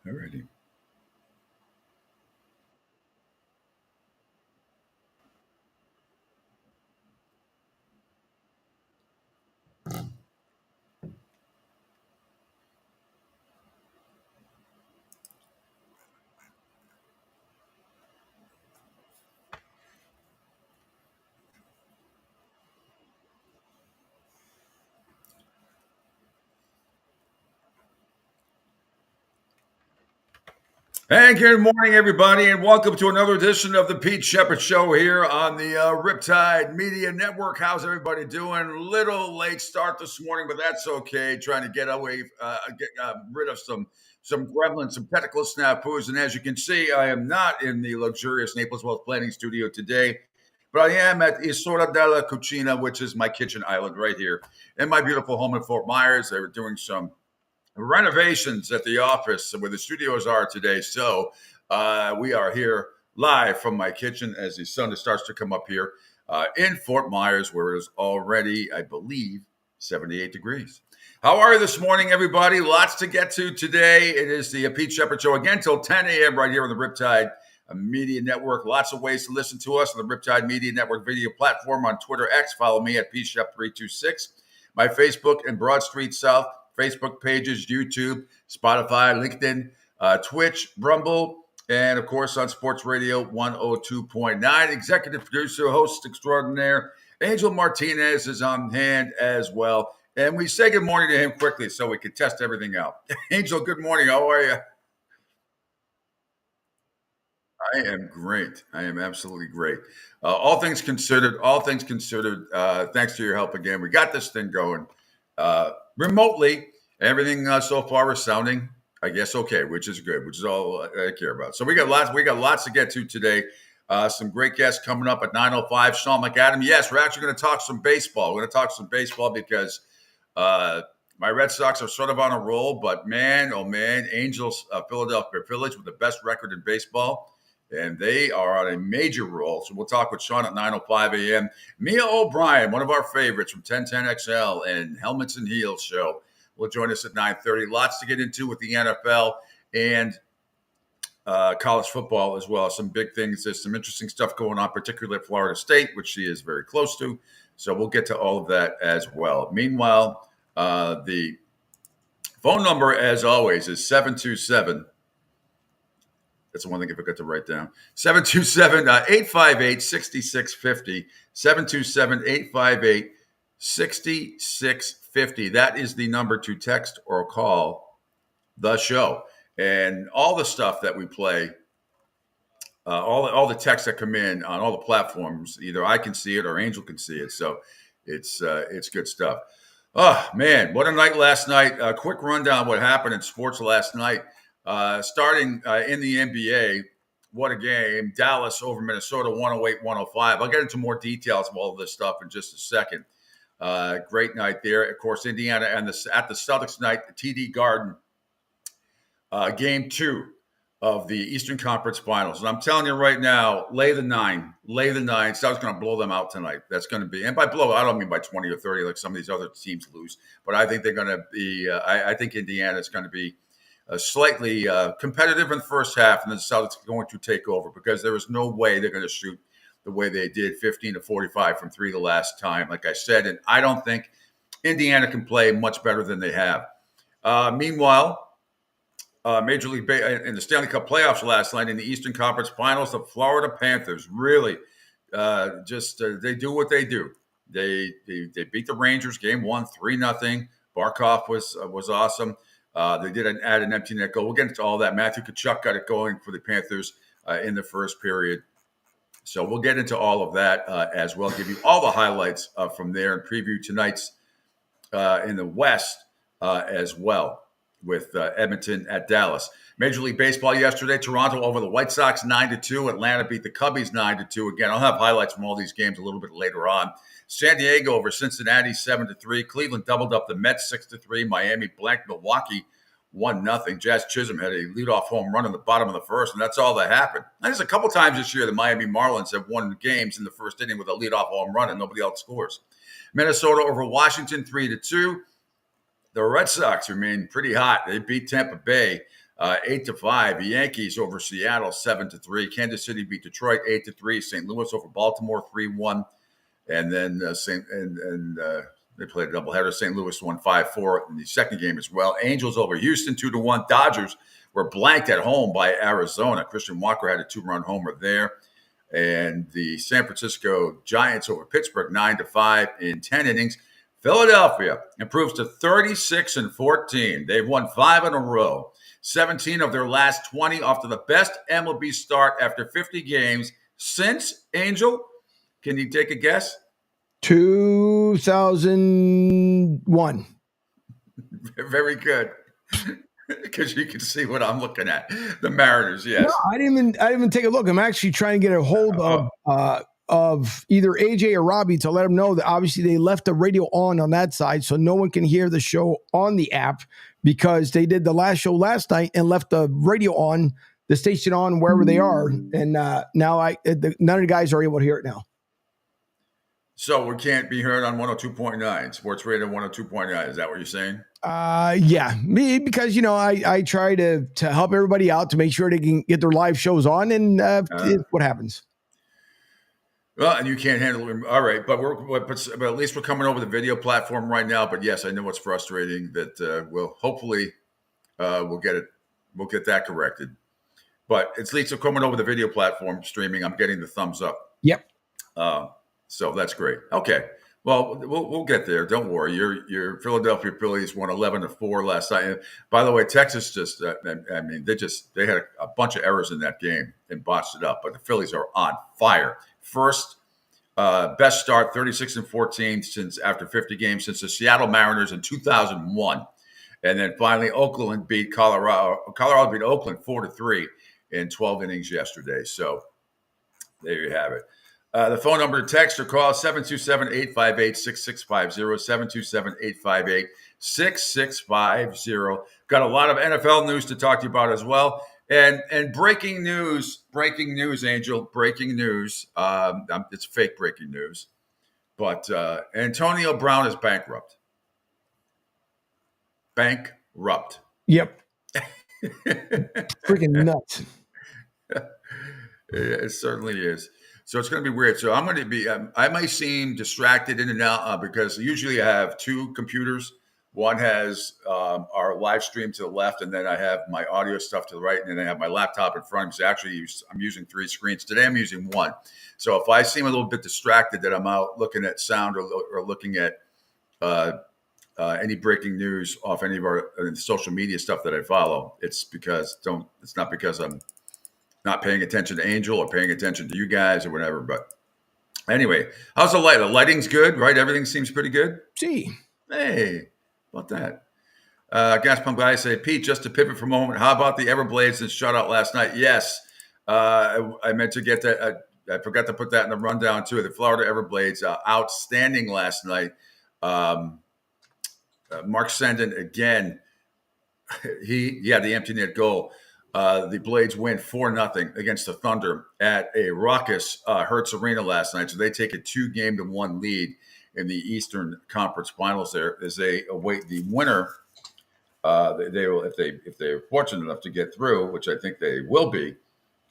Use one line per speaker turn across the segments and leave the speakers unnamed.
Alrighty. And good morning, everybody, and welcome to another edition of the Pete Sheppard Show here on the Riptide Media Network. How's everybody doing? Little late start this morning, but that's okay. Trying to get away, get rid of some gremlins, some technical snafus. And as you can see, I am not in the luxurious Naples Wealth Planning Studio today, but I am at Isola della Cucina, which is my kitchen island right here in my beautiful home in Fort Myers. They were doing some renovations at the office where the studios are today. So we are here live from my kitchen as the sun starts to come up here in Fort Myers, where it is already, I believe, 78 degrees. How are you this morning, everybody? Lots to get to today. It is the Pete Sheppard Show again till 10 a.m. right here on the Riptide Media Network. Lots of ways to listen to us on the Riptide Media Network video platform on Twitter X. Follow me at PShep326. My Facebook and Broad Street South Facebook pages, YouTube, Spotify, LinkedIn, Twitch, Rumble, and of course on Sports Radio 102.9. Executive producer, host extraordinaire, Angel Martinez is on hand as well. And we say good morning to him quickly so we can test everything out. Angel, good morning. How are you? I am great. I am absolutely great. All things considered, thanks to your help again, we got this thing going remotely. Everything so far is sounding, I guess, okay, which is good, which is all I care about. So we got lots to get to today. Some great guests coming up at 9:05. Sean McAdam. Yes, we're actually going to talk some baseball. We're going to talk some baseball because my Red Sox are sort of on a roll, but man, oh man, Angels, Philadelphia Village with the best record in baseball, and they are on a major roll. So we'll talk with Sean at 9:05 a.m. Mia O'Brien, one of our favorites from 1010XL and Helmets and Heels show, will join us at 9:30. Lots to get into with the NFL and college football as well. Some big things. There's some interesting stuff going on, particularly at Florida State, which she is very close to. So we'll get to all of that as well. Meanwhile, the phone number, as always, is 727. That's the one thing I forgot to write down. 727 858 6650. 727 858 6650. That is the number to text or call the show. And all the stuff that we play, all the texts that come in on all the platforms, either I can see it or Angel can see it. So it's good stuff. Oh man, what a night last night! A quick rundown of what happened in sports last night. Starting in the NBA, what a game! Dallas over Minnesota, 108-105. I'll get into more details of all of this stuff in just a second. Great night there. Of course, Indiana and at the Celtics night, the TD Garden, game two of the Eastern Conference Finals. And I'm telling you right now, lay the nine. Celtics going to blow them out tonight. That's going to be, and by blow, I don't mean by 20 or 30 like some of these other teams lose, but I think they're going to be, I think Indiana is going to be slightly competitive in the first half, and then the Celtics are going to take over because there is no way they're going to shoot the way they did 15 to 45 from three the last time, like I said. And I don't think Indiana can play much better than they have. Meanwhile, Major League in the Stanley Cup playoffs last night in the Eastern Conference Finals, the Florida Panthers really they do what they do. They beat the Rangers game 1, 3-0. Barkov was awesome. They did add an empty net goal. We'll get into all that. Matthew Tkachuk got it going for the Panthers in the first period. So we'll get into all of that as well. Give you all the highlights from there and preview tonight's in the West as well with Edmonton at Dallas. Major League Baseball yesterday, Toronto over the White Sox 9-2. Atlanta beat the Cubbies 9-2. Again, I'll have highlights from all these games a little bit later on. San Diego over Cincinnati 7-3. Cleveland doubled up the Mets 6-3. Miami blanked Milwaukee 1-0. Jazz Chisholm had a leadoff home run in the bottom of the first, and that's all that happened. And there's a couple times this year the Miami Marlins have won games in the first inning with a leadoff home run and nobody else scores. Minnesota over Washington 3-2. The Red Sox remain pretty hot. They beat Tampa Bay 8-5. The Yankees over Seattle 7-3. Kansas City beat Detroit 8-3. St. Louis over Baltimore 3-1. And then they played a doubleheader. St. Louis won 5-4 in the second game as well. Angels over Houston 2-1. Dodgers were blanked at home by Arizona. Christian Walker had a 2-run homer there. And the San Francisco Giants over Pittsburgh 9-5 in 10 innings. Philadelphia improves to 36-14. They've won 5 in a row. 17 of their last 20, off to the best MLB start after 50 games since, Angel, can you take a guess?
2001.
Very good. Because you can see what I'm looking at. The Mariners, yes.
No, I didn't even take a look. I'm actually trying to get a hold of either AJ or Robbie to let them know that obviously they left the radio on that side, so no one can hear the show on the app, because they did the last show last night and left the radio on, the station on wherever they are, and now none of the guys are able to hear it now.
So we can't be heard on 102.9, Sports Radio 102.9. Is that what you're saying?
Yeah, me, because I try to help everybody out to make sure they can get their live shows on, and what happens.
Well, and you can't handle it. All right, but at least we're coming over the video platform right now. But yes, I know it's frustrating that we'll hopefully we'll get that corrected. But at least we're coming over the video platform streaming. I'm getting the thumbs up.
Yep.
So that's great. Okay. Well, we'll get there. Don't worry. Your Philadelphia Phillies won 11-4 last night. And by the way, Texas just they had a bunch of errors in that game and botched it up. But the Phillies are on fire. First best start, 36-14 since after 50 games since the Seattle Mariners in 2001. And then finally, Oakland beat Colorado. Colorado beat Oakland 4-3 in 12 innings yesterday. So there you have it. The phone number to text or call 727-858-6650, 727-858-6650. Got a lot of NFL news to talk to you about as well. And breaking news, Angel, breaking news. It's fake breaking news. But Antonio Brown is bankrupt. Bankrupt.
Yep. Freaking nuts.
It certainly is. So it's going to be weird. So I'm going to be, I might seem distracted in and out because usually I have two computers. One has our live stream to the left, and then I have my audio stuff to the right, and then I have my laptop in front of me. So actually, I'm using three screens. Today I'm using one. So if I seem a little bit distracted that I'm out looking at sound or looking at any breaking news off any of our social media stuff that I follow, it's not because I'm not paying attention to Angel or paying attention to you guys or whatever. But anyway, how's the light? The lighting's good, right? Everything seems pretty good.
See.
Hey, about that. Gas Pump Guy say, Pete, just to pivot for a moment, how about the Everblades and shutout last night? Yes. I meant to get that. I forgot to put that in the rundown too. The Florida Everblades, outstanding last night. Mark Senden, again, he had the empty net goal. The Blades win 4-0 against the Thunder at a raucous Hertz Arena last night. So they take a 2-1 lead in the Eastern Conference Finals there as they await the winner. They will, if they're fortunate enough to get through, which I think they will be,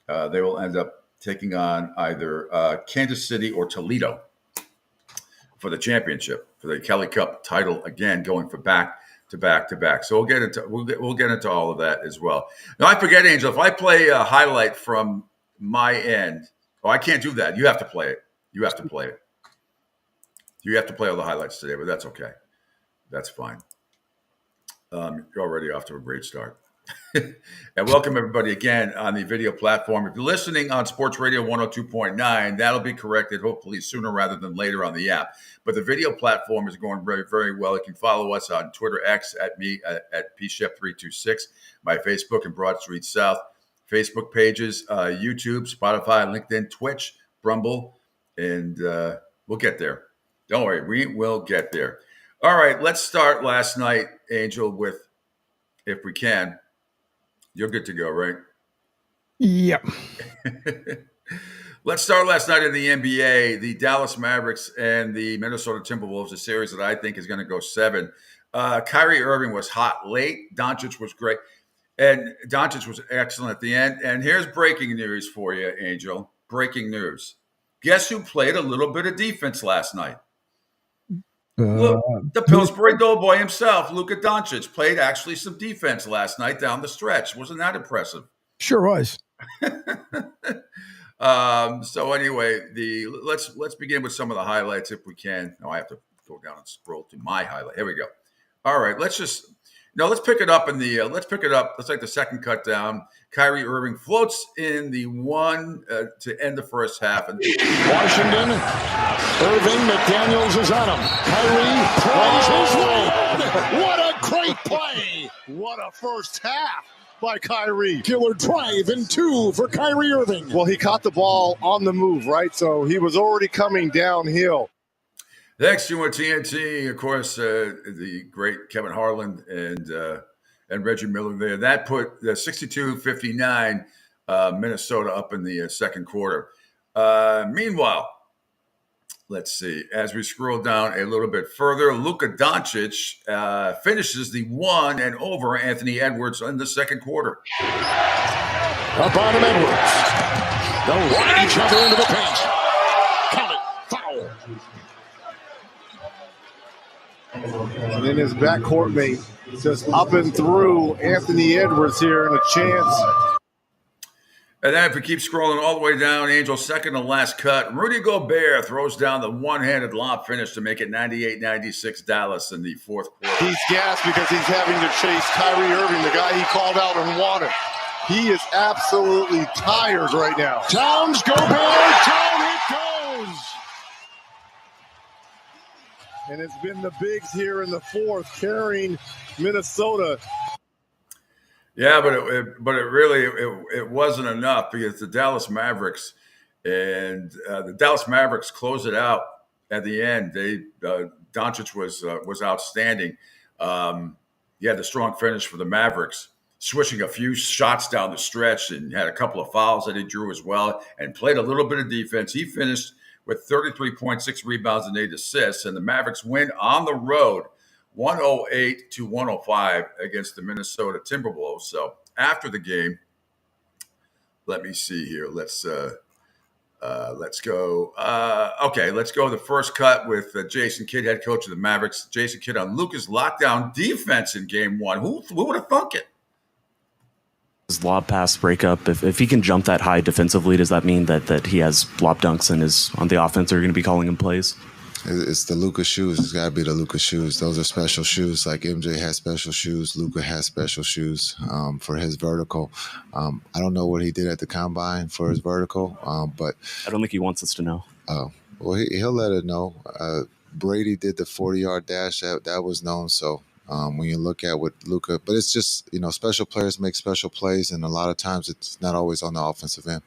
they will end up taking on either Kansas City or Toledo for the championship, for the Kelly Cup title again, going for back to back. So we'll get into all of that as well. Now I forget, Angel, if I play a highlight from my end, I can't do that. You have to play it. You have to play all the highlights today, but that's okay. That's fine. You're already off to a great start. And welcome everybody again on the video platform. If you're listening on Sports Radio 102.9, that'll be corrected hopefully sooner rather than later on the app. But the video platform is going very, very well. You can follow us on Twitter X at pshep326, my Facebook and Broad Street South Facebook pages, YouTube, Spotify, LinkedIn, Twitch, Rumble, and we'll get there. Don't worry, we will get there. All right, let's start last night, Angel, with, if we can. You're good to go, right?
Yep.
Let's start last night in the NBA. The Dallas Mavericks and the Minnesota Timberwolves, a series that I think is going to go 7. Kyrie Irving was hot late. Doncic was great. And Doncic was excellent at the end. And here's breaking news for you, Angel. Breaking news. Guess who played a little bit of defense last night? Look, the Pillsbury Doughboy himself, Luka Doncic, played actually some defense last night down the stretch. Wasn't that impressive?
Sure was.
So anyway, let's begin with some of the highlights if we can. No, I have to go down and scroll to my highlight. Here we go. All right, let's pick it up in the let's take the second cut down. Kyrie Irving floats in the one to end the first half. And
Washington, Irving, McDaniels is on him. Kyrie plays his way in. What a great play! What a first half by Kyrie. Killer drive and 2 for Kyrie Irving.
Well, he caught the ball on the move, right? So he was already coming downhill.
Next, you want TNT, of course, the great Kevin Harlan and Reggie Miller there. That put the 62-59 Minnesota up in the second quarter. Meanwhile, let's see. As we scroll down a little bit further, Luka Doncic finishes the one and over Anthony Edwards in the second quarter.
Up on him, Edwards. They'll ride each other into the paint. Count it. Foul.
And then his backcourt mate just up and through Anthony Edwards here and a chance.
And then if we keep scrolling all the way down, Angel, second to last cut, Rudy Gobert throws down the one-handed lob finish to make it 98-96 Dallas in the fourth quarter.
He's gassed because he's having to chase Kyrie Irving, the guy he called out and wanted. He is absolutely tired right now.
Towns, Gobert, down it goes.
And it's been the bigs here in the fourth carrying Minnesota.
Yeah, but it really wasn't enough because the Dallas Mavericks closed it out at the end. Doncic was outstanding. He had the strong finish for the Mavericks, swishing a few shots down the stretch and had a couple of fouls that he drew as well and played a little bit of defense. He finished with 33.6 rebounds and 8 assists, and the Mavericks win on the road 108-105 against the Minnesota Timberwolves. So after the game, let me see here. Let's go. Let's go the first cut with Jason Kidd, head coach of the Mavericks. Jason Kidd on Luka's lockdown defense in game one. Who would have thunk it?
His lob pass breakup, if he can jump that high defensively, does that mean that he has lob dunks and is on the offense? Are you going to be calling him plays?
It's the Luka shoes. It's got to be the Luka shoes. Those are special shoes. Like MJ has special shoes, Luka has special shoes for his vertical. I don't know what he did at the combine for his vertical, but
I don't think he wants us to know.
Well, he'll let it know. Brady did the 40-yard dash. That was known. So when you look at what Luka, but it's just, special players make special plays, and a lot of times it's not always on the offensive end.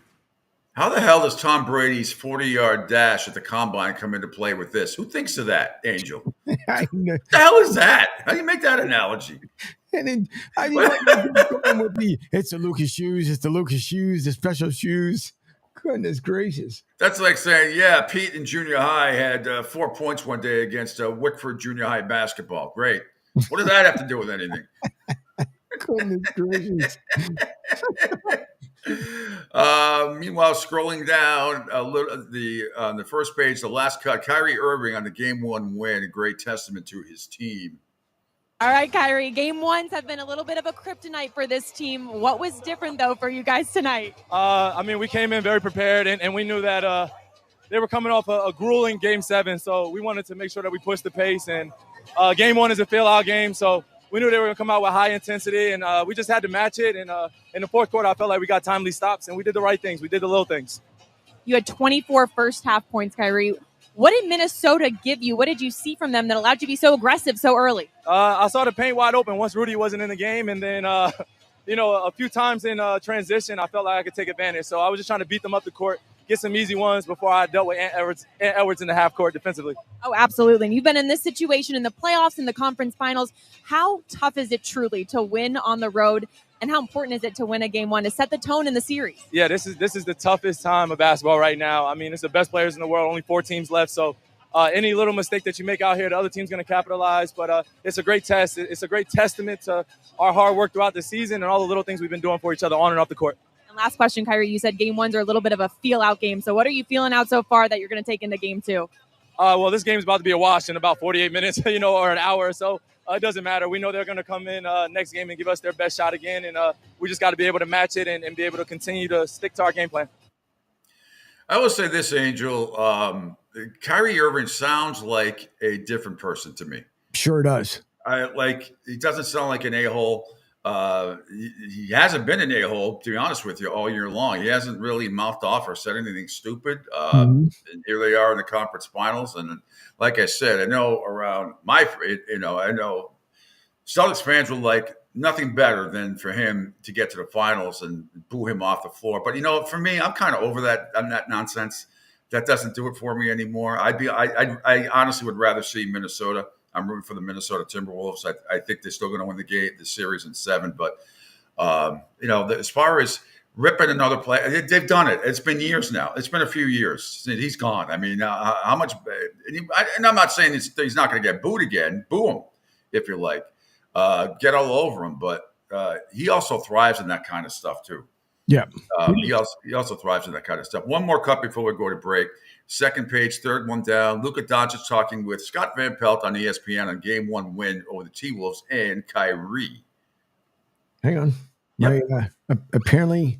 How the hell does Tom Brady's 40-yard dash at the combine come into play with this? Who thinks of that, Angel?
I know.
What the hell is that? How do you make that analogy?
And then I didn't like going with it's the Lucas shoes, the special shoes. Goodness gracious.
That's like saying, yeah, Pete in junior high had 4 points one day against Wickford Junior High basketball. Great. What does that have to do with anything?
Goodness gracious.
Meanwhile, scrolling down a little, on the first page, the last cut, Kyrie Irving on the game one win, a great testament to his team.
All right, Kyrie, game ones have been a little bit of a kryptonite for this team. What was different, though, for you guys tonight?
We came in very prepared, and we knew that they were coming off a grueling game 7, so we wanted to make sure that we pushed the pace. And game 1 is a fill-out game, so we knew they were going to come out with high intensity, and we just had to match it. And in the fourth quarter, I felt like we got timely stops, and we did the right things. We did the little things.
You had 24 first-half points, Kyrie. What did Minnesota give you? What did you see from them that allowed you to be so aggressive so early?
I saw the paint wide open once Rudy wasn't in the game, and then, a few times in transition, I felt like I could take advantage. So I was just trying to beat them up the court, get some easy ones before I dealt with Ant Edwards in the half court defensively.
Oh, absolutely. And you've been in this situation in the playoffs, in the conference finals. How tough is it truly to win on the road, and how important is it to win a game 1 to set the tone in the series?
Yeah, this is the toughest time of basketball right now. I mean, it's the best players in the world, only 4 teams left. So any little mistake that you make out here, the other team's going to capitalize. But it's a great test. It's a great testament to our hard work throughout the season and all the little things we've been doing for each other on and off the court.
And last question, Kyrie, you said game ones are a little bit of a feel-out game. So what are you feeling out so far that you're going to take into game two?
Well, this game's about to be a wash in about 48 minutes, or an hour or so. It doesn't matter. We know they're going to come in next game and give us their best shot again, and we just got to be able to match it and be able to continue to stick to our game plan.
I will say this, Angel. Kyrie Irving sounds like a different person to me.
Sure does.
He doesn't sound like an a-hole. He hasn't been an a-hole, to be honest with you, all year long. He hasn't really mouthed off or said anything stupid. And here they are in the conference finals. And like I said, I know I know Celtics fans would like nothing better than for him to get to the finals and boo him off the floor. But, for me, I'm kind of over that nonsense. That doesn't do it for me anymore. I honestly would rather see Minnesota. I'm rooting for the Minnesota Timberwolves. I think they're still going to win the series in 7. But, as far as ripping another play, they've done it. It's been years now. It's been a few years since he's gone. I mean, how much – and I'm not saying he's not going to get booed again. Boo him, if you like. Get all over him. But he also thrives in that kind of stuff, too.
Yeah.
He also thrives in that kind of stuff. One more cut before we go to break. Second page, third one down. Luka Doncic talking with Scott Van Pelt on ESPN on Game 1 win over the T-Wolves and Kyrie.
Hang on.
Yep.
Apparently,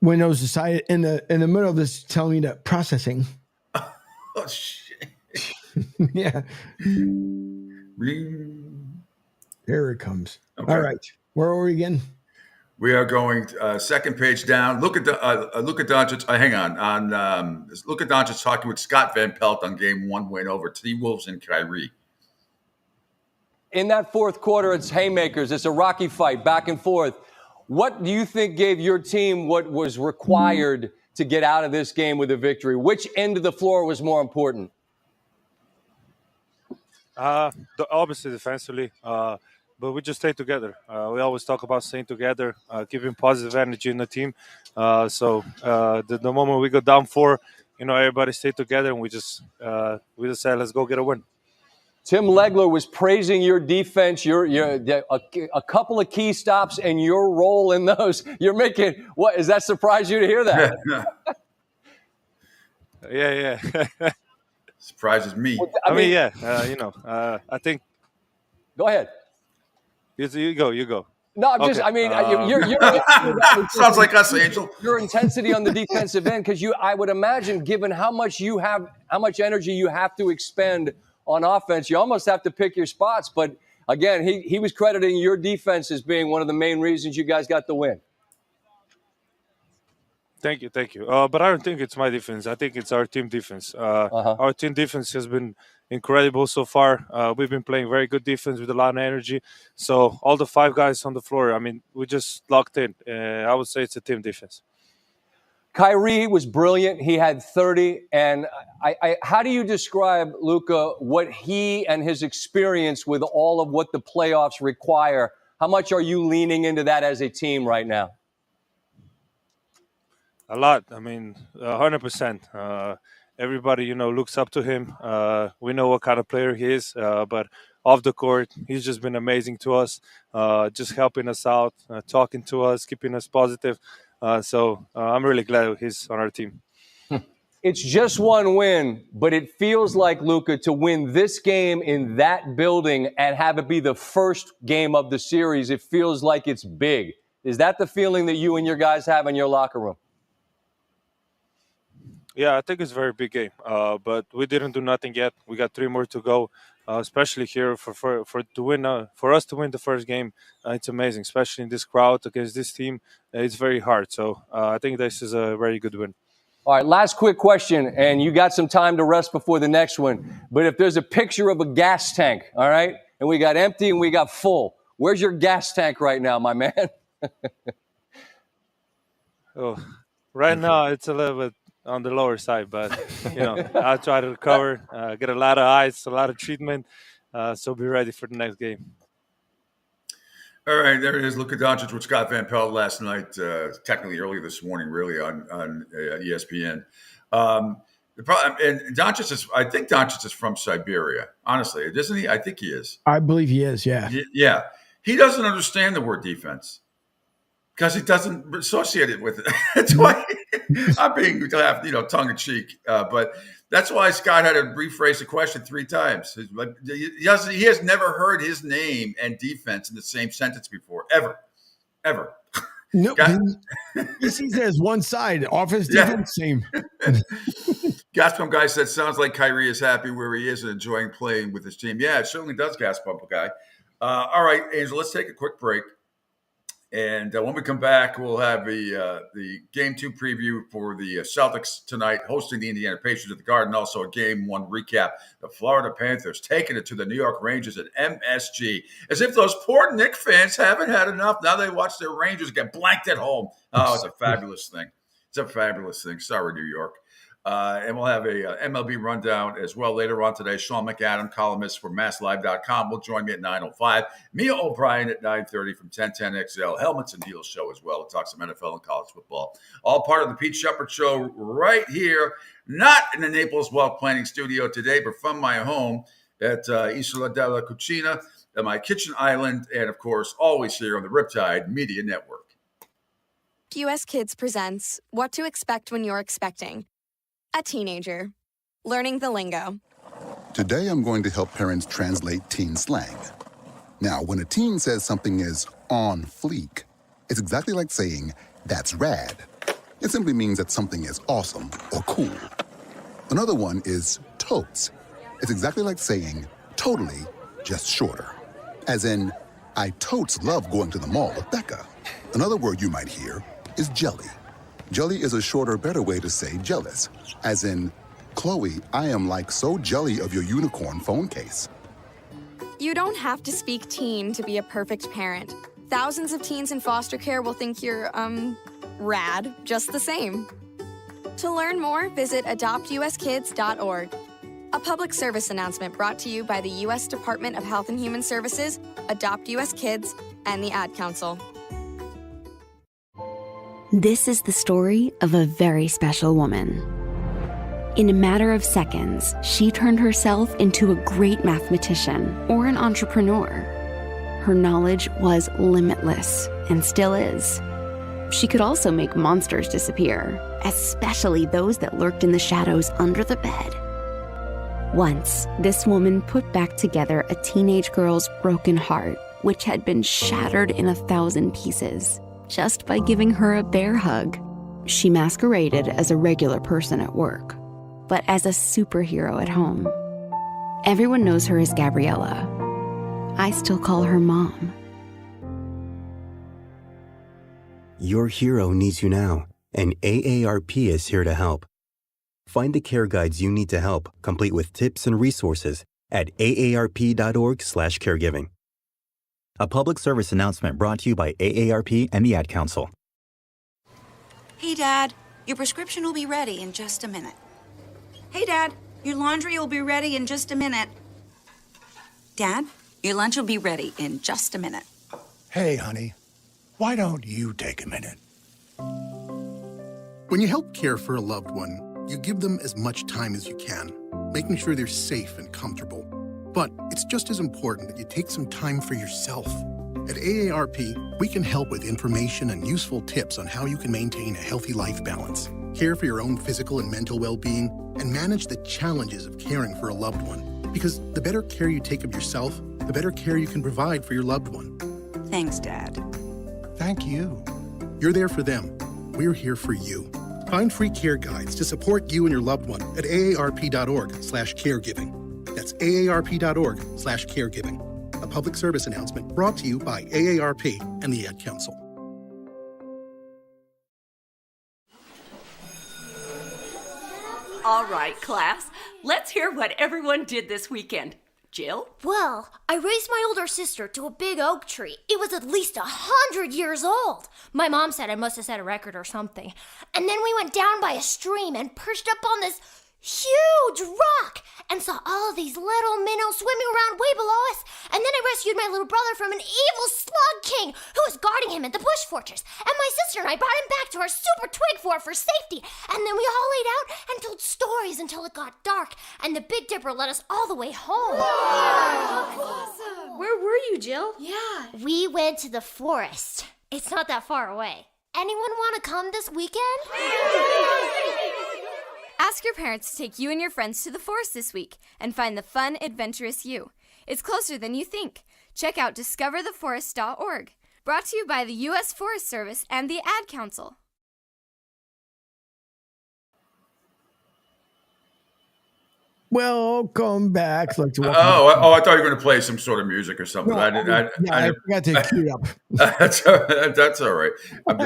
Windows decided in the middle of this telling me that processing.
Oh shit!
Yeah. Here it comes. Okay. All right. Where are we again?
We are going second page down. Luka Doncic. Hang on. Luka Doncic talking with Scott Van Pelt on Game 1 win over T-Wolves and Kyrie.
In that fourth quarter, it's haymakers. It's a rocky fight, back and forth. What do you think gave your team what was required to get out of this game with a victory? Which end of the floor was more important?
Obviously defensively. But we just stay together. We always talk about staying together, keeping positive energy in the team. So the moment we go down 4, everybody stay together, and we just said, let's go get a win.
Tim Legler was praising your defense, a couple of key stops, and your role in those. You're making what? Does that surprise you to hear that?
Yeah.
Surprises me.
I think.
Go ahead.
You go.
No, I'm just. I mean, you're
sounds like us, Angel.
Your intensity on the defensive end, because I would imagine, given how much energy you have to expend on offense, you almost have to pick your spots. But again, he was crediting your defense as being one of the main reasons you guys got the win.
Thank you. But I don't think it's my defense. I think it's our team defense. Our team defense has been incredible so far. We've been playing very good defense with a lot of energy. So all the 5 guys on the floor, I mean, we just locked in. I would say it's a team defense.
Kyrie was brilliant. He had 30. And how do you describe, Luka, what he and his experience with all of what the playoffs require? How much are you leaning into that as a team right now?
A lot. I mean, 100%. Everybody, looks up to him. We know what kind of player he is, but off the court, he's just been amazing to us, just helping us out, talking to us, keeping us positive. So I'm really glad he's on our team.
It's just one win, but it feels like, Luka, to win this game in that building and have it be the first game of the series, it feels like it's big. Is that the feeling that you and your guys have in your locker room?
Yeah, I think it's a very big game, but we didn't do nothing yet. We got 3 more to go, especially here for us to win the first game. It's amazing, especially in this crowd against this team. It's very hard, so I think this is a very good win.
All right, last quick question, and you got some time to rest before the next one. But if there's a picture of a gas tank, all right, and we got empty and we got full, where's your gas tank right now, my man?
Right now it's a little bit on the lower side, but I'll try to recover, get a lot of ice, a lot of treatment, so be ready for the next game.
All right, there it is. Luka Doncic with Scott Van Pelt last night, technically early this morning, really on ESPN. The problem, and Doncic is, I think Doncic is from Siberia. Honestly, isn't he? I think he is.
I believe he is. Yeah.
Yeah. He doesn't understand the word defense because he doesn't associate it with it. That's why I'm being, tongue in cheek. But that's why Scott had to rephrase the question 3 times. He has never heard his name and defense in the same sentence before, ever.
No, he sees it as one side. Offense, defense, same.
Gas guy said, sounds like Kyrie is happy where he is and enjoying playing with his team. Yeah, it certainly does, Gas guy. All right, Angel, let's take a quick break. And when we come back, we'll have the Game 2 preview for the Celtics tonight, hosting the Indiana Pacers at the Garden. Also a Game 1 recap. The Florida Panthers taking it to the New York Rangers at MSG. As if those poor Knicks fans haven't had enough. Now they watch their Rangers get blanked at home. Oh, it's a fabulous thing. It's a fabulous thing. Sorry, New York. And we'll have a MLB rundown as well later on today. Sean McAdam, columnist for MassLive.com, will join me at 9:05. Mia O'Brien at 9:30 from 1010XL. Helmets and Heels show as well. We'll talk some NFL and college football. All part of the Pete Sheppard Show right here, not in the Naples Wealth Planning Studio today, but from my home at Isola della Cucina, at my kitchen island, and, of course, always here on the Riptide Media Network.
US Kids presents What to Expect When You're Expecting. A teenager. Learning the lingo.
Today I'm going to help parents translate teen slang. Now, when a teen says something is on fleek, it's exactly like saying, that's rad. It simply means that something is awesome or cool. Another one is totes. It's exactly like saying, totally, just shorter. As in, I totes love going to the mall with Becca. Another word you might hear is jelly. Jelly is a shorter, better way to say jealous. As in, Chloe, I am like so jelly of your unicorn phone case.
You don't have to speak teen to be a perfect parent. Thousands of teens in foster care will think you're, rad just the same. To learn more, visit adoptuskids.org. A public service announcement brought to you by the U.S. Department of Health and Human Services, Adopt U.S. Kids, and the Ad Council.
This is the story of a very special woman. In a matter of seconds, she turned herself into a great mathematician or an entrepreneur. Her knowledge was limitless and still is. She could also make monsters disappear, especially those that lurked in the shadows under the bed. Once, this woman put back together a teenage girl's broken heart, which had been shattered in 1,000 pieces, just by giving her a bear hug. She masqueraded as a regular person at work, but as a superhero at home. Everyone knows her as Gabriella. I still call her Mom.
Your hero needs you now, and AARP is here to help. Find the care guides you need to help, complete with tips and resources at aarp.org/caregiving. A public service announcement brought to you by AARP and the Ad Council.
Hey, Dad, your prescription will be ready in just a minute. Hey, Dad, your laundry will be ready in just a minute. Dad, your lunch will be ready in just a minute.
Hey, honey, why don't you take a minute? When you help care for a loved one, you give them as much time as you can, making sure they're safe and comfortable. But it's just as important that you take some time for yourself. At AARP, we can help with information and useful tips on how you can maintain a healthy life balance, care for your own physical and mental well-being, and manage the challenges of caring for a loved one. Because the better care you take of yourself, the better care you can provide for your loved one.
Thanks, Dad.
Thank you. You're there for them. We're here for you. Find free care guides to support you and your loved one at aarp.org/caregiving. That's aarp.org/caregiving. A public service announcement brought to you by AARP and the Ad Council.
All right, class, let's hear what everyone did this weekend. Jill?
Well, I raised my older sister to a big oak tree. It was at least 100 years old. My mom said I must have set a record or something. And then we went down by a stream and perched up on this huge rock and saw all of these little minnows swimming around way below us. And then I rescued my little brother from an evil slug king who was guarding him in the bush fortress. And my sister and I brought him back to our super twig fort for safety. And then we all laid out and told stories until it got dark. And the Big Dipper led us all the way home.
Awesome. Where were you, Jill?
Yeah. We went to the forest. It's not that far away. Anyone want to come this weekend?
Ask your parents to take you and your friends to the forest this week and find the fun, adventurous you. It's closer than you think. Check out discovertheforest.org. Brought to you by the U.S. Forest Service and the Ad Council.
Welcome back.
I thought you were going to play some sort of music or something.
No, I forgot to cue it up.
That's all right. I'm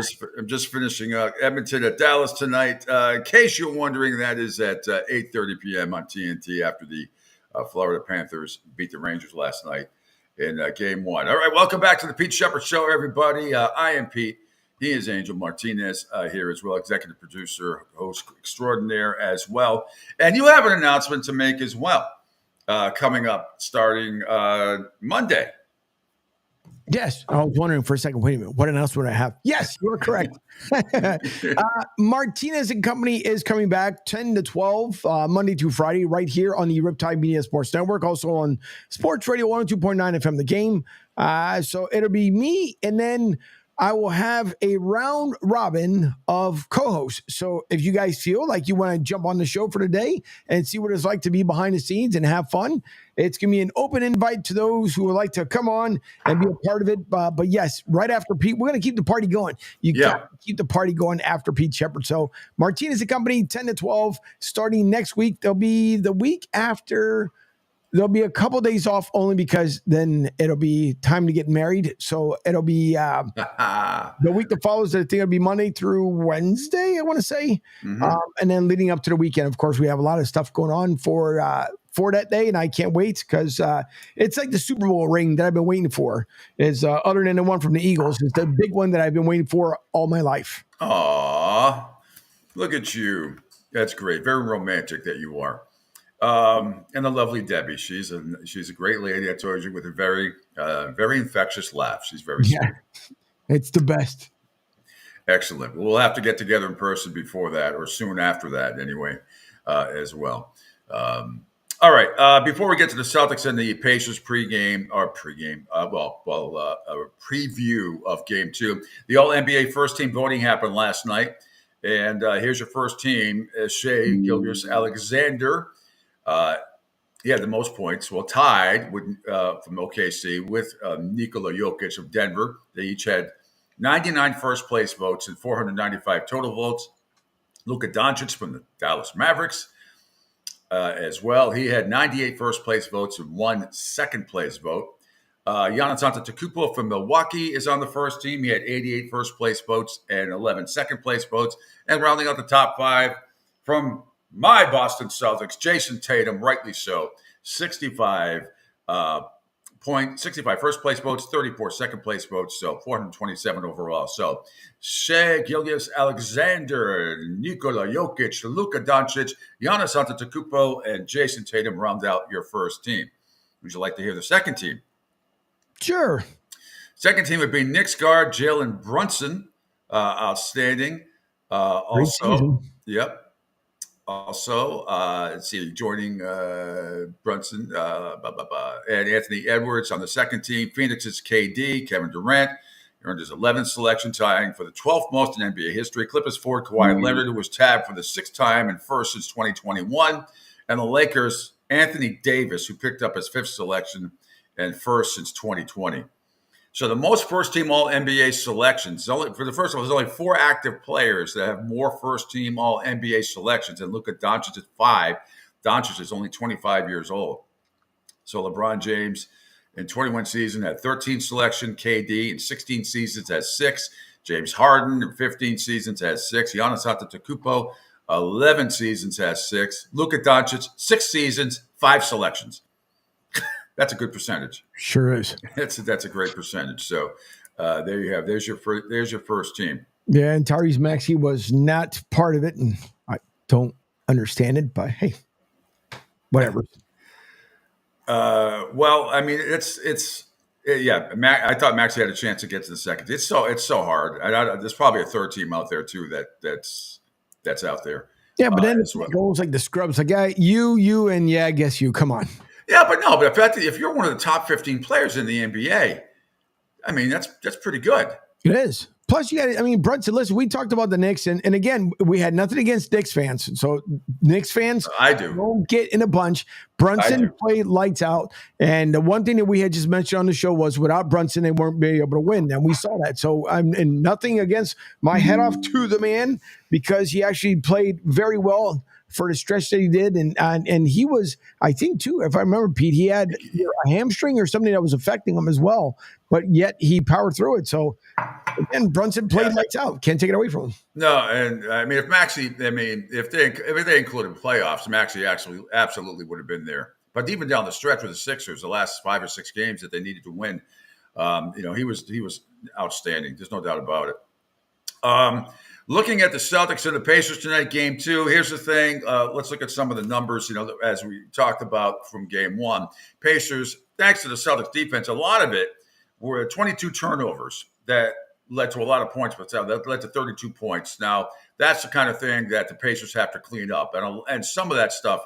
just finishing up Edmonton at Dallas tonight. In case you're wondering, that is at 8:30 p.m. on TNT after the Florida Panthers beat the Rangers last night in Game 1. All right, welcome back to the Pete Sheppard Show, everybody. I am Pete. He is Angel Martinez here as well, executive producer, host extraordinaire as well. And you have an announcement to make as well coming up starting Monday.
Yes. I was wondering for a second, wait a minute, what announcement I have? Yes, you're correct. Martinez and Company is coming back 10 to 12, Monday through Friday, right here on the Riptide Media Sports Network, also on Sports Radio 102.9 FM, The Game. So it'll be me, and then I will have a round robin of co-hosts. So if you guys feel like you want to jump on the show for today and see what it's like to be behind the scenes and have fun, it's going to be an open invite to those who would like to come on and be a part of it. But yes, right after Pete, we're going to keep the party going. You got to keep the party going after Pete Sheppard. So Martinez and Company, 10 to 12, starting next week. There'll be the week after. There'll be a couple days off only because then it'll be time to get married. So it'll be the week that follows. I think it'll be Monday through Wednesday, I want to say.
Mm-hmm.
And then leading up to the weekend, of course, we have a lot of stuff going on for that day. And I can't wait because it's like the Super Bowl ring that I've been waiting for. Is other than the one from the Eagles, it's the big one that I've been waiting for all my life.
Aw, look at you. That's great. Very romantic that you are. And the lovely Debbie. She's a great lady. I told you, with a very, very infectious laugh. She's very sweet.
It's the best.
Excellent. We'll have to get together in person before that, or soon after that, anyway, as well. All right. Before we get to the Celtics and the Pacers preview of Game 2, the All NBA First Team voting happened last night, and here's your first team: Shai Gilgeous-Alexander. He had the most points, tied with from OKC with Nikola Jokic of Denver. They each had 99 first-place votes and 495 total votes. Luka Doncic from the Dallas Mavericks as well. He had 98 first-place votes and 1 second-place vote. Giannis Antetokounmpo from Milwaukee is on the first team. He had 88 first-place votes and 11 second-place votes. And rounding out the top 5 from my Boston Celtics, Jason Tatum, rightly so, 65 first-place votes, 34 second-place votes, so 427 overall. So Shai Gilgeous-Alexander, Nikola Jokic, Luka Doncic, Giannis Antetokounmpo, and Jason Tatum round out your first team. Would you like to hear the second team?
Sure.
Second team would be Knicks guard Jalen Brunson, outstanding. Also, let's see, joining Brunson and Anthony Edwards on the second team. Phoenix's KD, Kevin Durant, earned his 11th selection, tying for the 12th most in NBA history. Clippers forward Kawhi Leonard, who was tabbed for the 6th time and first since 2021. And the Lakers, Anthony Davis, who picked up his 5th selection and first since 2020. So the most first-team All-NBA selections. For the first of all, there's only 4 active players that have more first-team All-NBA selections, and Luka Doncic is 5. Doncic is only 25 years old. So LeBron James in 21 seasons had 13 selection. KD in 16 seasons has 6. James Harden in 15 seasons has 6. Giannis Antetokounmpo, 11 seasons has 6. Luka Doncic, 6 seasons, 5 selections. That's a good percentage.
Sure is.
That's a great percentage. So there you have. There's your first team.
Yeah, and Tyrese Maxey was not part of it, and I don't understand it, but hey, whatever.
Well, I mean, yeah. I thought Maxey had a chance to get to the second. It's so hard. There's probably a third team out there too that's out there.
Yeah, but then
as
it's goes like the scrubs. Like, you, and yeah, I guess you. Come on.
Yeah, but if you're one of the top 15 players in the NBA, I mean, that's pretty good.
It is. Plus, you got. I mean, Brunson. Listen, we talked about the Knicks, and again, we had nothing against Knicks fans. So Knicks fans,
I do.
Don't get in a bunch. Brunson played lights out, and the one thing that we had just mentioned on the show was without Brunson, they weren't being able to win, and we saw that. So and nothing against my head off to the man because he actually played very well for the stretch that he did, and he was, I think too, if I remember, Pete, he had a hamstring or something that was affecting him as well, but yet he powered through it. So again, Brunson played lights out. Can't take it away from him.
No, and I mean, if they included playoffs, Maxey absolutely would have been there. But even down the stretch with the Sixers, the last 5 or 6 games that they needed to win, he was outstanding. There's no doubt about it. Looking at the Celtics and the Pacers tonight, game 2, here's the thing. Let's look at some of the numbers, as we talked about from game 1. Pacers, thanks to the Celtics defense, a lot of it were 22 turnovers that led to a lot of points, but that led to 32 points. Now, that's the kind of thing that the Pacers have to clean up. And some of that stuff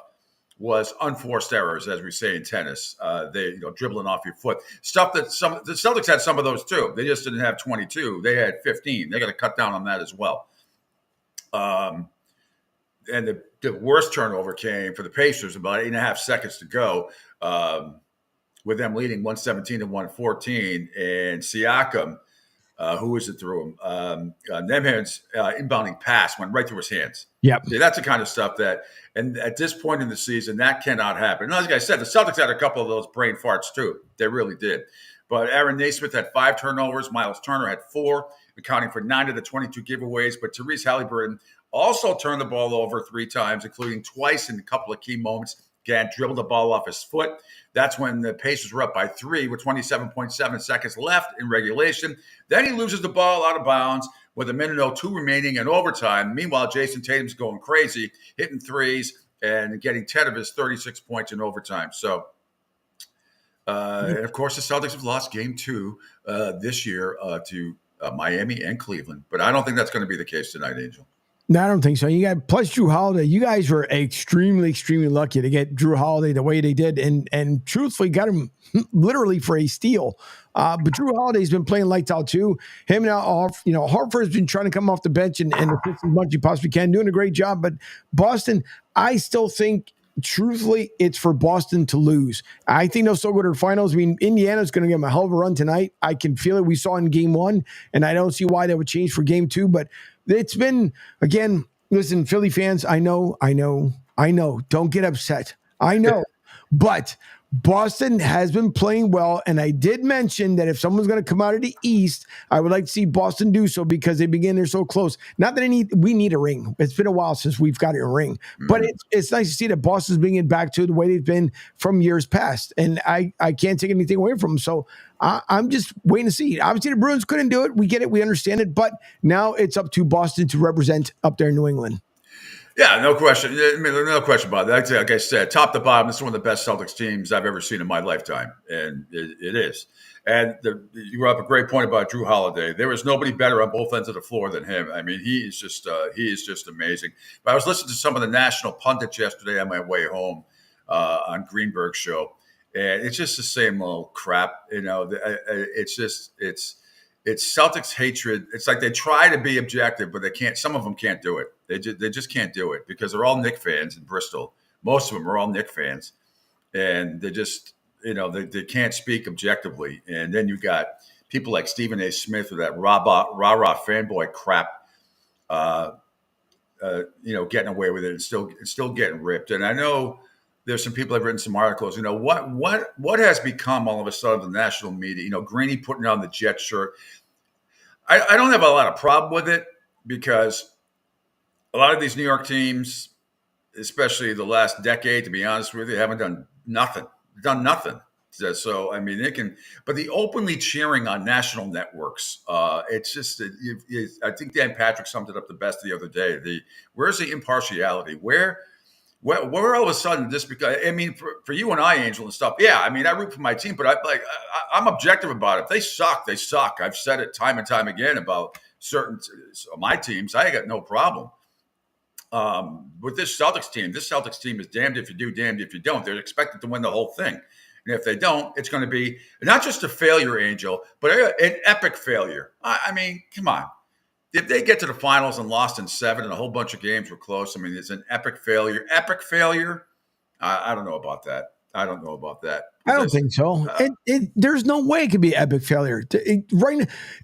was unforced errors, as we say in tennis. They dribbling off your foot. Stuff that the Celtics had some of those too. They just didn't have 22. They had 15. They got to cut down on that as well. And the worst turnover came for the Pacers about 8.5 seconds to go, with them leading 117 to 114. And Siakam, who was it through him? Nemhan's inbounding pass went right through his hands.
Yep.
See, that's the kind of stuff and at this point in the season, that cannot happen. And like I said, the Celtics had a couple of those brain farts too. They really did. But Aaron Naismith had 5 turnovers. Miles Turner had 4, accounting for 9 of the 22 giveaways. But Therese Halliburton also turned the ball over 3 times, including twice in a couple of key moments. Again, dribbled the ball off his foot. That's when the Pacers were up by 3 with 27.7 seconds left in regulation. Then he loses the ball out of bounds with 1:02 remaining in overtime. Meanwhile, Jason Tatum's going crazy, hitting threes and getting 10 of his 36 points in overtime. So, and of course, the Celtics have lost game 2 this year to Miami and Cleveland. But I don't think that's going to be the case tonight, Angel.
No, I don't think so. You got plus Drew Holiday. You guys were extremely, extremely lucky to get Drew Holiday the way they did, and truthfully got him literally for a steal. But Drew Holiday's been playing lights out too. Him now off. Hartford's been trying to come off the bench and assist as much as he possibly can, doing a great job. But Boston, I still think, truthfully, it's for Boston to lose. I think they'll still go to the finals. I mean, Indiana's going to give them a hell of a run tonight. I can feel it. We saw in game 1, and I don't see why that would change for game 2. But it's been, again, listen, Philly fans, I know. Don't get upset. I know. But Boston has been playing well, and I did mention that if someone's going to come out of the East, I would like to see Boston do so because they begin, they're so close. Not that we need a ring. It's been a while since we've got a ring, but it's nice to see that Boston's bringing back to the way they've been from years past, and I can't take anything away from them. So I'm just waiting to see. Obviously, the Bruins couldn't do it. We get it. We understand it. But now it's up to Boston to represent up there in New England.
Yeah, no question. I mean, no question about that. Like I said, top to bottom, this is one of the best Celtics teams I've ever seen in my lifetime, and it is. And you brought up a great point about Drew Holiday. There is nobody better on both ends of the floor than him. I mean, he is just amazing. But I was listening to some of the national pundits yesterday on my way home on Greenberg's show, and it's just the same old crap. It's Celtics hatred. It's like they try to be objective, but they can't. Some of them can't do it. They just can't do it because they're all Knick fans in Bristol. Most of them are all Knick fans, and they just they can't speak objectively. And then you got people like Stephen A. Smith with that rah-rah fanboy crap, getting away with it and still getting ripped. And I know there's some people that have written some articles. What has become all of a sudden the national media? Greeny putting on the Jet shirt. I don't have a lot of problem with it because a lot of these New York teams, especially the last decade, to be honest with you, haven't done nothing. So I mean, they can. But the openly cheering on national networks, it's just. I think Dan Patrick summed it up the best the other day. Where's the impartiality? Where Where all of a sudden this because I mean for you and I, Angel and stuff. Yeah, I mean I root for my team, but I'm objective about it. If they suck, they suck. I've said it time and time again about certain my teams. I got no problem with this Celtics team. This Celtics team is damned if you do, damned if you don't. They're expected to win the whole thing, and if they don't, it's going to be not just a failure, Angel, but an epic failure. I mean, come on. If they get to the finals and lost in 7 and a whole bunch of games were close, I mean, it's an epic failure. Epic failure? I don't know about that. I
don't think so. There's no way it could be epic failure.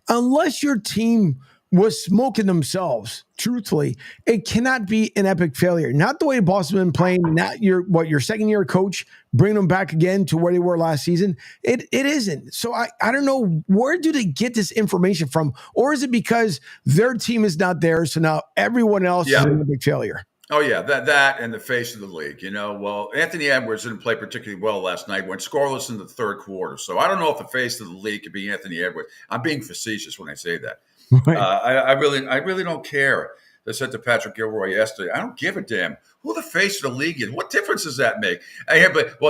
Unless your team was smoking themselves, truthfully, it cannot be an epic failure. Not the way Boston been playing, not your second year coach, bringing them back again to where they were last season. It isn't. So I don't know, where do they get this information from? Or is it because their team is not there, so now everyone else is an epic failure?
Oh, yeah, that and the face of the league. Well, Anthony Edwards didn't play particularly well last night, went scoreless in the third quarter. So I don't know if the face of the league could be Anthony Edwards. I'm being facetious when I say that. Right. I really don't care. I said to Patrick Gilroy yesterday, I don't give a damn who the face of the league is. What difference does that make?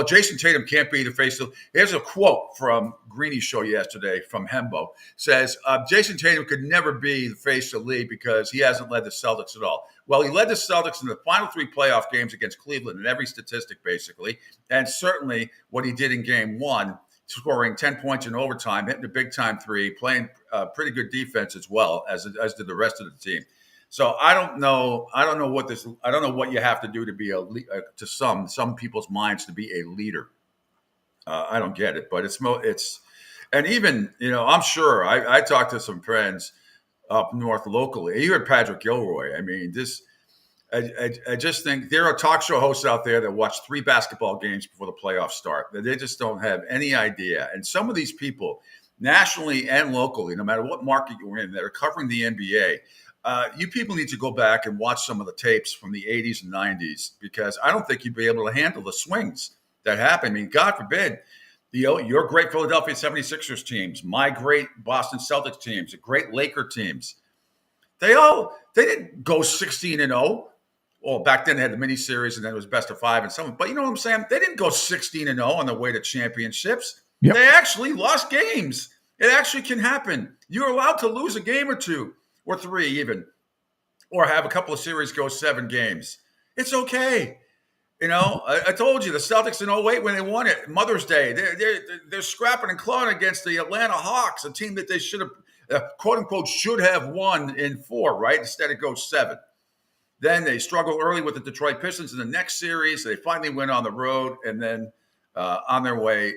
Jason Tatum can't be the face of. Here's a quote from Greeny's show yesterday from Hembo. Says Jason Tatum could never be the face of the league because he hasn't led the Celtics at all. Well, he led the Celtics in the final 3 playoff games against Cleveland in every statistic, basically, and certainly what he did in Game 1. Scoring 10 points in overtime, hitting a big-time 3, playing pretty good defense as well as did the rest of the team. So I don't know what you have to do to be to some people's minds to be a leader. I don't get it, but it's and even I'm sure I talked to some friends up north locally. You heard Patrick Gilroy. I mean this. I just think there are talk show hosts out there that watch 3 basketball games before the playoffs start. They just don't have any idea. And some of these people, nationally and locally, no matter what market you're in, that are covering the NBA, you people need to go back and watch some of the tapes from the 80s and 90s because I don't think you'd be able to handle the swings that happen. I mean, God forbid, your great Philadelphia 76ers teams, my great Boston Celtics teams, the great Laker teams, they didn't go 16-0. Well, back then they had the mini series and then it was best of 5 and something. But you know what I'm saying? They didn't go 16-0 on the way to championships. Yep. They actually lost games. It actually can happen. You're allowed to lose a game or 2 or 3 even, or have a couple of series go 7 games. It's okay. I told you the Celtics in 08 when they won it, Mother's Day, they're scrapping and clawing against the Atlanta Hawks, a team that they should have, quote unquote, should have won in 4, right? Instead it goes 7. Then they struggle early with the Detroit Pistons in the next series. They finally went on the road and then on their way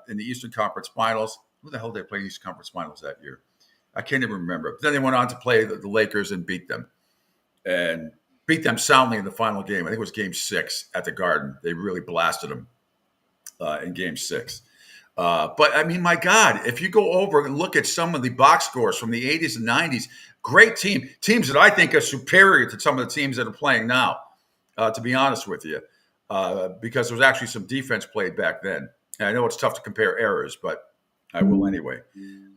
in the Eastern Conference Finals. Who the hell did they play in the Eastern Conference Finals that year? I can't even remember. But then they went on to play the Lakers and beat them. And beat them soundly in the final game. I think it was Game 6 at the Garden. They really blasted them in Game 6. But, I mean, my God, if you go over and look at some of the box scores from the 80s and 90s, great teams that I think are superior to some of the teams that are playing now, to be honest with you, because there was actually some defense played back then. And I know it's tough to compare errors, but I will anyway.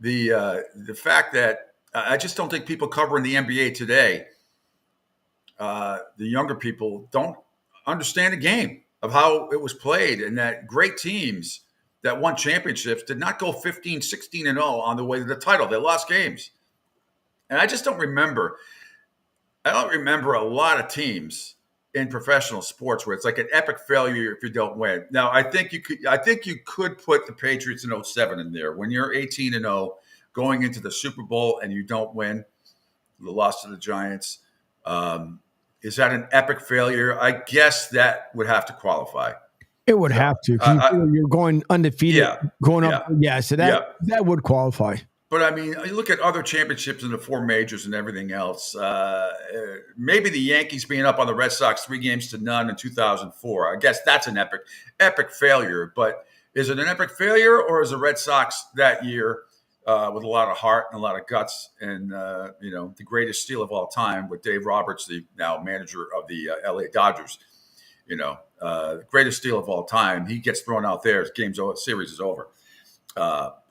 The fact that I just don't think people covering the NBA today, the younger people, don't understand the game of how it was played, and that great teams that won championships did not go 15, 16-0 on the way to the title. They lost games. And I just don't remember. I don't remember a lot of teams in professional sports where it's like an epic failure if you don't win. Now, I think you could put the Patriots in 07 in there. When you're 18-0 going into the Super Bowl and you don't win, the loss to the Giants, is that an epic failure? I guess that would have to qualify.
It would have to. You're going undefeated, going up. Yeah, so that would qualify.
But, I mean, you look at other championships in the 4 majors and everything else. Maybe the Yankees being up on the Red Sox 3-0 in 2004. I guess that's an epic failure. But is it an epic failure, or is the Red Sox that year with a lot of heart and a lot of guts and, the greatest steal of all time with Dave Roberts, the now manager of the LA Dodgers, greatest steal of all time. He gets thrown out there. Series is over.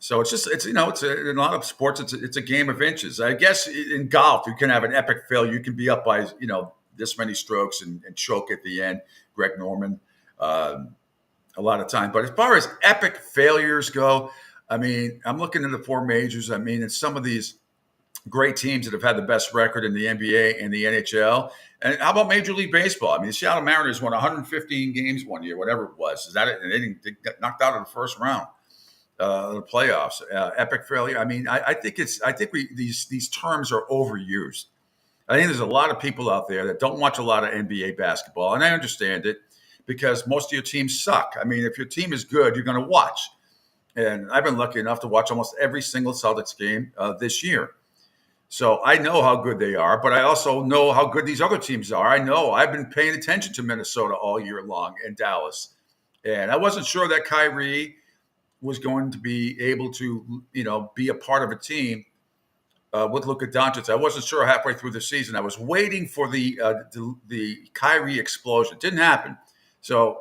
So it's in a lot of sports, it's a game of inches. I guess in golf, you can have an epic failure. You can be up by, this many strokes and choke at the end. Greg Norman, a lot of time. But as far as epic failures go, I mean, I'm looking at the 4 majors. I mean, it's some of these great teams that have had the best record in the NBA and the NHL. And how about Major League Baseball? I mean, the Seattle Mariners won 115 games one year, whatever it was. Is that it? And they got knocked out in the first round of the playoffs. Epic failure. I mean, I think these terms are overused. I think there's a lot of people out there that don't watch a lot of NBA basketball, and I understand it because most of your teams suck. I mean, if your team is good, you're going to watch. And I've been lucky enough to watch almost every single Celtics game this year. So I know how good they are, but I also know how good these other teams are. I know I've been paying attention to Minnesota all year long and Dallas. And I wasn't sure that Kyrie was going to be able to, be a part of a team with Luka Doncic. I wasn't sure halfway through the season. I was waiting for the Kyrie explosion. It didn't happen. So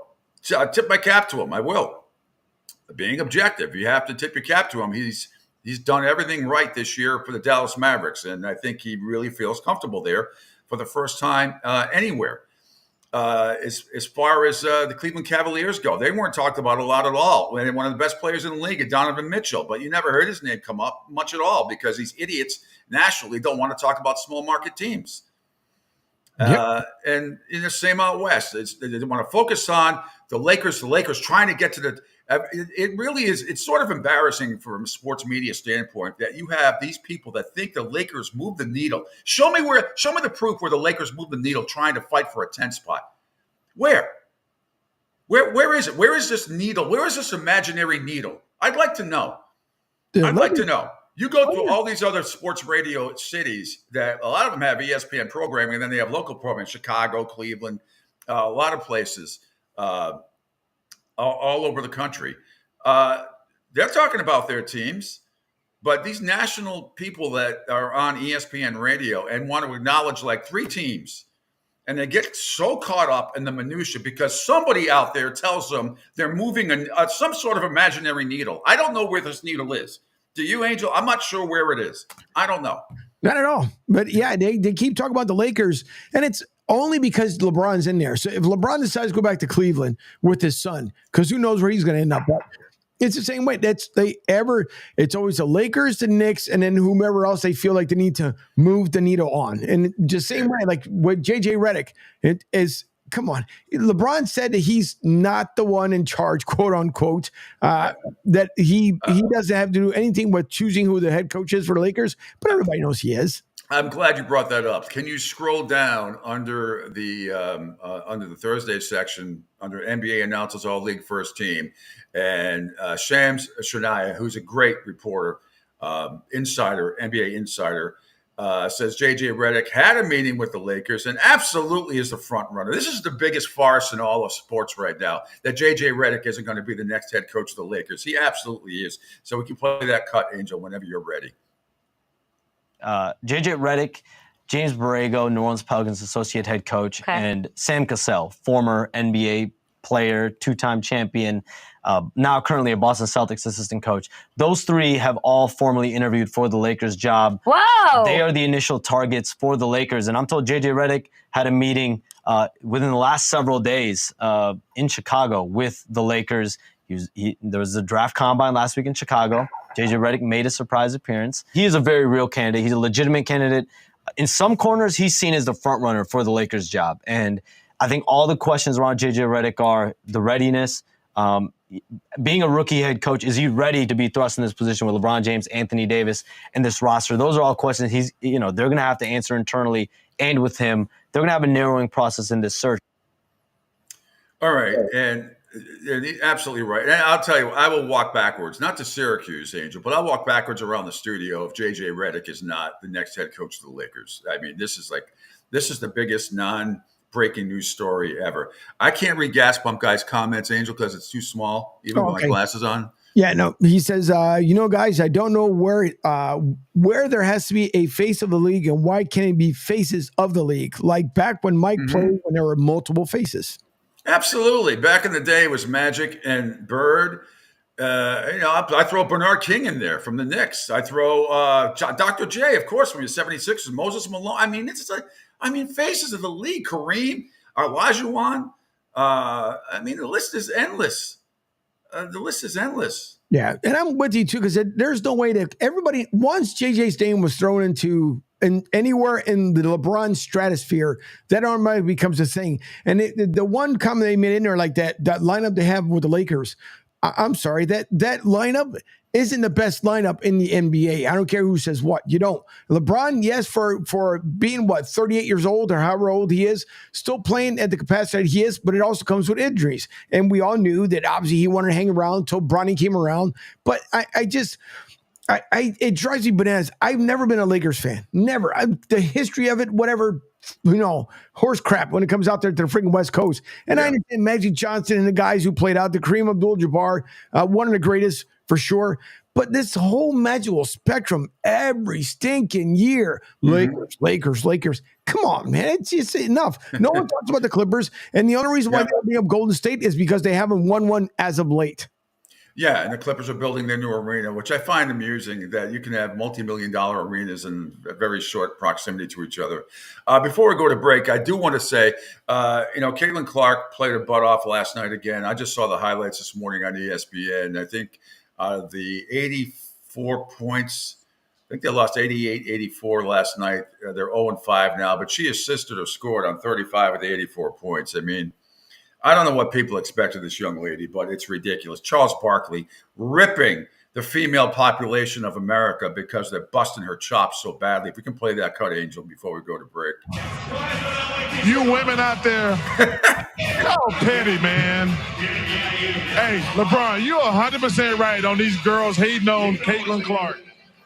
I tip my cap to him. I will. Being objective, you have to tip your cap to him. He's done everything right this year for the Dallas Mavericks, and I think he really feels comfortable there for the first time anywhere. As far as the Cleveland Cavaliers go, they weren't talked about a lot at all. When one of the best players in the league, Donovan Mitchell, but you never heard his name come up much at all because these idiots nationally don't want to talk about small market teams. Yep. And in the same out west, they want to focus on the Lakers. The Lakers trying to get to the. It really is. It's sort of embarrassing from a sports media standpoint that you have these people that think the Lakers move the needle. Show me the proof where the Lakers move the needle trying to fight for a 10 spot. Where is it? Where is this needle? Where is this imaginary needle? I'd like to know. I'd like to know. You go through all these other sports radio cities that a lot of them have ESPN programming, and then they have local programming, Chicago, Cleveland, a lot of places all over the country. They're talking about their teams, but these national people that are on ESPN radio and want to acknowledge like 3 teams, and they get so caught up in the minutia because somebody out there tells them they're moving some sort of imaginary needle. I don't know where this needle is. Do you, Angel? I'm not sure where it is. I don't know.
Not at all. But yeah, they keep talking about the Lakers, and it's only because LeBron's in there. So if LeBron decides to go back to Cleveland with his son, because who knows where he's going to end up. But it's the same way. It's always the Lakers, the Knicks, and then whomever else they feel like they need to move the needle on. And just same way, like with JJ Redick, it is. Come on. LeBron said that he's not the one in charge, quote unquote, that he doesn't have to do anything with choosing who the head coach is for the Lakers, but everybody knows he is.
I'm glad you brought that up. Can you scroll down under the Thursday section under NBA announces all league first team, and Shams Shania, who's a great reporter, insider, NBA insider, says JJ Redick had a meeting with the Lakers and absolutely is the front runner. This is the biggest farce in all of sports right now, that JJ Redick isn't going to be the next head coach of the Lakers. He absolutely is. So we can play that cut, Angel, whenever you're ready.
JJ Redick, James Borrego, New Orleans Pelicans associate head coach, and Sam Cassell, former NBA player, 2-time champion, now currently a Boston Celtics assistant coach. Those 3 have all formally interviewed for the Lakers job.
Wow.
They are the initial targets for the Lakers. And I'm told JJ Redick had a meeting within the last several days in Chicago with the Lakers. There was a draft combine last week in Chicago. JJ Redick made a surprise appearance. He is a very real candidate. He's a legitimate candidate. In some corners, he's seen as the front runner for the Lakers job. And I think all the questions around JJ Redick are the readiness. Being a rookie head coach, is he ready to be thrust in this position with LeBron James, Anthony Davis, and this roster? Those are all questions they're going to have to answer internally and with him. They're going to have a narrowing process in this search.
All right, and absolutely right. And I'll tell you, I will walk backwards, not to Syracuse, Angel, but I'll walk backwards around the studio if JJ Redick is not the next head coach of the Lakers. I mean, this is the biggest breaking news story ever. I can't read Gas Pump Guy's comments, Angel, because it's too small, even with my glasses on.
Yeah, no. He says, guys, I don't know where there has to be a face of the league and why can't it be faces of the league? Like back when Mike played, when there were multiple faces.
Absolutely. Back in the day, it was Magic and Bird. I throw Bernard King in there from the Knicks. I throw Dr. J, of course, from the 76ers. Moses Malone. I mean, faces of the league. Kareem, Olajuwon. The list is endless.
Yeah, and I'm with you too, because there's no way that everybody, once JJ's name was thrown into anywhere in the LeBron stratosphere, that automatically becomes a thing. And the one comment they made in there, like that lineup they have with the Lakers, I'm sorry, that lineup isn't the best lineup in the NBA. I don't care who says what. You don't. LeBron, yes, for being 38 years old or however old he is, still playing at the capacity he is, but it also comes with injuries. And we all knew that obviously he wanted to hang around until Bronny came around. But it drives me bananas. I've never been a Lakers fan. Never. The history of it, whatever, horse crap when it comes out there to the freaking West Coast. And I understand Magic Johnson and the guys who played out, the Kareem Abdul-Jabbar, one of the greatest for sure. But this whole magical spectrum, every stinking year, Lakers. Come on, man. It's just enough. No one talks about the Clippers. And the only reason why they bring up Golden State is because they haven't won one as of late.
Yeah, and the Clippers are building their new arena, which I find amusing that you can have multi-million-dollar arenas in a very short proximity to each other. Before we go to break, I do want to say, Caitlin Clark played her butt off last night again. I just saw the highlights this morning on ESPN. I think the 84 points, I think they lost 88-84 last night. They're 0-5 now, but she assisted or scored on 35 of the 84 points. I mean, I don't know what people expect of this young lady, but it's ridiculous. Charles Barkley ripping the female population of America because they're busting her chops so badly. If we can play that cut, Angel, before we go to break.
You women out there, y'all petty, man. Hey, LeBron, you're 100% right on these girls hating on Caitlin Clark.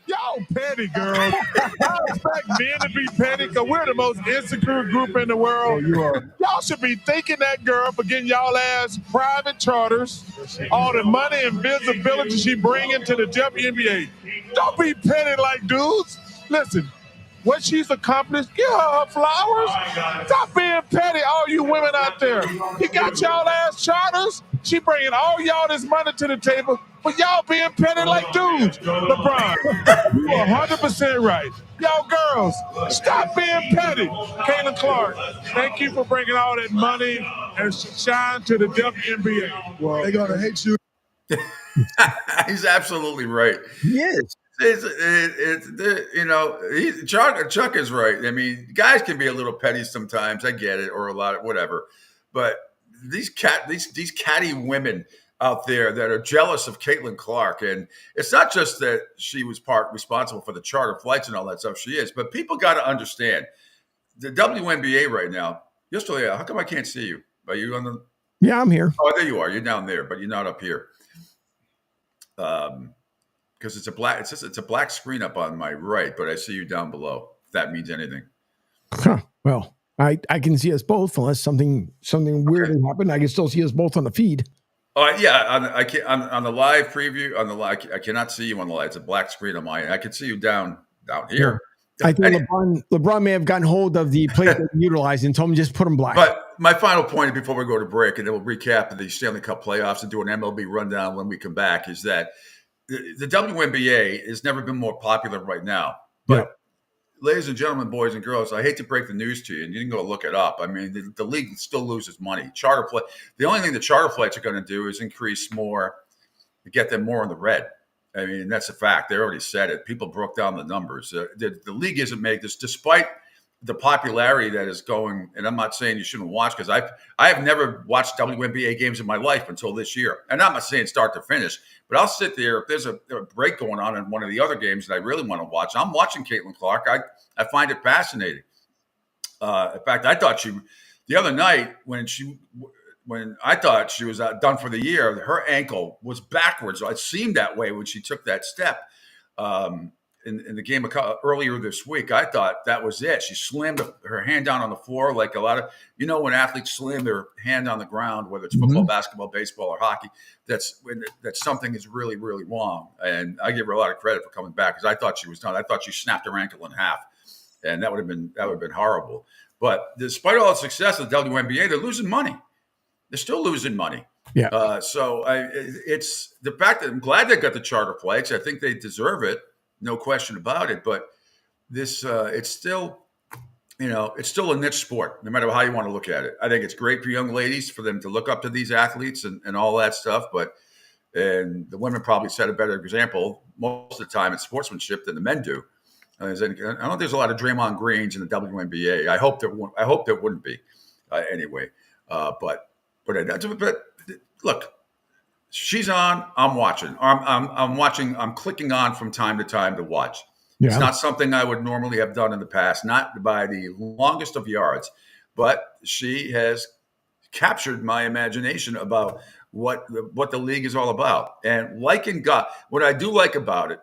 Y'all petty, girls. I expect men to be petty because we're the most insecure group in the world.
You are.
Y'all should be thanking that girl for getting y'all ass private charters, all the money and visibility she bringing to the WNBA. Don't be petty like dudes. Listen, what she's accomplished, give her flowers. Stop being petty, all you women out there. He got y'all ass charters. She bringing all y'all this money to the table, but y'all being petty like dudes. LeBron, you are 100% right. Y'all girls, stop being petty. Caitlin Clark, thank you for bringing all that money and shine to the WNBA.
Well, they're going to hate you.
He's absolutely right.
Yes.
Chuck is right. I mean, guys can be a little petty sometimes. I get it, or a lot of whatever. But these catty women out there that are jealous of Caitlin Clark, and it's not just that she was responsible for the charter flights and all that stuff. She is, but people got to understand the WNBA right now. Yesterday, how come I can't see you? Are you on the?
Yeah, I'm here.
Oh, there you are. You're down there, but you're not up here. Because it's a black screen up on my right, but I see you down below. If that means anything.
Well, I can see us both unless something weird has happened. I can still see us both on the feed.
I can't on the live preview on the live. I cannot see you on the live. It's a black screen on my end. I can see you down here.
Yeah. I think LeBron may have gotten hold of the plate that he utilized and told him just put them black.
But my final point before we go to break, and then we'll recap the Stanley Cup playoffs and do an MLB rundown when we come back, is that the WNBA has never been more popular right now. But ladies and gentlemen, boys and girls, I hate to break the news to you, and you can go look it up. I mean, the league still loses money. The only thing the charter flights are going to do is increase more to get them more in the red. I mean, that's a fact. They already said it. People broke down the numbers. The league isn't making this, despite the popularity that is going. And I'm not saying you shouldn't watch, because I have never watched WNBA games in my life until this year. And I'm not saying start to finish, but I'll sit there if there's a break going on in one of the other games that I really want to watch. I'm watching Caitlin Clark. I find it fascinating. In fact, I thought the other night when I thought she was done for the year, her ankle was backwards. It seemed that way when she took that step in the game earlier this week. I thought that was it. She slammed her hand down on the floor like a lot of, when athletes slam their hand on the ground, whether it's football, basketball, baseball, or hockey, that's something is really, really wrong. And I give her a lot of credit for coming back, because I thought she was done. I thought she snapped her ankle in half, and that would have been horrible. But despite all the success of the WNBA, they're losing money. They're still losing money.
Yeah.
So it's the fact that I'm glad they got the charter flights. I think they deserve it, no question about it. But this, it's still, it's still a niche sport, no matter how you want to look at it. I think it's great for young ladies for them to look up to these athletes and all that stuff. And the women probably set a better example most of the time in sportsmanship than the men do. I don't think there's a lot of Draymond Greens in the WNBA. I hope there wouldn't be anyway. But look, she's on. I'm watching. I'm watching. I'm clicking on from time to time to watch.
Yeah.
It's not something I would normally have done in the past, not by the longest of yards, but she has captured my imagination about what the league is all about. And like in God, what I do like about it,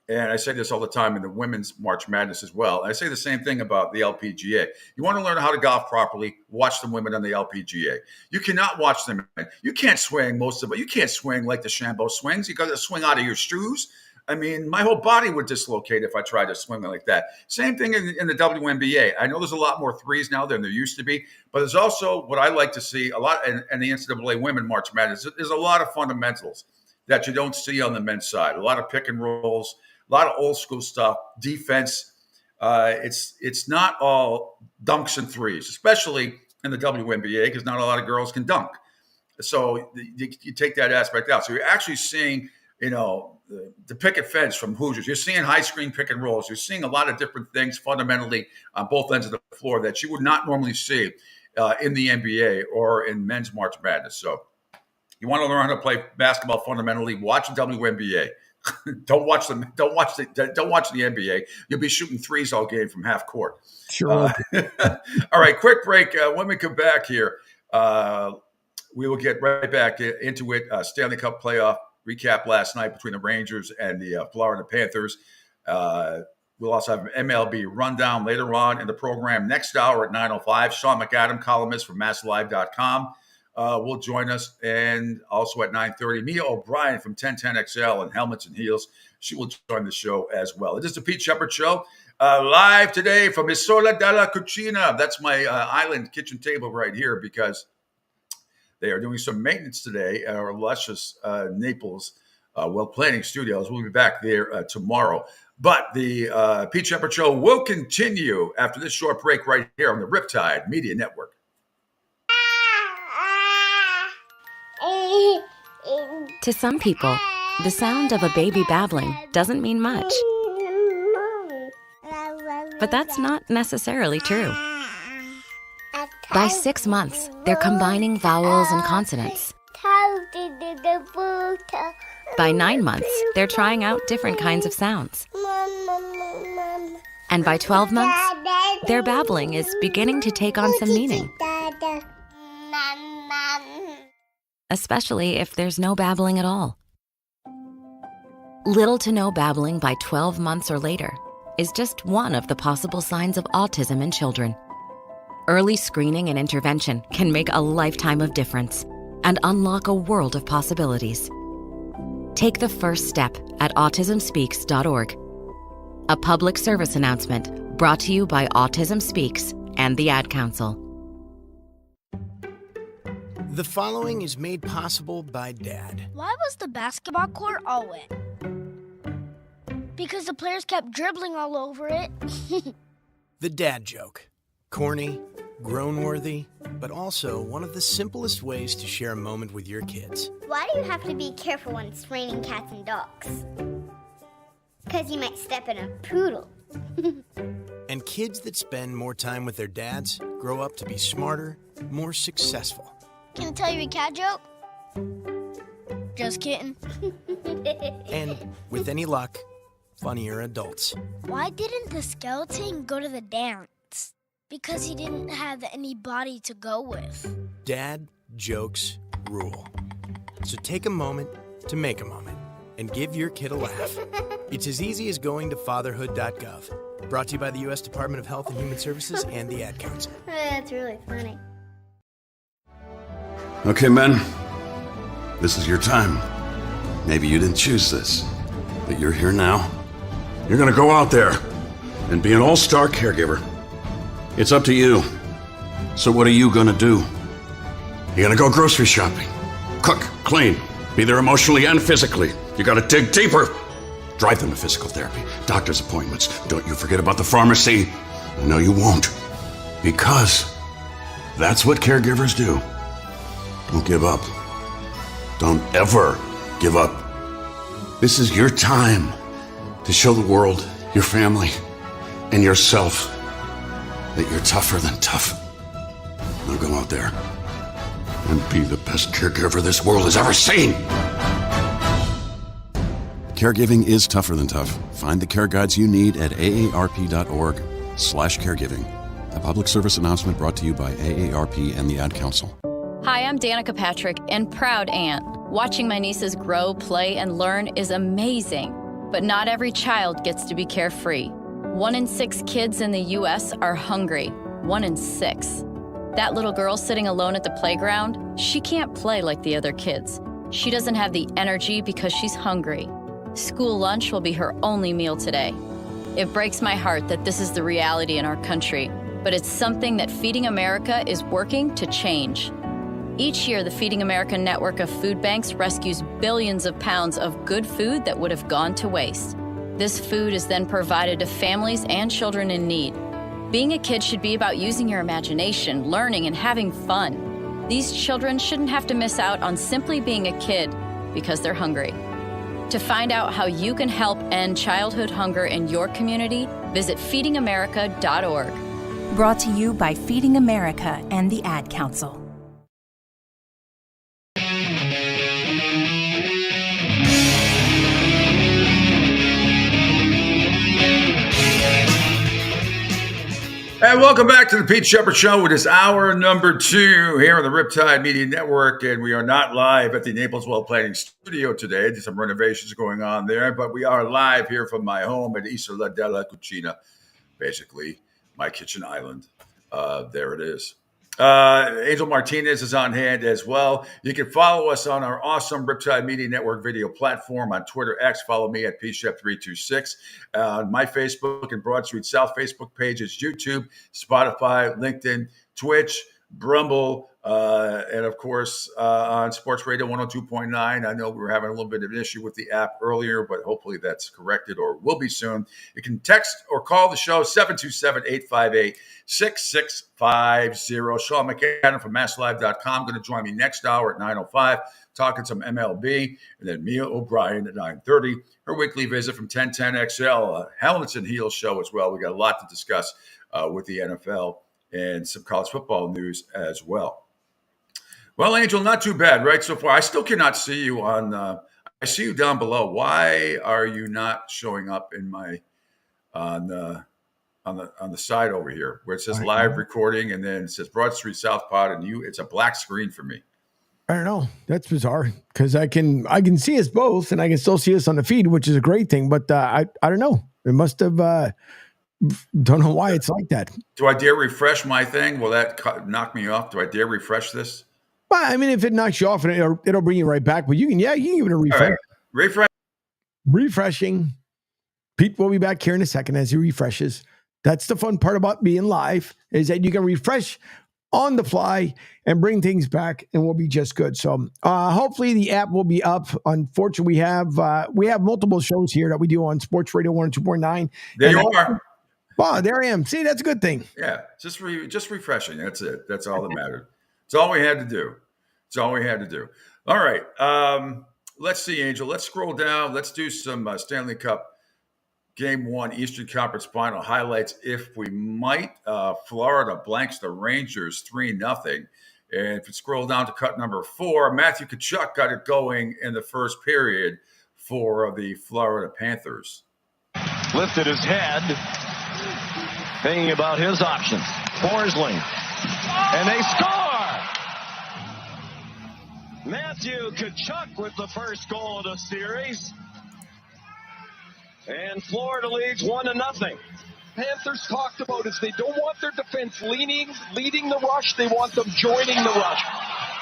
and I say this all the time in the women's March Madness as well, I say the same thing about the LPGA. You want to learn how to golf properly, watch the women on the LPGA. You cannot watch them. You can't swing most of it. You can't swing like the Shambo swings. You got to swing out of your shoes. I mean, my whole body would dislocate if I tried to swing like that. Same thing in the WNBA. I know there's a lot more threes now than there used to be, but there's also what I like to see a lot in the NCAA Women March Madness. There's a lot of fundamentals that you don't see on the men's side. A lot of pick and rolls, a lot of old school stuff, defense. It's not all dunks and threes, especially in the WNBA, because not a lot of girls can dunk. So you take that aspect out. So you're actually seeing, the picket fence from Hoosiers. You're seeing high screen pick and rolls. You're seeing a lot of different things fundamentally on both ends of the floor that you would not normally see in the NBA or in men's March Madness. So you want to learn how to play basketball fundamentally, watch the WNBA. Don't watch the NBA. You'll be shooting threes all game from half court.
Sure.
All right, quick break. When we come back here, we will get right back into it. Stanley Cup playoff recap last night between the Rangers and the Florida Panthers. We'll also have an MLB rundown later on in the program next hour at 9:05. Sean McAdam, columnist from MassLive.com, will join us. And also at 9:30, Mia O'Brien from 1010XL and Helmets and Heels. She will join the show as well. It is the Pete Sheppard Show, live today from Isola della Cucina. That's my island kitchen table right here, because they are doing some maintenance today at our luscious Naples Planning Studios. We'll be back there tomorrow. But the Pete Sheppard Show will continue after this short break right here on the Riptide Media Network.
To some people, the sound of a baby babbling doesn't mean much. But that's not necessarily true. By 6 months, they're combining vowels and consonants. By 9 months, they're trying out different kinds of sounds. And by 12 months, their babbling is beginning to take on some meaning. Especially if there's no babbling at all. Little to no babbling by 12 months or later is just one of the possible signs of autism in children. Early screening and intervention can make a lifetime of difference and unlock a world of possibilities. Take the first step at autismspeaks.org. A public service announcement brought to you by Autism Speaks and the Ad Council.
The following is made possible by Dad.
Why was the basketball court all wet? Because the players kept dribbling all over it.
The dad joke. Corny, grown-worthy, but also one of the simplest ways to share a moment with your kids.
Why do you have to be careful when it's raining cats and dogs? Because you might step in a poodle.
And kids that spend more time with their dads grow up to be smarter, more successful.
Can I tell you a cat joke? Just kidding.
And with any luck, funnier adults.
Why didn't the skeleton go to the dance? Because he didn't have any body to go with.
Dad jokes rule. So take a moment to make a moment and give your kid a laugh. It's as easy as going to fatherhood.gov. Brought to you by the U.S. Department of Health and Human Services and the Ad Council.
That's really funny.
Okay, men. This is your time. Maybe you didn't choose this, but you're here now. You're gonna go out there and be an all-star caregiver. It's up to you. So what are you gonna do? You're gonna go grocery shopping. Cook, clean, be there emotionally and physically. You gotta dig deeper. Drive them to physical therapy, doctor's appointments. Don't you forget about the pharmacy. No, you won't. Because that's what caregivers do. Don't give up. Don't ever give up. This is your time to show the world, your family, and yourself that you're tougher than tough. Now go out there and be the best caregiver this world has ever seen. Caregiving is tougher than tough. Find the care guides you need at aarp.org/caregiving. A public service announcement brought to you by AARP and the Ad Council.
Hi, I'm Danica Patrick and proud aunt. Watching my nieces grow, play, and learn is amazing. But not every child gets to be carefree. 1 in 6 kids in the U.S. are hungry. 1 in 6. That little girl sitting alone at the playground, she can't play like the other kids. She doesn't have the energy because she's hungry. School lunch will be her only meal today. It breaks my heart that this is the reality in our country, but it's something that Feeding America is working to change. Each year, the Feeding America network of food banks rescues billions of pounds of good food that would have gone to waste. This food is then provided to families and children in need. Being a kid should be about using your imagination, learning, and having fun. These children shouldn't have to miss out on simply being a kid because they're hungry. To find out how you can help end childhood hunger in your community, visit feedingamerica.org.
Brought to you by Feeding America and the Ad Council.
And welcome back to the Pete Sheppard Show. It is hour number 2 here on the Riptide Media Network, and we are not live at the Naples Well Planning Studio today. There's some renovations going on there, but we are live here from my home at Isola della Cucina, basically my kitchen island. There it is. Angel Martinez is on hand as well. You can follow us on our awesome Riptide Media Network video platform on Twitter X. Follow me at pshep326. On my Facebook and Broad Street South Facebook pages, YouTube, Spotify, LinkedIn, Twitch, Brumble, and of course on Sports Radio 102.9. I know we were having a little bit of an issue with the app earlier, but hopefully that's corrected or will be soon. You can text or call the show 727-858-6650. Sean McCann from MassLive.com going to join me next hour at 9:05, talking some MLB, and then Mia O'Brien at 9:30. Her weekly visit from 1010XL, Helmets and Heels show as well. We got a lot to discuss with the NFL and some college football news as well. Well, Angel, not too bad, right, so far. I still cannot see you on I see you down below. Why are you not showing up in my on the side over here where it says live recording and then it says Broad Street South Pod and it's a black screen for me?
I don't know. That's bizarre because I can see us both and I can still see us on the feed, which is a great thing. But I don't know. It must have don't know why it's like that.
Do I dare refresh my thing? Will that knock me off? Do I dare refresh this?
Well, I mean, if it knocks you off, it'll bring you right back. But you can give it a refresh.
Right.
Refreshing. Pete will be back here in a second as he refreshes. That's the fun part about being live is that you can refresh on the fly and bring things back, and we'll be just good. So hopefully the app will be up. Unfortunately, we have multiple shows here that we do on Sports Radio 102.9.
There you are.
Oh, there I am. See, that's a good thing.
Yeah, just refreshing. That's it. That's all that mattered. It's all we had to do. All right. Let's see, Angel. Let's scroll down. Let's do some Stanley Cup Game 1 Eastern Conference Final highlights. If we might, Florida blanks the Rangers 3-0. And if you scroll down to cut number 4, Matthew Tkachuk got it going in the first period for the Florida Panthers.
Lifted his head, thinking about his options. Forsling. And they score! Matthew Tkachuk with the first goal of the series. And Florida leads 1-0.
Panthers talked about is they don't want their defense leading the rush. They want them joining the rush.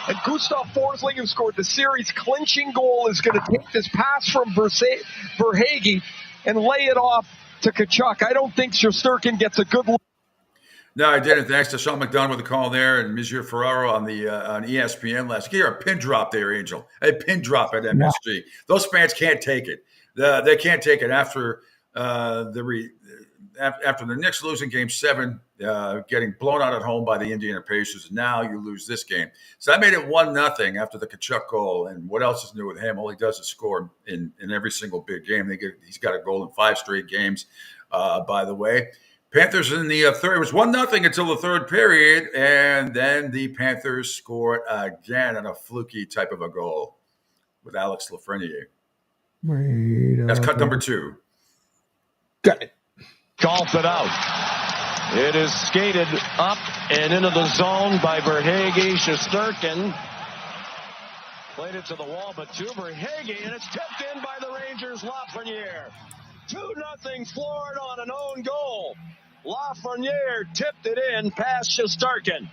And Gustav Forsling, who scored the series clinching goal, is going to take this pass from Verhaeghe and lay it off to Tkachuk. I don't think Shesterkin gets a good look.
No, I didn't. Thanks to Sean McDonough with the call there and Monsieur Ferraro on the on ESPN last. You hear a pin drop there, Angel. A pin drop at MSG. Yeah. Those fans can't take it. They can't take it after after the Knicks losing Game 7, getting blown out at home by the Indiana Pacers. Now you lose this game. So that made it 1-0 after the Kachuk goal. And what else is new with him? All he does is score in every single big game. He's got a goal in 5 straight games. By the way. Panthers in the third. It was 1-0 until the third period, and then the Panthers scored again on a fluky type of a goal with Alex Lafreniere. That's cut number 2.
Got it.
Golf it out. It is skated up and into the zone by Verhaeghe. Shesterkin played it to the wall, but to Verhaeghe, and it's tipped in by the Rangers' Lafreniere. 2-0 Florida on an own goal. Lafreniere tipped it in past Shesterkin.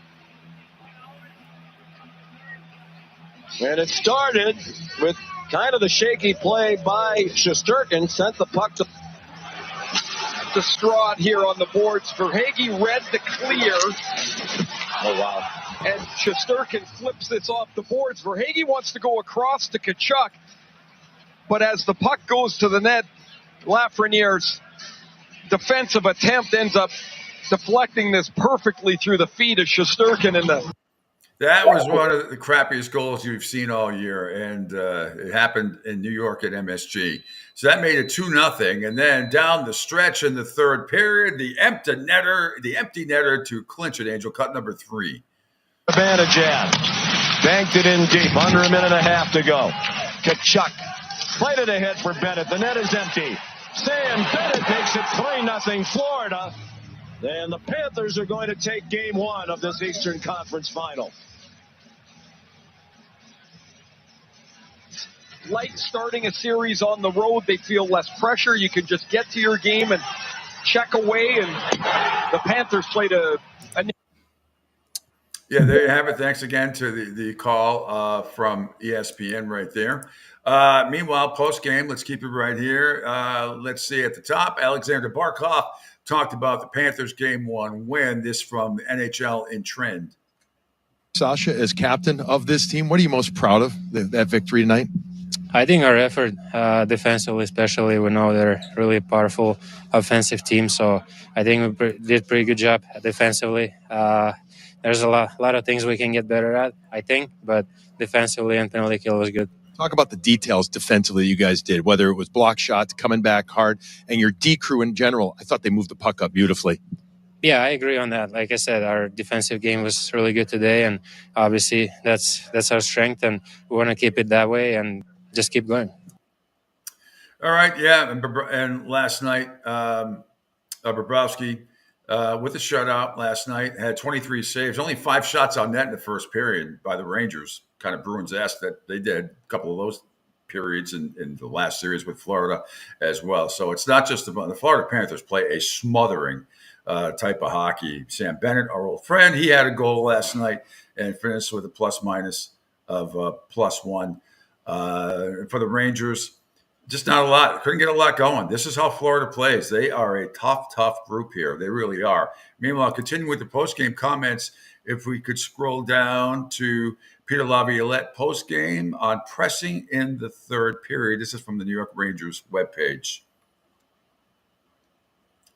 And it started with kind of the shaky play by Shesterkin. Sent the puck to Strahd here on the boards. Verhaeghe read the clear. Oh, wow. And Shesterkin flips this off the boards. Verhaeghe wants to go across to Kachuk. But as the puck goes to the net, Lafreniere's defensive attempt ends up deflecting this perfectly through the feet of Shesterkin in the.
That was one of the crappiest goals you've seen all year, and it happened in New York at MSG. So that made it 2-0, and then down the stretch in the third period, the empty netter to clinch it. Angel, cut number 3.
Zibanejad banked it in deep, under a minute and a half to go. Kachuk played it ahead for Bennett. The net is empty. Sam Bennett makes it 3-0 Florida. And the Panthers are going to take Game 1 of this Eastern Conference Final.
Like starting a series on the road, they feel less pressure. You can just get to your game and check away. And the Panthers played
Yeah, there you have it. Thanks again to the call from ESPN right there. Meanwhile, post-game, let's keep it right here. Let's see at the top, Alexander Barkov talked about the Panthers' Game 1 win. This from NHL in Trend.
Sasha, as captain of this team, what are you most proud of, that victory tonight?
I think our effort defensively, especially, we know they're a really powerful offensive team. So I think we did a pretty good job defensively. There's a lot of things we can get better at, I think, but defensively and penalty kill was good.
Talk about the details defensively you guys did, whether it was block shots, coming back hard, and your D crew in general. I thought they moved the puck up beautifully.
Yeah, I agree on that. Like I said, our defensive game was really good today, and obviously that's our strength, and we want to keep it that way and just keep going.
All right, yeah, and last night, Bobrovsky with a shutout last night had 23 saves, only 5 shots on net in the first period by the Rangers. Kind of Bruins-esque that they did a couple of those periods in the last series with Florida as well. So it's not just the Florida Panthers play a smothering type of hockey. Sam Bennett, our old friend, he had a goal last night and finished with a plus-minus of +1. For the Rangers, just not a lot. Couldn't get a lot going. This is how Florida plays. They are a tough group here. They really are. Meanwhile, continuing with the postgame comments, if we could scroll down to Peter Laviolette postgame on pressing in the third period. This is from the New York Rangers webpage.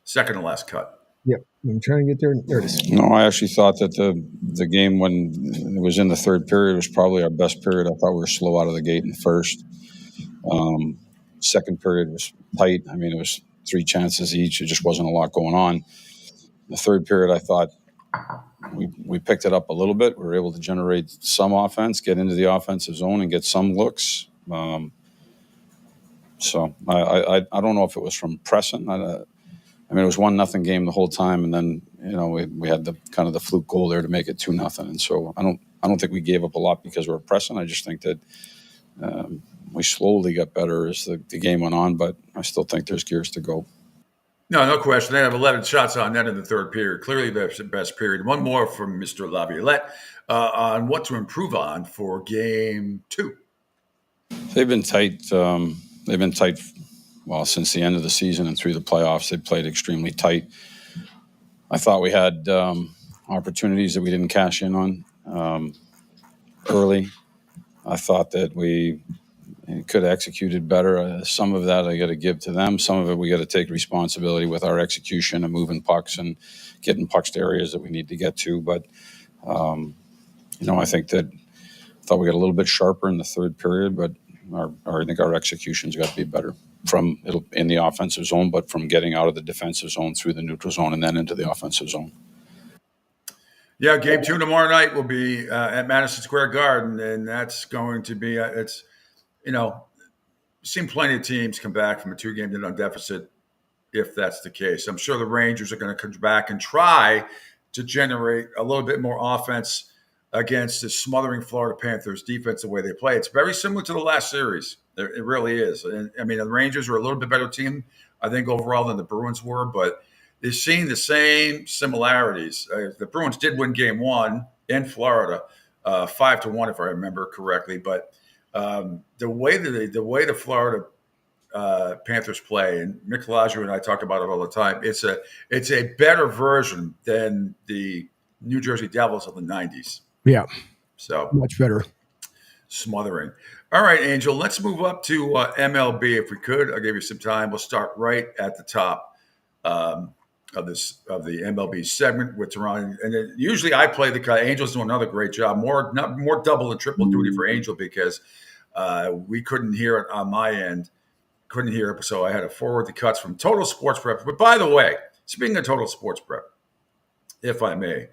Second to last cut.
Yep. I'm trying to get there. There it is.
No, I actually thought that the game when it was in the third period was probably our best period. I thought we were slow out of the gate in the first. Second period was tight. I mean, it was 3 chances each. It just wasn't a lot going on. The third period, I thought we picked it up a little bit. We were able to generate some offense, get into the offensive zone, and get some looks. So I don't know if it was from pressing. I mean, it was 1-0 game the whole time, and then we had the kind of the fluke goal there to make it 2-0. And so I don't think we gave up a lot because we were pressing. I just think that we slowly got better as the game went on, but I still think there's gears to go.
No question. They have 11 shots on net in the third period. Clearly the best period. One more from Mr. Laviolette on what to improve on for Game 2.
They've been tight. Well, since the end of the season and through the playoffs, they played extremely tight. I thought we had opportunities that we didn't cash in on early. I thought that we could have executed better. Some of that I got to give to them. Some of it we got to take responsibility with our execution and moving pucks and getting pucks to areas that we need to get to. But, I think that I thought we got a little bit sharper in the third period, but I think our execution's got to be better in the offensive zone, but from getting out of the defensive zone through the neutral zone and then into the offensive zone.
Yeah, game 2 tomorrow night will be at Madison Square Garden, and that's going to be seen plenty of teams come back from a 2-game deficit if that's the case. I'm sure the Rangers are going to come back and try to generate a little bit more offense against the smothering Florida Panthers defense the way they play. It's very similar to the last series. It really is. And I mean, the Rangers are a little bit better team, I think, overall than the Bruins were, but they're seeing the same similarities. The Bruins did win game 1 in Florida, 5-1, if I remember correctly. But the way the Florida Panthers play, and Mick Lodger and I talk about it all the time, it's a better version than the New Jersey Devils of the 90s.
Yeah.
So
much better.
Smothering. All right, Angel, let's move up to MLB if we could. I'll give you some time. We'll start right at the top of the MLB segment with Toronto. And then usually I play the cut. Angel's doing another great job. More double and triple duty for Angel because we couldn't hear it on my end. Couldn't hear it, so I had to forward the cuts from Total Sports Prep. But by the way, speaking of Total Sports Prep, if I may,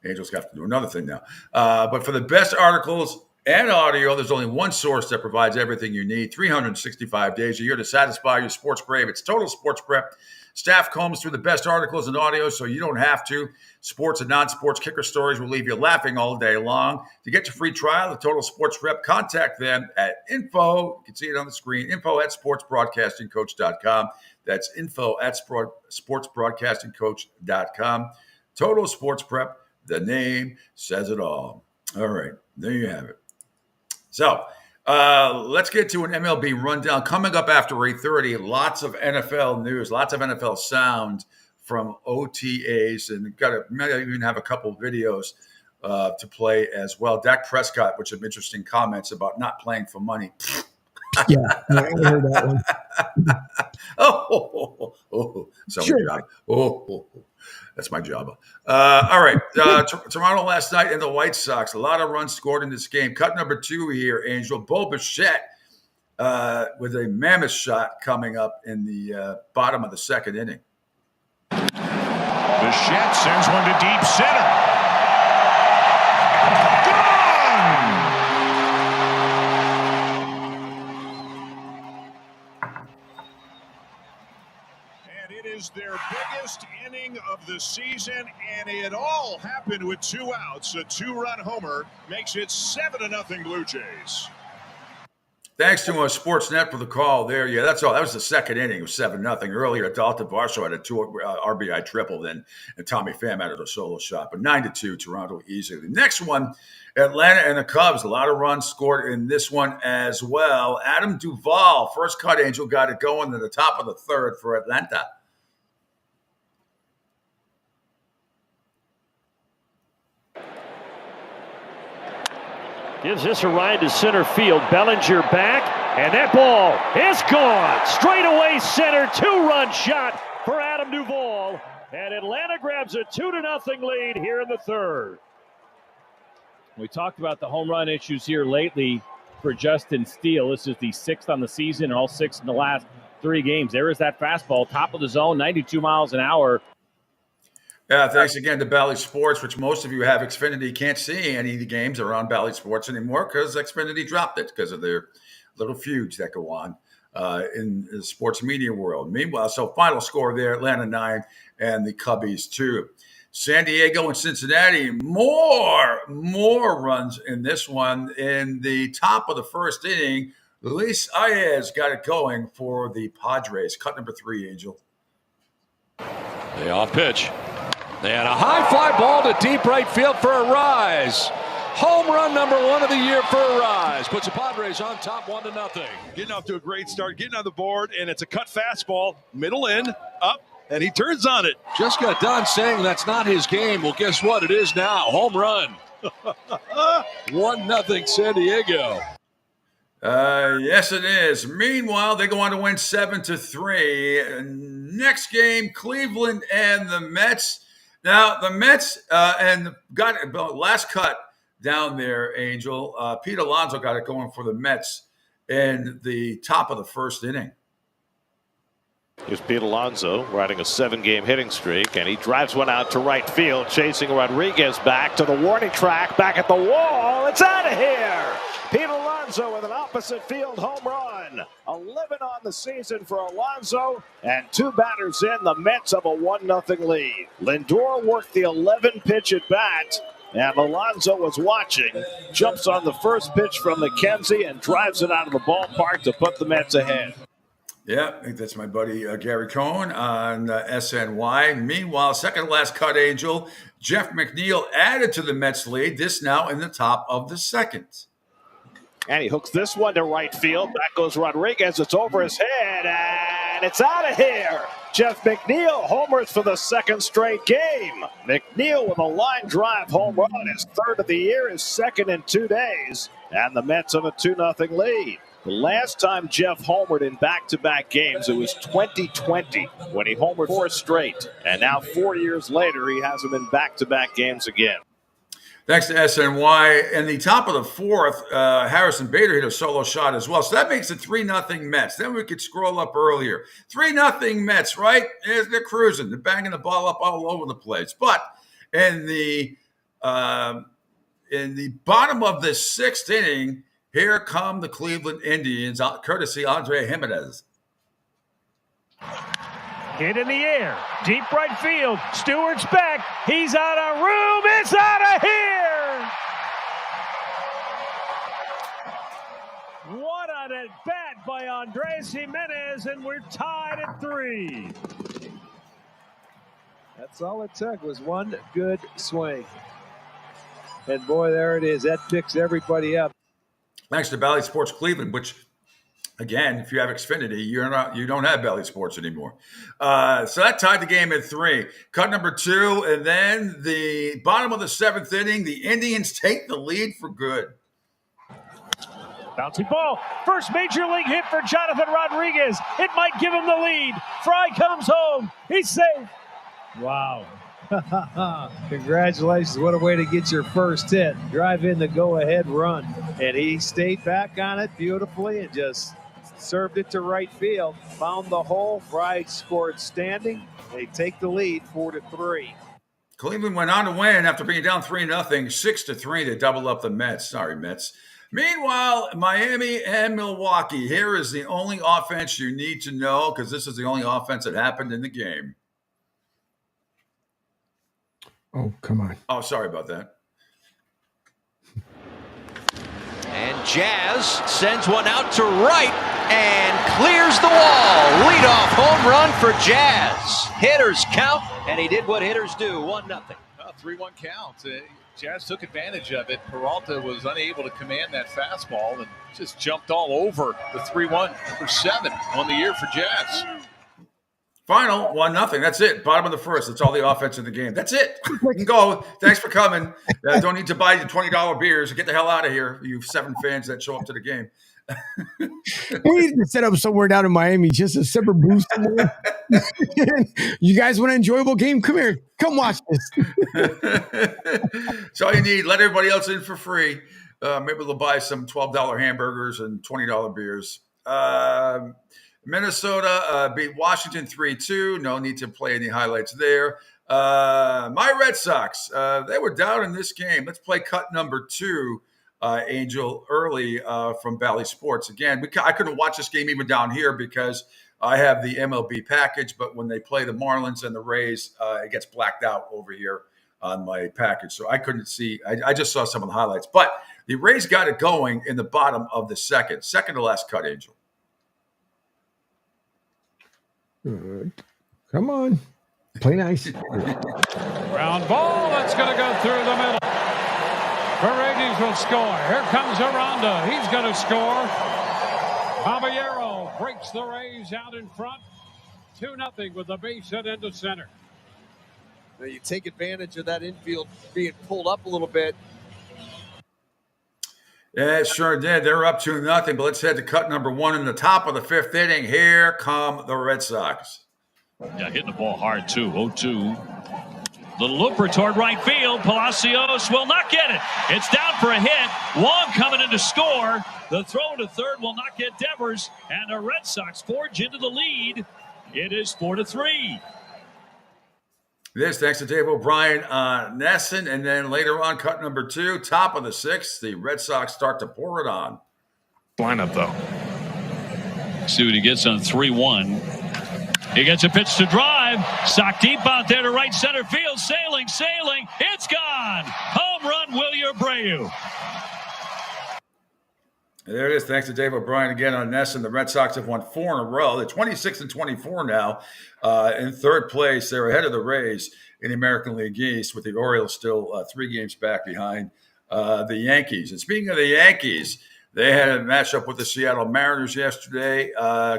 Angel's got to do another thing now. But for the best articles and audio, there's only one source that provides everything you need 365 days a year to satisfy your sports brave. It's Total Sports Prep. Staff combs through the best articles and audio so you don't have to. Sports and non-sports kicker stories will leave you laughing all day long. To get your free trial of Total Sports Prep, contact them at info. You can see it on the screen, info@sportsbroadcastingcoach.com. That's info@sportsbroadcastingcoach.com. Total Sports Prep, the name says it all. All right, there you have it. So let's get to an MLB rundown. Coming up after 8:30, lots of NFL news, lots of NFL sound from OTAs, and might even have a couple of videos to play as well. Dak Prescott, with some interesting comments about not playing for money.
Yeah, I heard that one.
That's my job. All right. Toronto last night and the White Sox. A lot of runs scored in this game. Cut number 2 here, Angel. Bo Bichette with a mammoth shot coming up in the bottom of the second inning.
Bichette sends one to deep center. Their biggest inning of the season, and it all happened with 2 outs. A 2-run homer makes it 7-0 Blue Jays.
Thanks to Sportsnet for the call there. Yeah, that's all. That was the second inning. It was 7-0. Earlier, Dalton Varsho had a 2 RBI triple, then and Tommy Pham added a solo shot. But 9-2, Toronto easily. The next one, Atlanta and the Cubs. A lot of runs scored in this one as well. Adam Duvall, first cut, Angel, got it going to the top of the third for Atlanta.
Gives this a ride to center field. Bellinger back, and that ball is gone. Straight away center, 2-run shot for Adam Duvall. And Atlanta grabs a 2-0 lead here in the third.
We talked about the home run issues here lately for Justin Steele. This is the 6th on the season, and all 6 in the last 3 games. There is that fastball, top of the zone, 92 miles an hour.
Yeah, thanks again to Bally Sports, which most of you have Xfinity. Can't see any of the games around Bally Sports anymore because Xfinity dropped it because of their little feuds that go on in the sports media world. Meanwhile, so final score there, Atlanta 9 and the Cubbies 2. San Diego and Cincinnati, more runs in this one. In the top of the first inning, Luis Ayez got it going for the Padres. Cut number 3, Angel.
The off pitch. And a high fly ball to deep right field for a rise. Home run number 1 of the year for a rise. Puts the Padres on top 1-0.
Getting off to a great start, getting on the board, and it's a cut fastball, middle in, up,
and he turns on it.
Just got done saying that's not his game. Well, guess what? It is now. Home run. 1-0 San Diego.
Yes, it is. Meanwhile, they go on to win 7-3. Next game, Cleveland and the Mets. Now, the Mets got last cut down there, Angel. Pete Alonso got it going for the Mets in the top of the first inning.
Here's Pete Alonso riding a 7-game hitting streak, and he drives one out to right field, chasing Rodriguez back to the warning track, back at the wall. It's out of here. Pete Alonso with an opposite field home run. 11 on the season for Alonso, and 2 batters in. The Mets have a 1-0 lead. Lindor worked the 11-pitch at bat, and Alonso was watching. Jumps on the first pitch from McKenzie and drives it out of the ballpark to put the Mets ahead.
Yeah, I think that's my buddy Gary Cohn on SNY. Meanwhile, second last cut, Angel. Jeff McNeil added to the Mets lead. This now in the top of the second.
And he hooks this one to right field. Back goes Rodriguez. It's over his head, and it's out of here. Jeff McNeil homers for the second straight game. McNeil with a line drive home run. His third of the year, his second in 2 days. And the Mets have a 2-0 lead. The last time Jeff homered in back-to-back games, it was 2020 when he homered 4 straight. And now 4 years later, he has them in back-to-back games again.
Thanks to SNY. In the top of the fourth, Harrison Bader hit a solo shot as well. So that makes it 3-0 Mets. Then we could scroll up earlier. 3-0 Mets, right? They're cruising. They're banging the ball up all over the place. But in the bottom of the sixth inning, here come the Cleveland Indians, courtesy Andre Jimenez.
Hit in the air, deep right field. Stewart's back. He's out of room. It's out of here. What an at-bat by Andres Jimenez, and we're tied at 3.
That's all it took was one good swing. And boy, there it is. That picks everybody up.
Thanks to Bally Sports Cleveland, which, again, if you have Xfinity, you don't have Bally Sports anymore. So that tied the game at 3. Cut number 2, and then the bottom of the 7th inning, the Indians take the lead for good.
Bouncy ball. First major league hit for Jonathan Rodriguez. It might give him the lead. Fry comes home. He's safe.
Wow. Congratulations. What a way to get your first hit. Drive in the go-ahead run. And he stayed back on it beautifully and just served it to right field. Found the hole. Fry scored standing. They take the lead 4-3.
Cleveland went on to win after being down 3-0, 6-3 to double up the Mets. Sorry, Mets. Meanwhile, Miami and Milwaukee. Here is the only offense you need to know, because this is the only offense that happened in the game.
Oh, come on.
Oh, sorry about that.
And Jazz sends one out to right and clears the wall. Leadoff home run for Jazz. Hitters count, and he did what hitters do, 1-0.
3-1 count. Jazz took advantage of it. Peralta was unable to command that fastball and just jumped all over the 3-1 for 7 on the year for Jazz.
Final 1-0. That's it. Bottom of the first. That's all the offense in the game. That's it. We can go. Thanks for coming. Don't need to buy you $20 beers. Get the hell out of here, you 7 fans that show up to the game.
We need to set up somewhere down in Miami, just a separate booth somewhere. You guys want an enjoyable game? Come here. Come watch this.
That's all you need. Let everybody else in for free. Maybe they'll buy some $12 hamburgers and $20 beers. Minnesota beat Washington 3-2. No need to play any highlights there. My Red Sox, they were down in this game. Let's play cut number 2, Angel, early from Bally Sports. Again, I couldn't watch this game even down here because I have the MLB package, but when they play the Marlins and the Rays, it gets blacked out over here on my package. So I couldn't see. I just saw some of the highlights. But the Rays got it going in the bottom of the second to last cut, Angel.
Come on. Play nice.
Ground ball. That's going to go through the middle. Paredes will score. Here comes Aranda. He's going to score. Caballero breaks the Rays out in front. 2-0 with the base hit into center.
Now you take advantage of that infield being pulled up a little bit.
Yeah, it sure did. They're up 2-0, but let's head to cut number 1 in the top of the 5th inning. Here come the Red Sox.
Yeah, hitting the ball hard, too. 0-2. The looper toward right field. Palacios will not get it. It's down for a hit. Wong coming in to score. The throw to third will not get Devers, and the Red Sox forge into the lead. It is 4-3.
This thanks to Dave O'Brien on Nesson, and then later on, cut number 2, top of the 6th, the Red Sox start to pour it on.
Lineup, though. See what he gets on 3-1. He gets a pitch to drive. Sock deep out there to right center field. Sailing. It's gone. Home run, Wilyer Abreu.
There it is. Thanks to Dave O'Brien again on Nesson. The Red Sox have won 4 in a row. They're 26-24 now. In third place, they're ahead of the Rays in the American League East, with the Orioles still 3 games back behind the Yankees. And speaking of the Yankees, they had a matchup with the Seattle Mariners yesterday.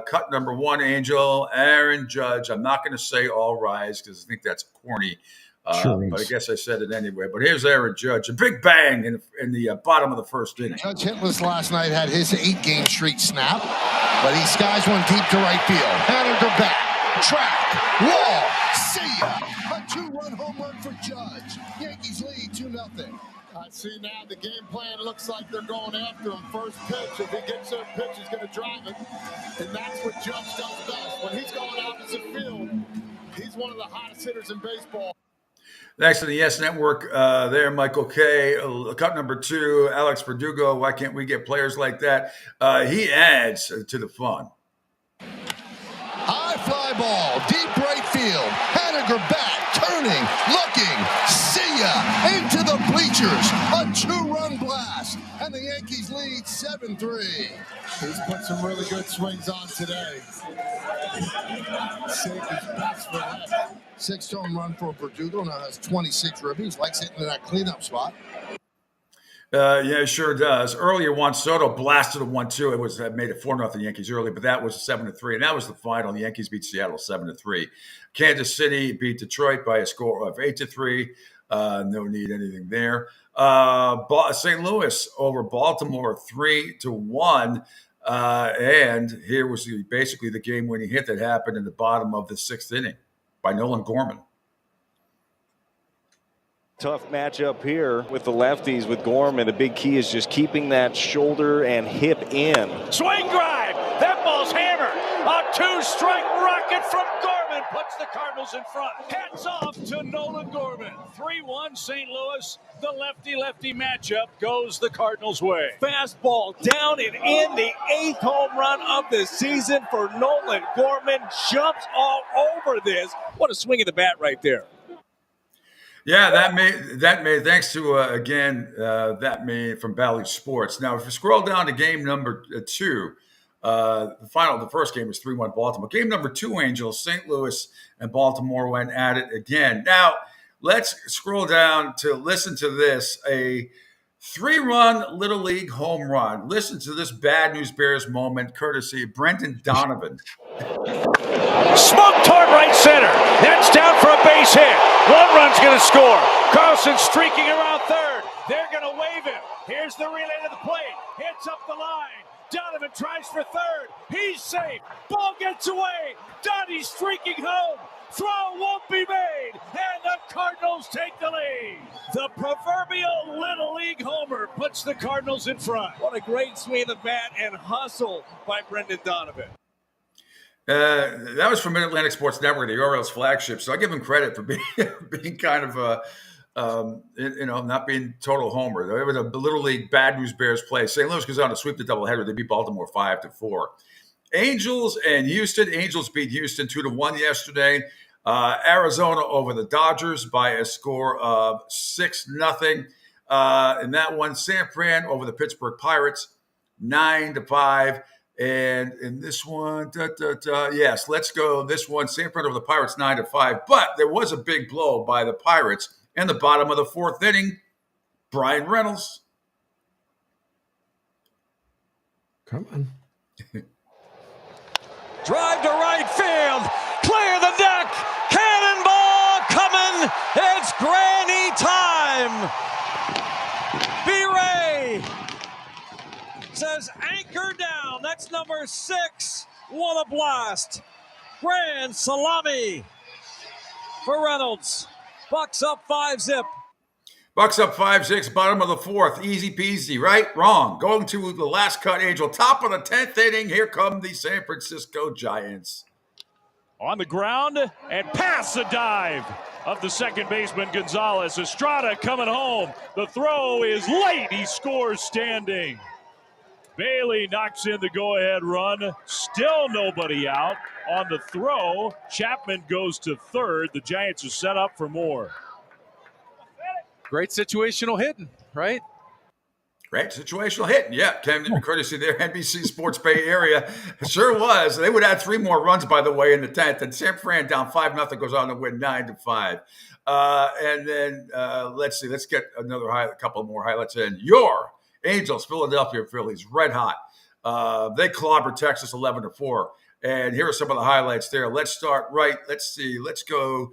Cut number 1, Angel, Aaron Judge. I'm not going to say all rise because I think that's corny. But I guess I said it anyway. But here's Aaron Judge. A big bang in the bottom of the 1st inning.
Judge hitless last night, had his 8-game streak snap, but he skies one deep to right field. Haniger back, track, wall, see ya. A 2-run home run for Judge. Yankees lead 2-0.
I see now the game plan looks like they're going after him. First pitch, if he gets their pitch, he's going to drive it. And that's what Judge does best. When he's going opposite field, he's one of the hottest hitters in baseball.
Thanks to the Yes Network there, Michael K. Cut number 2, Alex Verdugo. Why can't we get players like that? He adds to the fun.
High fly ball, deep right field. Haniger back, turning, looking, see ya. Into the bleachers. A 2-run blast. And the Yankees lead 7-3.
He's put some really good swings on today. Saved his best for that.
6th home run for Verdugo. Now has 26 ribbies. Likes hitting in that cleanup spot.
Yeah, it sure does. Earlier, Juan Soto blasted a 1-2. It was made it 4-0 Yankees early, but that was 7-3, and that was the final. The Yankees beat Seattle 7-3. Kansas City beat Detroit by a score of 8-3. No need anything there. St. Louis over Baltimore 3-1. And here was basically the game-winning hit that happened in the bottom of the 6th inning by Nolan Gorman.
Tough matchup here with the lefties with Gorman. The big key is just keeping that shoulder and hip in.
Swing drive. That ball's hammered. A 2-strike rocket from Gorman puts the Cardinals in front. Hats off to Nolan Gorman. 3-1 St. Louis. The lefty-lefty matchup goes the Cardinals' way.
Fastball down and in, the 8th home run of the season for Nolan Gorman. Jumps all over this. What a swing of the bat right there.
Yeah, that made thanks to that made from Bally Sports. Now, if you scroll down to game number 2, the first game was 3-1 Baltimore. Game number 2, Angels, St. Louis and Baltimore went at it again. Now, let's scroll down to listen to this, a 3-run Little League home run. Listen to this Bad News Bears moment, courtesy of Brendan Donovan.
Smoke toward right center. That's down for a base hit. 1 run's going to score. Carlson streaking around third. They're going to wave him. Here's the relay to the plate. Hits up the line. Donovan tries for third. He's safe. Ball gets away. Donnie's streaking home. Throw won't be made. And the Cardinals take the lead. The proverbial Little League homer puts the Cardinals in front.
What a great swing of the bat and hustle by Brendan Donovan.
That was from Mid-Atlantic Sports Network, the Orioles flagship. So I give him credit for being kind of not being total homer. It was a Little League Bad News Bears play. St. Louis goes on to sweep the doubleheader. They beat Baltimore 5-4. Angels and Houston. Angels beat Houston 2-1 yesterday. Arizona over the Dodgers by a score of 6-0. In that one, San Fran over the Pittsburgh Pirates 9-5. And in this one, yes, let's go. This one, San Fran over the Pirates 9-5. But there was a big blow by the Pirates in the bottom of the 4th inning. Brian Reynolds.
Come on.
Drive to right field.
near the deck. Cannonball coming. It's granny time. B-Ray says anchor down. That's number 6. What a blast. Grand salami for Reynolds. Bucks up 5-zip.
Bucks up 5-6, bottom of the 4th. Easy peasy, right? Wrong. Going to the last cut, Angel. Top of the 10th inning. Here come the San Francisco Giants.
On the ground and past the dive of the second baseman Gonzalez. Estrada coming home. The throw is late. He scores standing. Bailey knocks in the go-ahead run. Still nobody out. On the throw, Chapman goes to third. The Giants are set up for more.
Great situational hitting, right?
Great situational hitting. Yeah, courtesy there, NBC Sports Bay Area. It sure was. They would add 3 more runs, by the way, in the 10th. And San Fran down 5-0 goes on to win 9-5. And then let's see. Let's get a couple more highlights in. Your Angels, Philadelphia Phillies, red hot. They clobbered Texas 11-4. And here are some of the highlights there. Let's start right. Let's see. Let's go.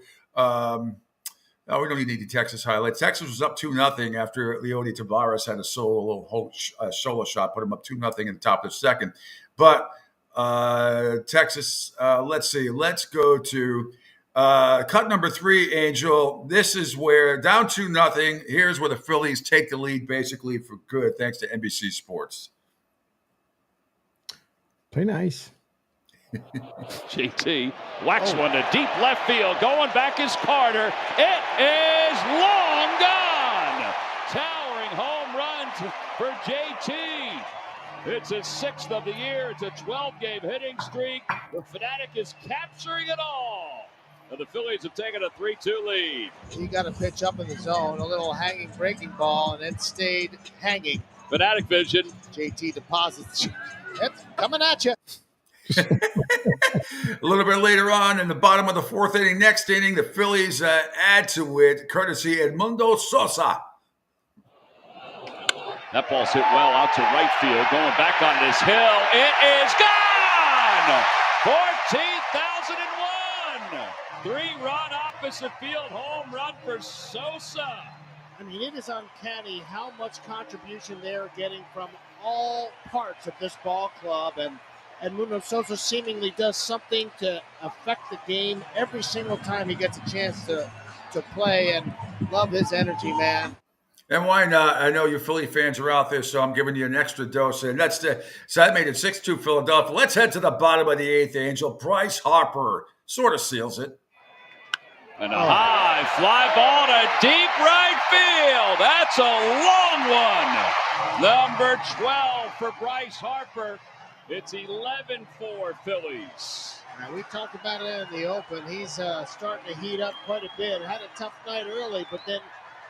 We don't need the Texas highlights. Texas was up 2-0 after Leody Taveras had a solo shot, put him up 2-0 in the top of the second. But Texas, let's see. Let's go to cut number 3, Angel. This is where down 2-0. Here's where the Phillies take the lead basically for good, thanks to NBC Sports.
Play nice.
JT whacks one to deep left field. Going back is Carter. It is long gone. Towering home run for JT. It's his 6th of the year. It's a 12-game hitting streak. The Fanatic is capturing it all. And the Phillies have taken a 3-2 lead.
He got a pitch up in the zone, a little hanging breaking ball, and it stayed hanging.
Fanatic vision.
JT deposits. It's coming at you.
A little bit later on in the bottom of the 4th inning, next inning, the Phillies add to it, courtesy Edmundo Sosa.
That ball's hit well out to right field. Going back on this hill. It is gone! 14,001! 3-run opposite field home run for Sosa.
I mean, it is uncanny how much contribution they're getting from all parts of this ball club. And Edmundo Sosa seemingly does something to affect the game every single time he gets a chance to play, and love his energy, man.
And why not? I know you Philly fans are out there, so I'm giving you an extra dose. And so that made it 6-2 Philadelphia. Let's head to the bottom of the 8th, Angel. Bryce Harper sort of seals it.
And a high fly ball to deep right field. That's a long one. Number 12 for Bryce Harper. It's 11-4 Phillies.
Now, we talked about it in the open. He's starting to heat up quite a bit. Had a tough night early, but then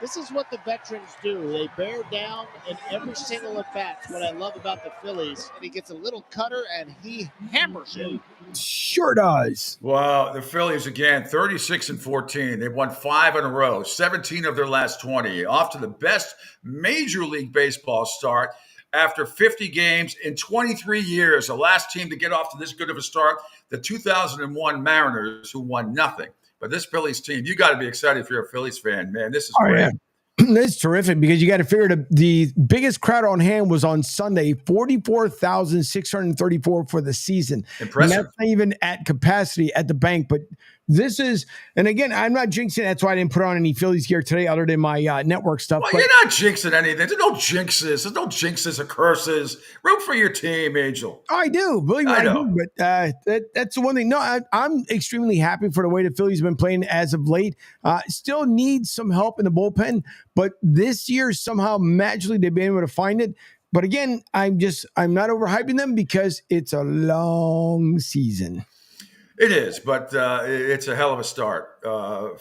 this is what the veterans do. They bear down in every single at-bat. That's what I love about the Phillies. And he gets a little cutter, and he hammers it.
Sure does.
Well, the Phillies, again, 36-14. They've won 5 in a row, 17 of their last 20. Off to the best Major League Baseball start after 50 games in 23 years. The last team to get off to this good of a start, the 2001 Mariners, who won nothing. But this Phillies team, you got to be excited if you're a Phillies fan, man. This is great.
Yeah. It's terrific because you got to figure the biggest crowd on hand was on Sunday, 44,634 for the season.
Impressive.
And that's not even at capacity at the bank, but this is, and again, I'm not jinxing. That's why I didn't put on any Phillies gear today other than my network stuff.
Well,
but
you're not jinxing anything. There's no jinxes. There's no jinxes or curses. Root for your team, Angel.
I do. Believe me, I do. But that's the one thing. No, I'm extremely happy for the way the Phillies have been playing as of late. Still needs some help in the bullpen, but this year somehow magically they've been able to find it. But again, I'm not overhyping them because it's a long season.
It is, but it's a hell of a start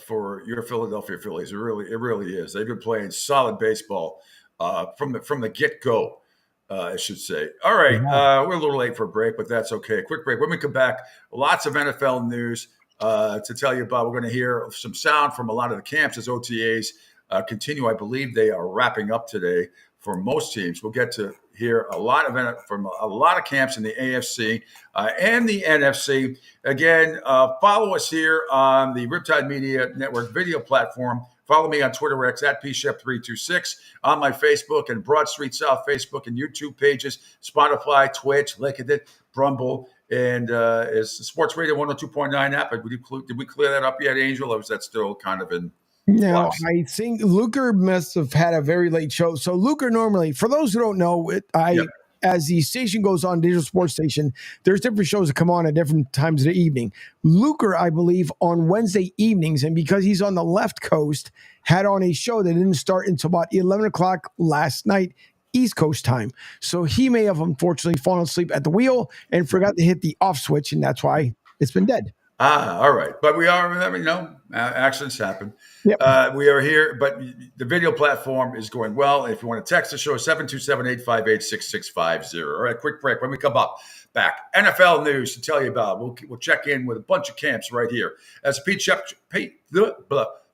for your Philadelphia Phillies. It really is. They've been playing solid baseball from the get-go, I should say. All right, we're a little late for a break, but that's okay. Quick break. When we come back, lots of NFL news to tell you about. We're going to hear some sound from a lot of the camps as OTAs continue. I believe they are wrapping up today for most teams. We'll get to hear a lot from a lot of camps in the AFC and the NFC. Again, follow us here on the Riptide Media Network video platform. Follow me on Twitter X at pshep326, on my Facebook and Broad Street South Facebook and YouTube pages, Spotify, Twitch, LinkedIn, Brumble, and is the Sports Radio 102.9 app. Did we clear that up yet, Angel, or was that still kind of in?
No, I think Luker must have had a very late show. So Luker normally, for those who don't know, as the station goes on, digital sports station, there's different shows that come on at different times of the evening. Luker, I believe, on Wednesday evenings, and because he's on the left coast, had on a show that didn't start until about 11 o'clock last night, East Coast time. So he may have unfortunately fallen asleep at the wheel and forgot to hit the off switch, and that's why it's been dead.
All right. But we are, accidents happen.
Yep.
We are here, but the video platform is going well. If you want to text the show, 727-858-6650. All right, quick break. When we come back, NFL news to tell you about. We'll check in with a bunch of camps right here. As Pete Sheppard, who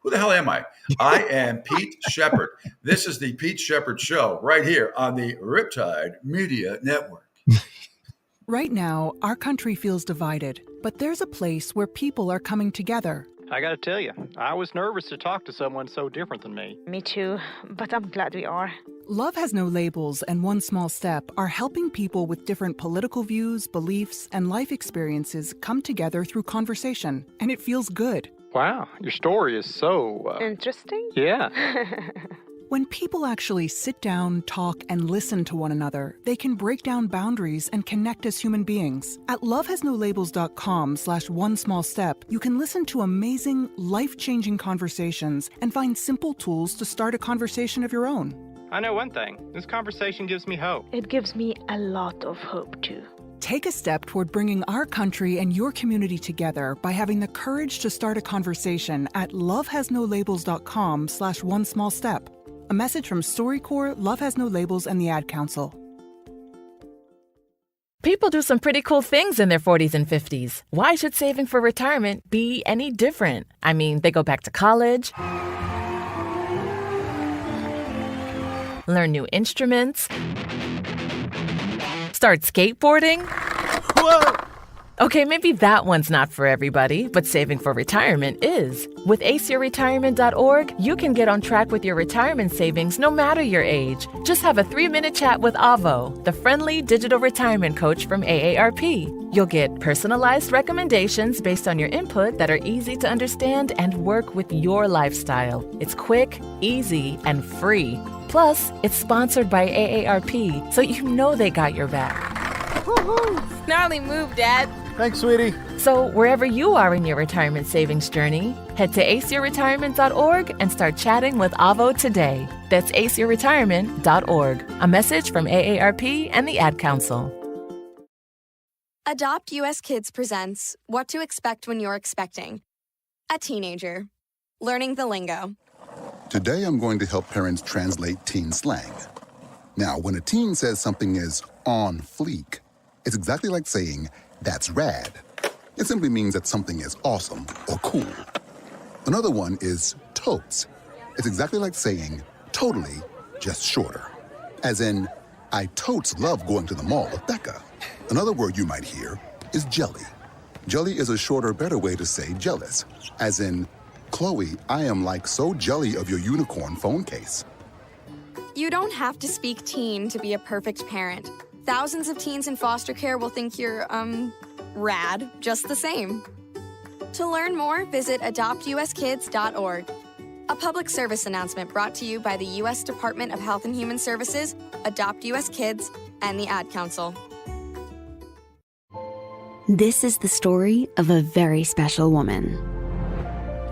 the hell am I? I am Pete Sheppard. This is the Pete Sheppard Show right here on the Riptide Media Network.
Right now, our country feels divided, but there's a place where people are coming together.
I gotta tell you, I was nervous to talk to someone so different than me.
Me too, but I'm glad we are.
Love Has No Labels and One Small Step are helping people with different political views, beliefs, and life experiences come together through conversation, and it feels good.
Wow, your story is so...
Interesting?
Yeah.
When people actually sit down, talk, and listen to one another, they can break down boundaries and connect as human beings. At lovehasnolabels.com/onesmallstep, you can listen to amazing, life-changing conversations and find simple tools to start a conversation of your own.
I know one thing. This conversation gives me hope.
It gives me a lot of hope, too.
Take a step toward bringing our country and your community together by having the courage to start a conversation at lovehasnolabels.com/onesmallstep. A message from StoryCorps, Love Has No Labels, and the Ad Council.
People do some pretty cool things in their 40s and 50s. Why should saving for retirement be any different? I mean, they go back to college, learn new instruments, start skateboarding. Whoa! Okay, maybe that one's not for everybody, but saving for retirement is. With aceyourretirement.org, you can get on track with your retirement savings no matter your age. Just have a 3-minute chat with Avo, the friendly digital retirement coach from AARP. You'll get personalized recommendations based on your input that are easy to understand and work with your lifestyle. It's quick, easy, and free. Plus, it's sponsored by AARP, so you know they got your back.
Woohoo! Gnarly move, Dad.
Thanks, sweetie.
So wherever you are in your retirement savings journey, head to aceyourretirement.org and start chatting with Avo today. That's aceyourretirement.org. A message from AARP and the Ad Council.
Adopt US Kids presents What to Expect When You're Expecting. A teenager. Learning the lingo.
Today I'm going to help parents translate teen slang. Now, when a teen says something is on fleek, it's exactly like saying, that's rad. It simply means that something is awesome or cool. Another one is totes. It's exactly like saying, totally, just shorter. As in, I totes love going to the mall with Becca. Another word you might hear is jelly. Jelly is a shorter, better way to say jealous. As in, Chloe, I am like so jelly of your unicorn phone case.
You don't have to speak teen to be a perfect parent. Thousands of teens in foster care will think you're, rad, just the same. To learn more, visit adoptuskids.org. A public service announcement brought to you by the U.S. Department of Health and Human Services, Adopt U.S. Kids, and the Ad Council.
This is the story of a very special woman.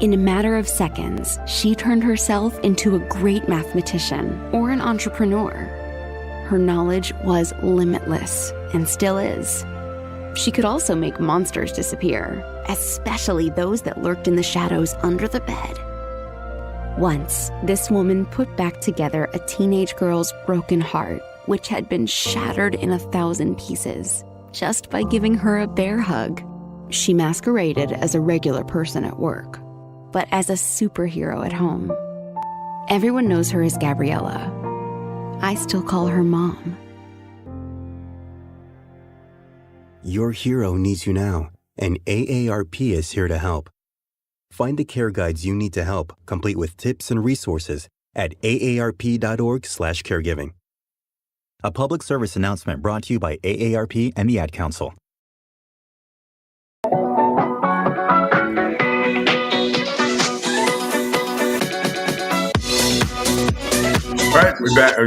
In a matter of seconds, she turned herself into a great mathematician or an entrepreneur. Her knowledge was limitless and still is. She could also make monsters disappear, especially those that lurked in the shadows under the bed. Once, this woman put back together a teenage girl's broken heart, which had been shattered in 1,000 pieces, just by giving her a bear hug. She masqueraded as a regular person at work, but as a superhero at home. Everyone knows her as Gabriella. I still call her Mom.
Your hero needs you now, and AARP is here to help. Find the care guides you need to help, complete with tips and resources at aarp.org/caregiving. A public service announcement brought to you by AARP and the Ad Council.
All right, we're back. I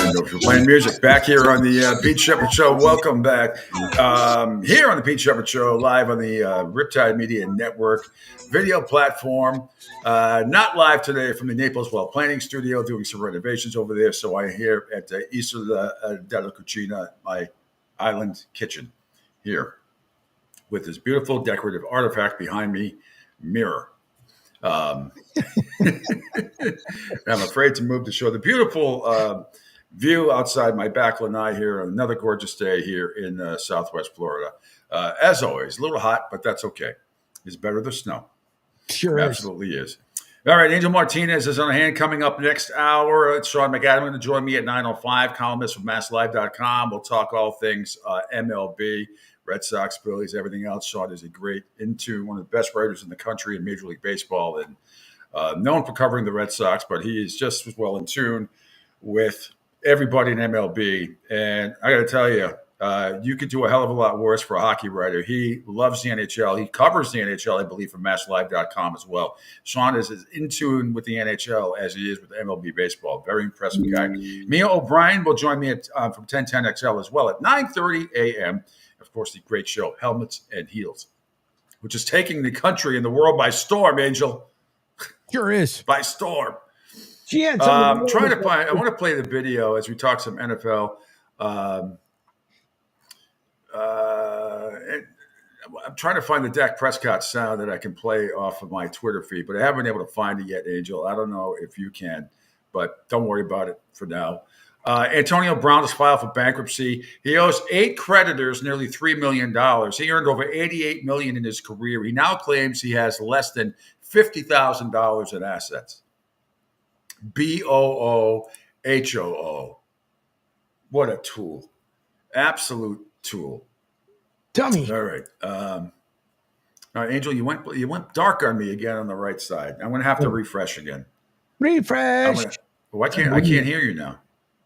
don't know if you're playing music. Back here on the Pete Sheppard Show. Welcome back. Here on the Pete Sheppard Show, live on the Riptide Media Network video platform. Not live today from the Naples Well Planning Studio, doing some renovations over there. So I'm here at Isola della Cucina, my island kitchen here, with this beautiful decorative artifact behind me, mirror. I'm afraid to move to show the beautiful view outside my back lanai here. Another gorgeous day here in Southwest Florida. As always, a little hot, but that's okay. It's better than snow.
Sure
Absolutely is. All right, Angel Martinez is on hand coming up next hour. It's Sean McAdam going to join me at 9:05, columnist from MassLive.com. We'll talk all things MLB, Red Sox, Phillies, everything else. Sean is a great one of the best writers in the country in Major League Baseball, and known for covering the Red Sox, but he is just as well in tune with everybody in MLB. And I got to tell you, you could do a hell of a lot worse for a hockey writer. He loves the NHL. He covers the NHL, I believe, from MassLive.com as well. Sean is as in tune with the NHL as he is with MLB baseball. Very impressive guy. Mia O'Brien will join me from 1010XL as well at 9:30 a.m. Of course, the great show, Helmets and Heels, which is taking the country and the world by storm, Angel.
Sure is.
By storm.
I
want to play the video as we talk some NFL. I'm trying to find the Dak Prescott sound that I can play off of my Twitter feed, but I haven't been able to find it yet, Angel. I don't know if you can, but don't worry about it for now. Antonio Brown has filed for bankruptcy. He owes 8 creditors nearly $3 million. He earned over $88 million in his career. He now claims he has less than $50,000 in assets. BOOHOO. What a tool. Absolute tool.
Dummy.
All right. All right, Angel, you went dark on me again on the right side. I'm going to have to refresh again.
Refresh.
I can't hear you now.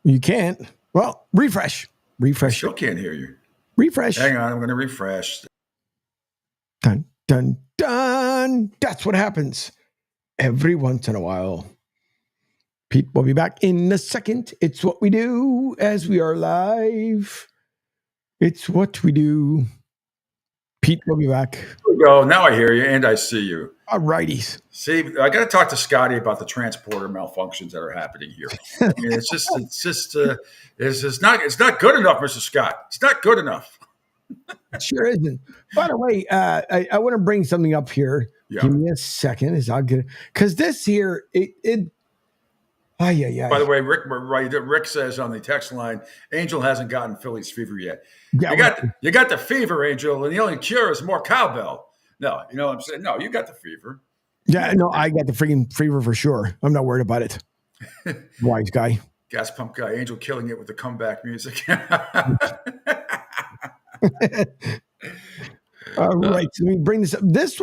You can't. Well, refresh.
I still can't hear you.
Refresh.
Hang on. I'm going to refresh.
Dun, dun, dun. That's what happens every once in a while. Pete will be back in a second. It's what we do as we are live. It's what we do. Pete will be back.
Here we go. Now I hear you and I see you.
All righties.
See, I got to talk to Scotty about the transporter malfunctions that are happening here. I mean, it's not good enough, Mr. Scott. It's not good enough.
It sure isn't. By the way, I want to bring something up here. Yeah. Give me a second. Because this here, By
the way, Rick says on the text line, Angel hasn't gotten Phillies fever yet.
Yeah,
you got the fever, Angel, and the only cure is more cowbell. No, you know what I'm saying? No, you got the fever.
Yeah, no, I got the freaking fever for sure. I'm not worried about it. Wise guy.
Gas pump guy. Angel killing it with the comeback music.
All right, so let me bring this up. This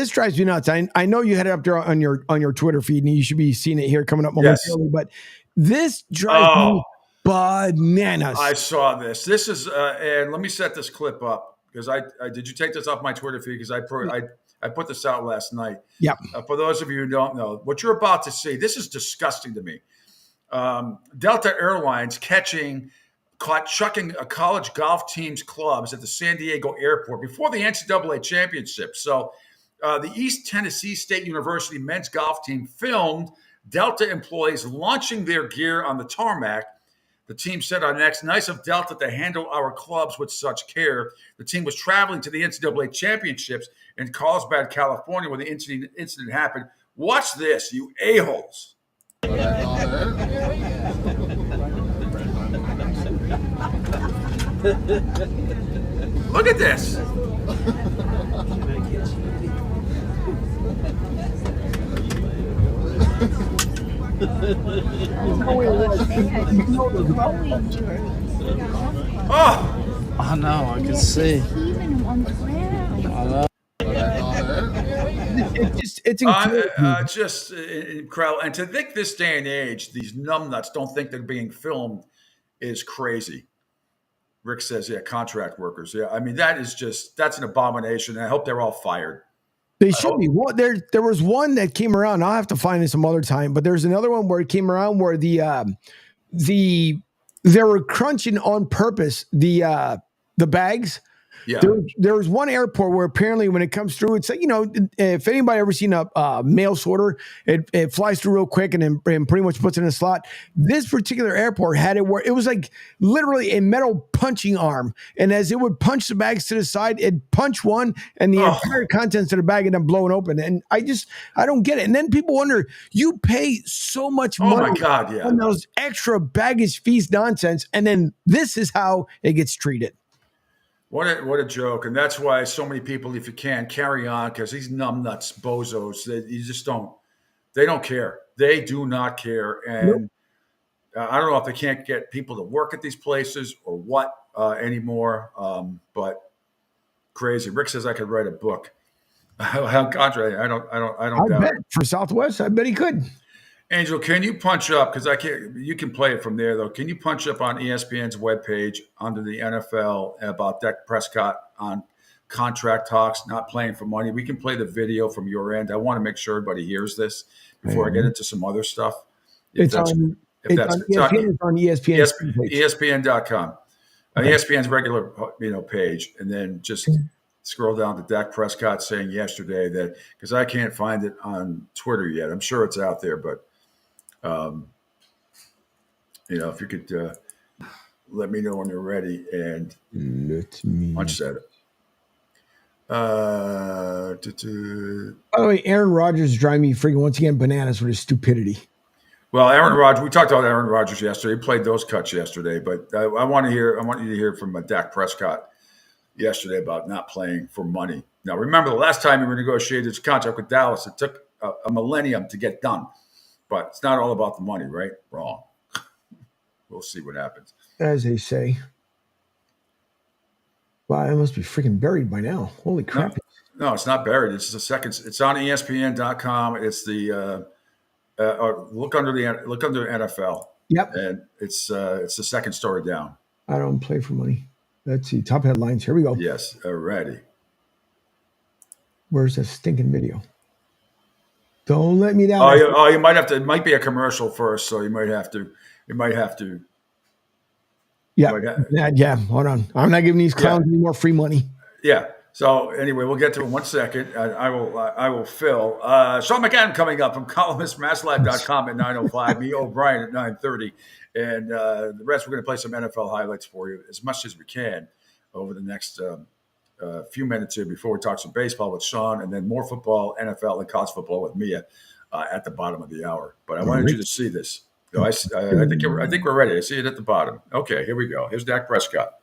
drives me nuts. I know you had it up there on your Twitter feed, and you should be seeing it here coming up momentarily. Yes. But this drives me bananas.
I saw this. This is, and let me set this clip up because I did you take this off my Twitter feed because I put this out last night.
Yeah.
For those of you who don't know, what you're about to see, this is disgusting to me. Delta Airlines caught chucking a college golf team's clubs at the San Diego airport before the NCAA championship. So the East Tennessee State University men's golf team filmed Delta employees launching their gear on the tarmac. The team said, nice of Delta to handle our clubs with such care. The team was traveling to the NCAA championships in Carlsbad, California, when the incident happened. Watch this, you a-holes. Look at this.
Oh no, I can see.
It's incredible.
Just incredible. And to think this day and age, these numbnuts don't think they're being filmed is crazy. Rick says, yeah, contract workers. Yeah, I mean, that's an abomination. I hope they're all fired.
They should be. Well, there was one that came around. I'll have to find it some other time, but there's another one where it came around where they were crunching on purpose the bags.
Yeah.
There was one airport where apparently when it comes through, it's like, if anybody ever seen a mail sorter, it flies through real quick and pretty much puts it in a slot. This particular airport had it where it was like literally a metal punching arm. And as it would punch the bags to the side, it'd punch one and the entire contents of the bag and then blowing open. And I don't get it. And then people wonder, you pay so much money
my God, yeah.
on those extra baggage fees nonsense. And then this is how it gets treated.
What a joke. And that's why so many people, if you can, carry on, because these numbnuts, bozos, they don't care. They do not care. And I don't know if they can't get people to work at these places or what anymore, but crazy. Rick says I could write a book. How contrary. I don't doubt
bet
it.
For Southwest, I bet he could.
Angel, can you punch up, because I can't, you can play it from there though. Can you punch up on ESPN's webpage under the NFL about Dak Prescott on contract talks, not playing for money? We can play the video from your end. I want to make sure everybody hears this before I get into some other stuff.
It's on ESPN.
ESPN.com. ESPN's regular page, and then just scroll down to Dak Prescott saying yesterday that, because I can't find it on Twitter yet. I'm sure it's out there, but if you could let me know when you're ready and punch that.
By the way, Aaron Rodgers is driving me freaking once again bananas with his stupidity.
Well, Aaron Rodgers, we talked about Aaron Rodgers yesterday. He played those cuts yesterday, but I want you to hear from Dak Prescott yesterday about not playing for money. Now, remember the last time he renegotiated his contract with Dallas, it took a millennium to get done. But it's not all about the money, right? Wrong. We'll see what happens.
As they say. Wow, it must be freaking buried by now. Holy crap.
No, it's not buried. It's the second. It's on ESPN.com. It's the look under NFL.
Yep.
And it's the second story down.
I don't play for money. Let's see. Top headlines. Here we go.
Yes, ready.
Where's that stinking video? Don't let me down.
You might have to. It might be a commercial first, so you might have to.
Yeah. Hold on. I'm not giving these clowns any more free money.
Yeah. So anyway, we'll get to it in 1 second. I will fill. Sean McCann coming up from columnist MassLive.com at 9:05. Me, O'Brien at 9:30, and the rest we're going to play some NFL highlights for you as much as we can over the next few minutes here before we talk some baseball with Sean, and then more football, NFL, and college football with Mia at the bottom of the hour. But I wanted you to see this. So I think we're ready. I see it at the bottom. Okay, here we go. Here's Dak Prescott.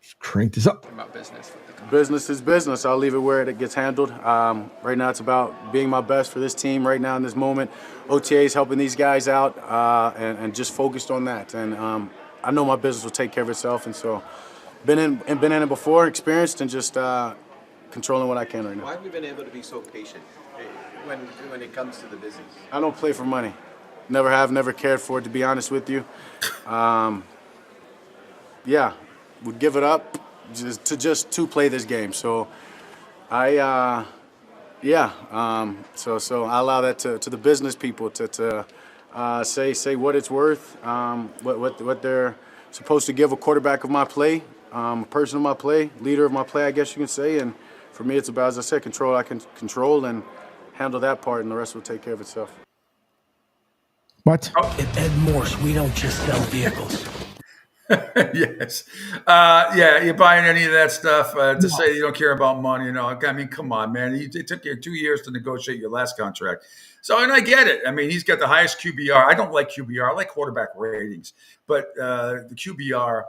Just crank this up.
About business. Business is business. I'll leave it where it gets handled. Right now, it's about being my best for this team. Right now, in this moment, OTA is helping these guys out, and just focused on that. And I know my business will take care of itself, and so. Been in it before, experienced, and just controlling what I can right now.
Why have you been able to be so patient when it comes to the business?
I don't play for money. Never have, never cared for it, to be honest with you. Would give it up just to play this game. So so I allow that to the business people to say what it's worth, what they're supposed to give a quarterback of my play. A person of my play, leader of my play, I guess you can say. And for me, it's about, as I said, control. I can control and handle that part, and the rest will take care of itself.
What?
At Ed Morse, we don't just sell vehicles.
Yes. You buying any of that stuff to say you don't care about money? I mean, come on, man. It took you 2 years to negotiate your last contract. So, and I get it. I mean, he's got the highest QBR. I don't like QBR. I like quarterback ratings. But the QBR,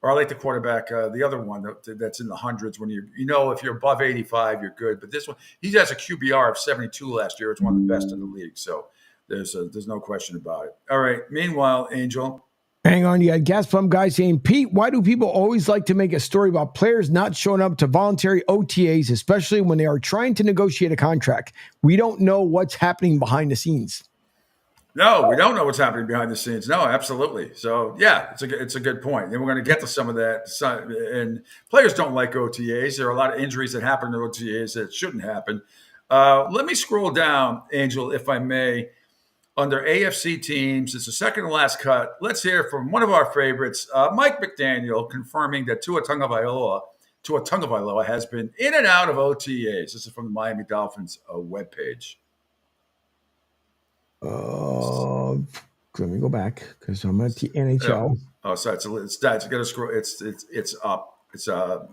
or I like the quarterback, the other one that's in the hundreds when if you're above 85, you're good. But this one, he has a QBR of 72 last year. It's one of the best in the league. So There's no question about it. All right. Meanwhile, Angel.
Hang on, you got gas pump guy saying, Pete, why do people always like to make a story about players not showing up to voluntary OTAs, especially when they are trying to negotiate a contract? We don't know what's happening behind the scenes.
No, we don't know what's happening behind the scenes. No, absolutely. So, yeah, it's a good point. And we're going to get to some of that. And players don't like OTAs. There are a lot of injuries that happen to OTAs that shouldn't happen. Let me scroll down, Angel, if I may. Under AFC teams, it's the second to last cut. Let's hear from one of our favorites, Mike McDaniel, confirming that Tua Tagovailoa has been in and out of OTAs. This is from the Miami Dolphins webpage.
Let me go back because I'm at the NHL.
Oh, sorry. It's got to scroll. It's up. It's up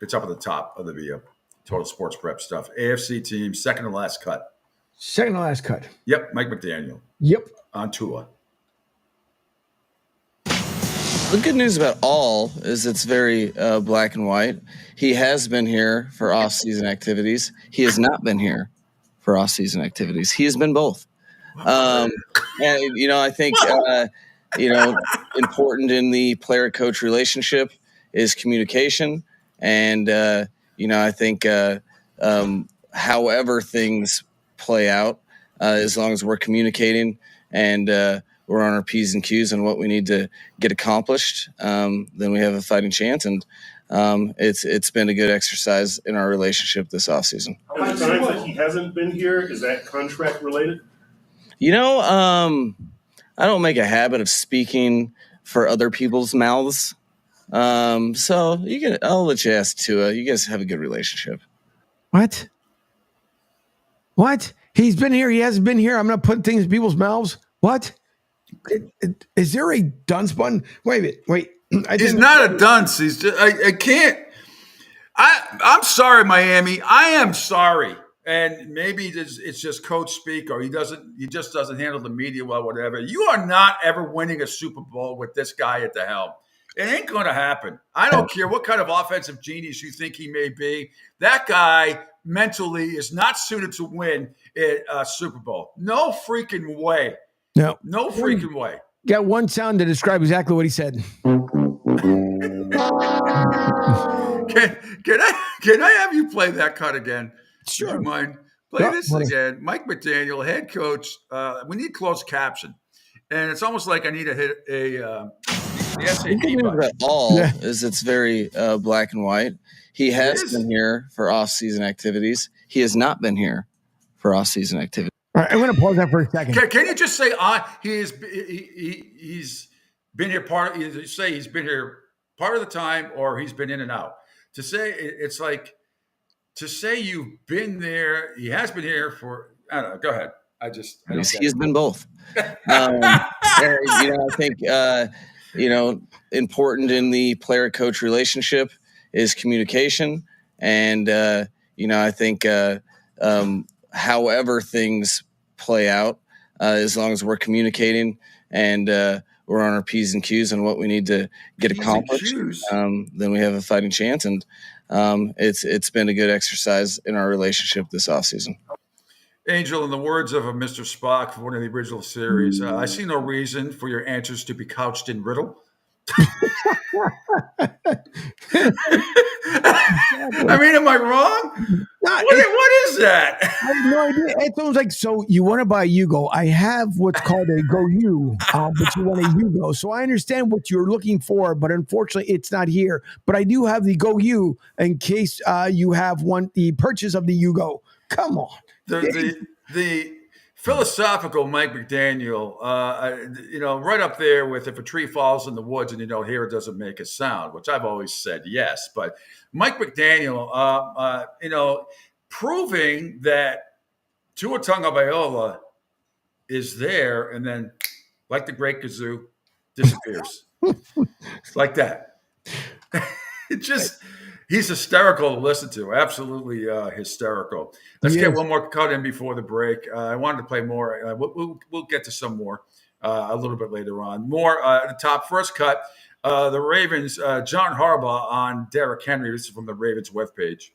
at the top of the video. Total Sports Prep stuff. AFC teams, second to last cut.
Second to last cut.
Yep, Mike McDaniel.
Yep.
On Tua.
The good news about all is it's very black and white. He has been here for off-season activities. He has not been here for off-season activities. He has been both. And, I think, important in the player-coach relationship is communication. And, I think however things play out, as long as we're communicating and we're on our P's and Q's and what we need to get accomplished, then we have a fighting chance. And it's been a good exercise in our relationship this offseason.
The times that he hasn't been here, is that contract related?
I don't make a habit of speaking for other people's mouths. So I'll let you ask Tua. You guys have a good relationship.
What? He's been here. He hasn't been here. I'm going to put things in people's mouths. What? Is there a dunce button? Wait a minute. Wait.
He's not a dunce. He's just, I can't. I'm sorry, Miami. I am sorry. And maybe it's just coach speak, or he just doesn't handle the media well, whatever. You are not ever winning a Super Bowl with this guy at the helm. It ain't going to happen. I don't care what kind of offensive genius you think he may be. That guy mentally is not suited to win a Super Bowl. No freaking way.
No
freaking way.
Got one sound to describe exactly what he said.
Can I have you play that cut again?
Sure.
Do you mind? Play this again. Mike McDaniel, head coach. We need closed caption. And it's almost like I need to hit the SAP button.
All is it's very black and white. He has been here for off-season activities. He has not been here for off-season activities.
All right, I'm going to pause that for a second.
Can you just say he's been here he's been here part of the time, or he's been in and out? To say it's like to say you've been there. He has been here for. I don't know. Go ahead.
He's been both. I think important in the player-coach relationship is communication, and I think however things play out, as long as we're communicating and we're on our P's and Q's and what we need to get accomplished, then we have a fighting chance. And it's been a good exercise in our relationship this offseason.
Angel, in the words of Mr. Spock from one of the original series, I see no reason for your answers to be couched in riddle. I mean, am I wrong? What is that?
I have no idea. It's almost like, so you want to buy a Yugo. I have what's called a Go U, but you want a Yugo. So I understand what you're looking for, but unfortunately it's not here. But I do have the Go U in case you have the purchase of the Yugo. Come on.
The philosophical Mike McDaniel, right up there with if a tree falls in the woods and you don't hear it, doesn't make a sound, which I've always said yes. But Mike McDaniel, proving that Tua Tagovailoa is there and then, like the Great Kazoo, disappears. Like that. He's hysterical to listen to. Absolutely hysterical. Let's get one more cut in before the break. I wanted to play more. We'll get to some more a little bit later on. More at the top. First cut, the Ravens, John Harbaugh on Derrick Henry. This is from the Ravens webpage.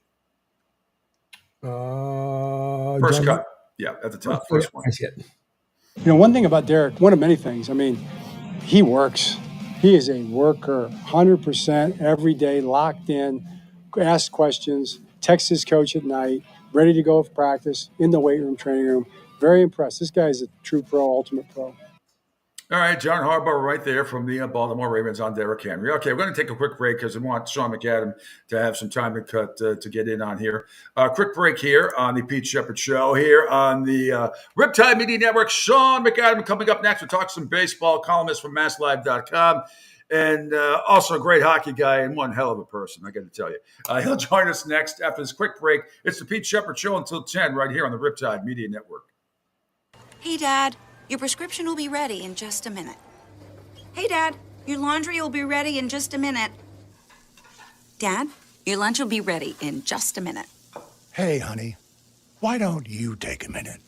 First cut. Yeah, at the top. First one.
I see it.
You know, one thing about Derek, one of many things, I mean, he works. He is a worker, 100% every day, locked in, asks questions, texts his coach at night, ready to go for practice, in the weight room, training room. Very impressed. This guy is a true pro, ultimate pro.
All right, John Harbaugh right there from the Baltimore Ravens on Derrick Henry. Okay, we're going to take a quick break because we want Sean McAdam to have some time to get in on here. Quick break here on the Pete Sheppard Show here on the Riptide Media Network. Sean McAdam coming up next. We'll talk some baseball, columnist from MassLive.com, and also a great hockey guy and one hell of a person, I got to tell you. He'll join us next after this quick break. It's the Pete Sheppard Show until 10 right here on the Riptide Media Network.
Hey, Dad. Your prescription will be ready in just a minute. Hey, Dad, your laundry will be ready in just a minute. Dad, your lunch will be ready in just a minute.
Hey, honey, why don't you take a minute?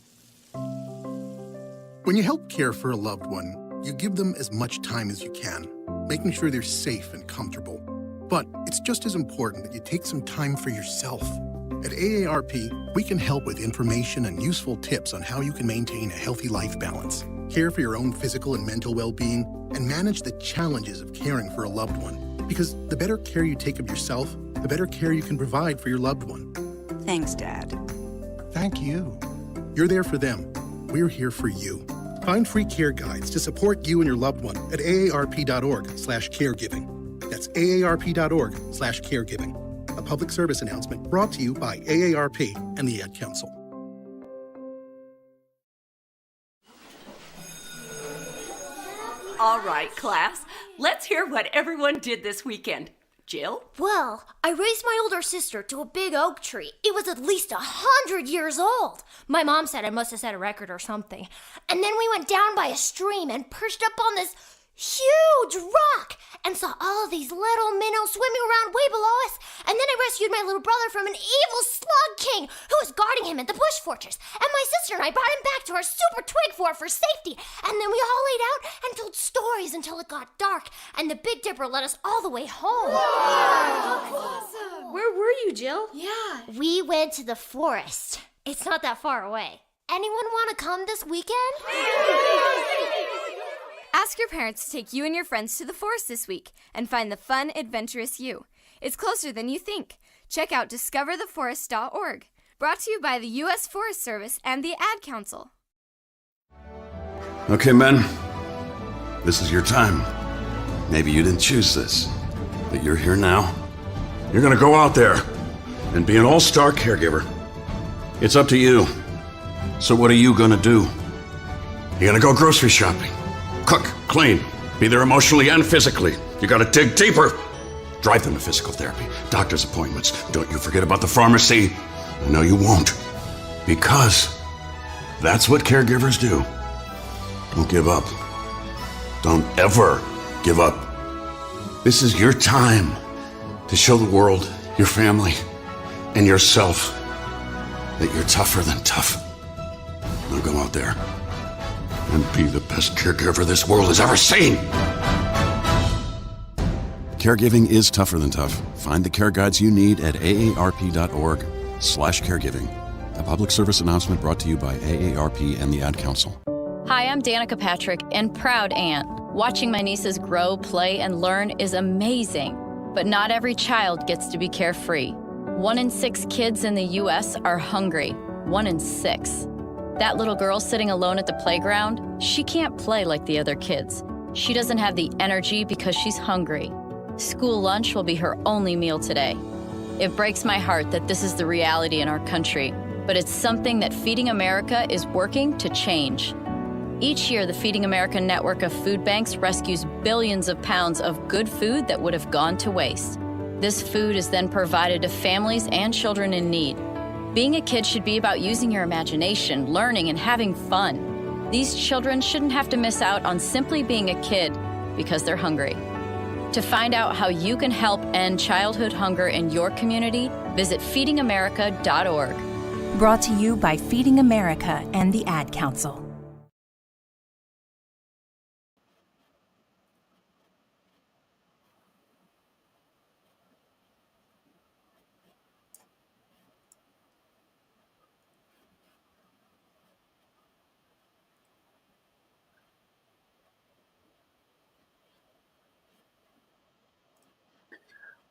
When you help care for a loved one, you give them as much time as you can, making sure they're safe and comfortable. But it's just as important that you take some time for yourself. At AARP, we can help with information and useful tips on how you can maintain a healthy life balance, care for your own physical and mental well-being, and manage the challenges of caring for a loved one. Because the better care you take of yourself, the better care you can provide for your loved one.
Thanks, Dad.
Thank you.
You're there for them. We're here for you. Find free care guides to support you and your loved one at aarp.org/caregiving. That's aarp.org/caregiving. A public service announcement brought to you by AARP and the Ad Council.
All right, class. Let's hear what everyone did this weekend. Jill?
Well, I raised my older sister to a big oak tree. It was at least 100 years old. My mom said I must have set a record or something. And then we went down by a stream and perched up on this huge rock and saw all of these little minnows swimming around way below us. And then I rescued my little brother from an evil slug king who was guarding him at the bush fortress. And my sister and I brought him back to our super twig fort for safety. And then we all laid out and told stories until it got dark. And the Big Dipper led us all the way home. Wow. Awesome. Where were you, Jill? Yeah. We went to the forest. It's not that far away. Anyone want to come this weekend?
Ask your parents to take you and your friends to the forest this week and find the fun, adventurous you. It's closer than you think. Check out discovertheforest.org. Brought to you by the U.S. Forest Service and the Ad Council.
Okay, men. This is your time. Maybe you didn't choose this, but you're here now. You're gonna go out there and be an all-star caregiver. It's up to you. So what are you gonna do? You're gonna go grocery shopping. Cook, clean, be there emotionally and physically. You gotta dig deeper. Drive them to physical therapy, doctor's appointments. Don't you forget about the pharmacy. No, you won't. Because that's what caregivers do. Don't give up. Don't ever give up. This is your time to show the world, your family, and yourself that you're tougher than tough. Now go out there and be the best caregiver this world has ever seen. Caregiving is tougher than tough. Find the care guides you need at aarp.org/caregiving. A public service announcement brought to you by AARP and the Ad Council.
Hi, I'm Danica Patrick and proud aunt. Watching my nieces grow, play, and learn is amazing. But not every child gets to be carefree. 1 in 6 kids in the U.S. are hungry. 1 in 6. That little girl sitting alone at the playground, she can't play like the other kids. She doesn't have the energy because she's hungry. School lunch will be her only meal today. It breaks my heart that this is the reality in our country, but it's something that Feeding America is working to change. Each year, the Feeding America network of food banks rescues billions of pounds of good food that would have gone to waste. This food is then provided to families and children in need. Being a kid should be about using your imagination, learning, and having fun. These children shouldn't have to miss out on simply being a kid because they're hungry. To find out how you can help end childhood hunger in your community, visit feedingamerica.org.
Brought to you by Feeding America and the Ad Council.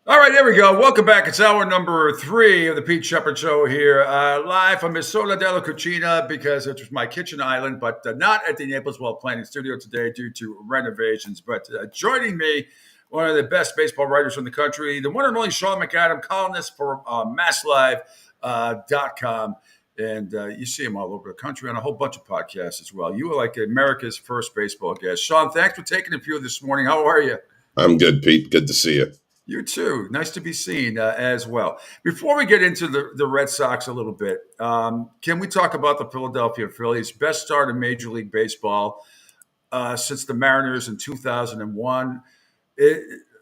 All right, there we go. Welcome back. It's hour number 3 of the Pete Sheppard Show here, live from Isola della Cucina, because it was my kitchen island, but not at the Naples Well Planning Studio today due to renovations. But joining me, one of the best baseball writers in the country, the one and only Sean McAdam, columnist for MassLive.com. And you see him all over the country on a whole bunch of podcasts as well. You are like America's first baseball guest. Sean, thanks for taking a few this morning. How are you?
I'm good, Pete. Good to see you.
You too. Nice to be seen as well. Before we get into the Red Sox a little bit, can we talk about the Philadelphia Phillies? Best start in Major League Baseball since the Mariners in 2001.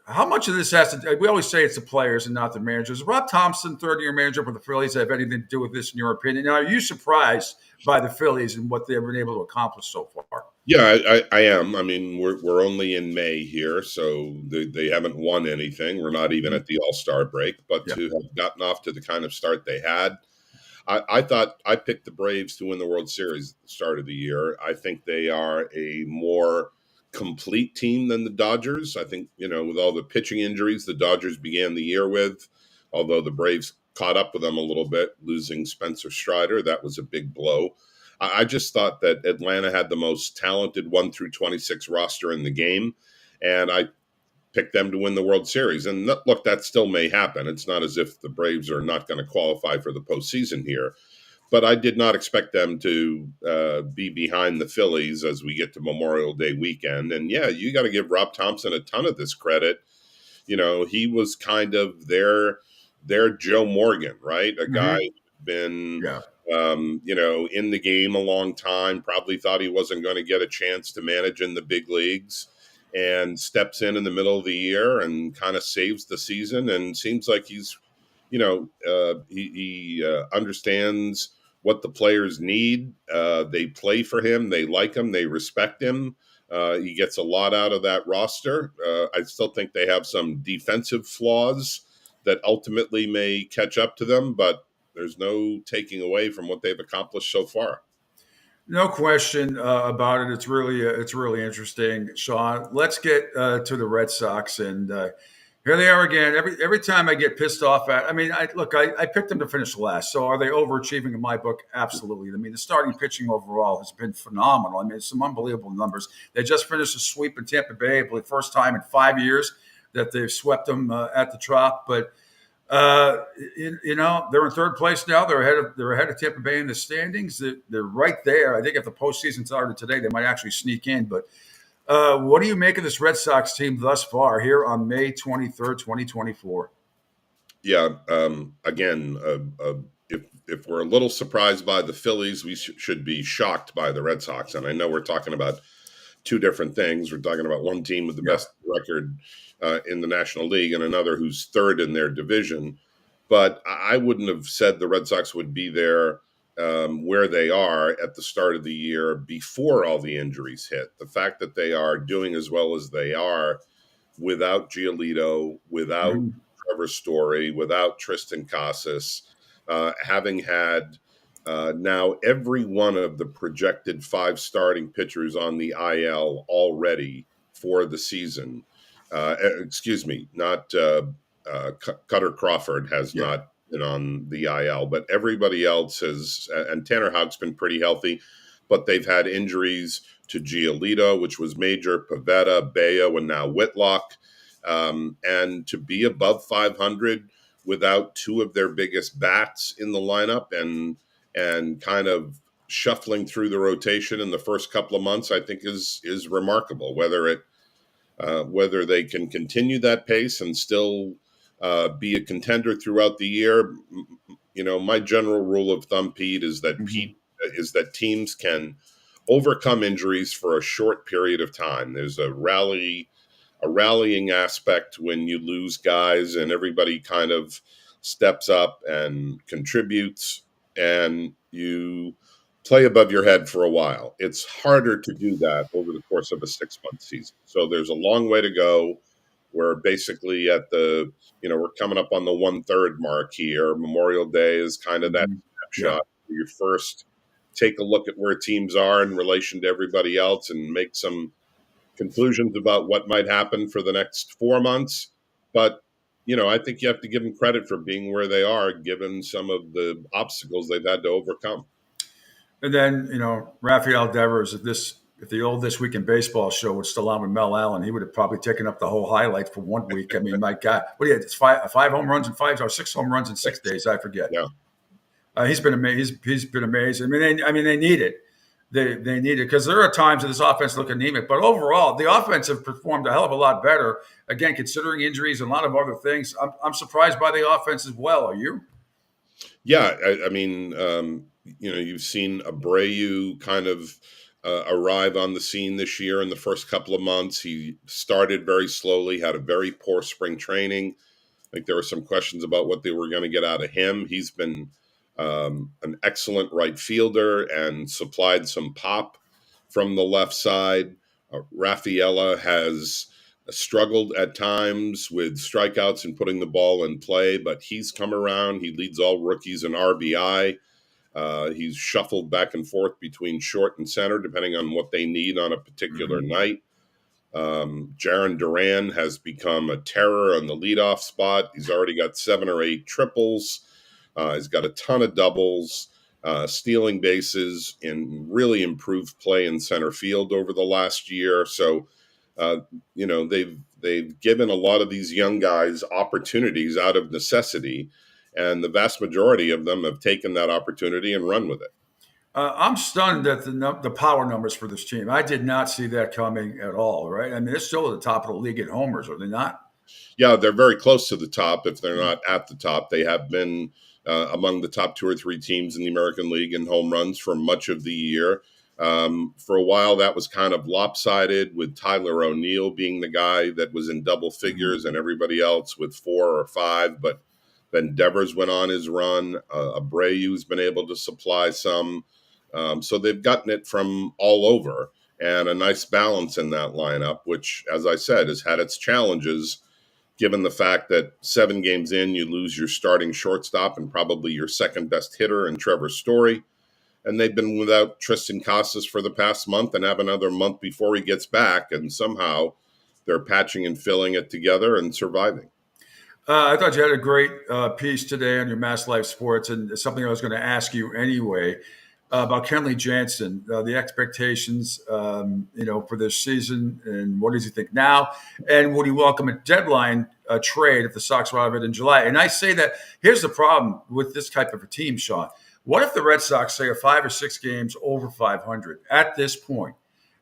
How much of this has to – we always say it's the players and not the managers. Rob Thompson, third-year manager for the Phillies, have anything to do with this in your opinion? Now, are you surprised by the Phillies and what they've been able to accomplish so far?
Yeah, I am. I mean, we're only in May here, so they haven't won anything. We're not even at the All-Star break, but to have gotten off to the kind of start they had, I thought I picked the Braves to win the World Series at the start of the year. I think they are a more complete team than the Dodgers. I think, with all the pitching injuries the Dodgers began the year with, although the Braves caught up with them a little bit, losing Spencer Strider, that was a big blow. I just thought that Atlanta had the most talented 1 through 26 roster in the game, and I picked them to win the World Series. And look, that still may happen. It's not as if the Braves are not going to qualify for the postseason here. But I did not expect them to be behind the Phillies as we get to Memorial Day weekend. And, yeah, you got to give Rob Thompson a ton of this credit. He was kind of their Joe Morgan, right? A guy who'd been in the game a long time, probably thought he wasn't going to get a chance to manage in the big leagues, and steps in the middle of the year and kind of saves the season. And seems like he's, he understands what the players need. They play for him. They like him. They respect him. He gets a lot out of that roster. I still think they have some defensive flaws that ultimately may catch up to them, but there's no taking away from what they've accomplished so far.
No question about it. It's really interesting, Sean. Let's get to the Red Sox, and here they are again. Every time I get pissed off at, I picked them to finish last. So are they overachieving in my book? Absolutely. I mean, the starting pitching overall has been phenomenal. I mean, it's some unbelievable numbers. They just finished a sweep in Tampa Bay, for the first time in 5 years that they've swept them at the Trop, but. They're in third place now. They're ahead of Tampa Bay in the standings. They're right there. I think if the postseason started today, they might actually sneak in. But what do you make of this Red Sox team thus far here on May 23rd, 2024?
Yeah. Again, if we're a little surprised by the Phillies, we should be shocked by the Red Sox. And I know we're talking about two different things. We're talking about one team with the best record in the National League and another who's third in their division. But I wouldn't have said the Red Sox would be there where they are at the start of the year before all the injuries hit. The fact that they are doing as well as they are without Giolito, without Trevor Story, without Tristan Casas, having had now every one of the projected 5 starting pitchers on the IL already for the season. Cutter Crawford has not been on the IL, but everybody else has, and Tanner Houck's been pretty healthy, but they've had injuries to Giolito, which was major, Pivetta, Bayo, and now Whitlock. And to be above 500 without 2 of their biggest bats in the lineup and kind of shuffling through the rotation in the first couple of months, I think is remarkable. Whether they can continue that pace and still be a contender throughout the year, my general rule of thumb, Pete, is that teams can overcome injuries for a short period of time. There's a rallying aspect when you lose guys, and everybody kind of steps up and contributes, and you play above your head for a while. It's harder to do that over the course of a 6-month season. So there's a long way to go. We're basically at we're coming up on the 1/3 mark here. Memorial Day is kind of that snapshot. You first take a look at where teams are in relation to everybody else and make some conclusions about what might happen for the next 4 months. But I think you have to give them credit for being where they are, given some of the obstacles they've had to overcome.
And then, Rafael Devers, if the old This Week in Baseball show was still on with Mel Allen, he would have probably taken up the whole highlight for 1 week. I mean, my God, what do you had? It's five home runs in 5 or 6 home runs in 6 days. I forget.
Yeah.
He's been amazing. He's been amazing. They need it. They need it because there are times that this offense look anemic, but overall, the offense have performed a hell of a lot better. Again, considering injuries and a lot of other things, I'm surprised by the offense as well. Are you?
Yeah, you've seen Abreu kind of arrive on the scene this year in the first couple of months. He started very slowly, had a very poor spring training. I think there were some questions about what they were going to get out of him. He's been an excellent right fielder and supplied some pop from the left side. Rafaela has struggled at times with strikeouts and putting the ball in play, but he's come around. He leads all rookies in RBI. He's shuffled back and forth between short and center, depending on what they need on a particular night. Jaron Duran has become a terror on the leadoff spot. He's already got 7 or 8 triples. He's got a ton of doubles, stealing bases, and really improved play in center field over the last year. So, they've given a lot of these young guys opportunities out of necessity, and the vast majority of them have taken that opportunity and run with it.
I'm stunned at the power numbers for this team. I did not see that coming at all, right? I mean, they're still at the top of the league in homers, are they not?
Yeah, they're very close to the top. If they're not at the top, they have been among the top 2 or 3 teams in the American League in home runs for much of the year. For a while, that was kind of lopsided, with Tyler O'Neill being the guy that was in double figures and everybody else with 4 or 5. But then Devers went on his run. Abreu's been able to supply some. So they've gotten it from all over, and a nice balance in that lineup, which, as I said, has had its challenges, given the fact that 7 games in, you lose your starting shortstop and probably your second best hitter in Trevor Story. And they've been without Tristan Casas for the past month and have another month before he gets back. And somehow they're patching and filling it together and surviving.
I thought you had a great piece today on your Mass Life Sports, and it's something I was going to ask you anyway. About Kenley Jansen, the expectations, for this season, and what does he think now? And would he welcome a deadline trade if the Sox were out of it in July? And I say that here's the problem with this type of a team, Sean. What if the Red Sox say are 5 or 6 games over 500 at this point,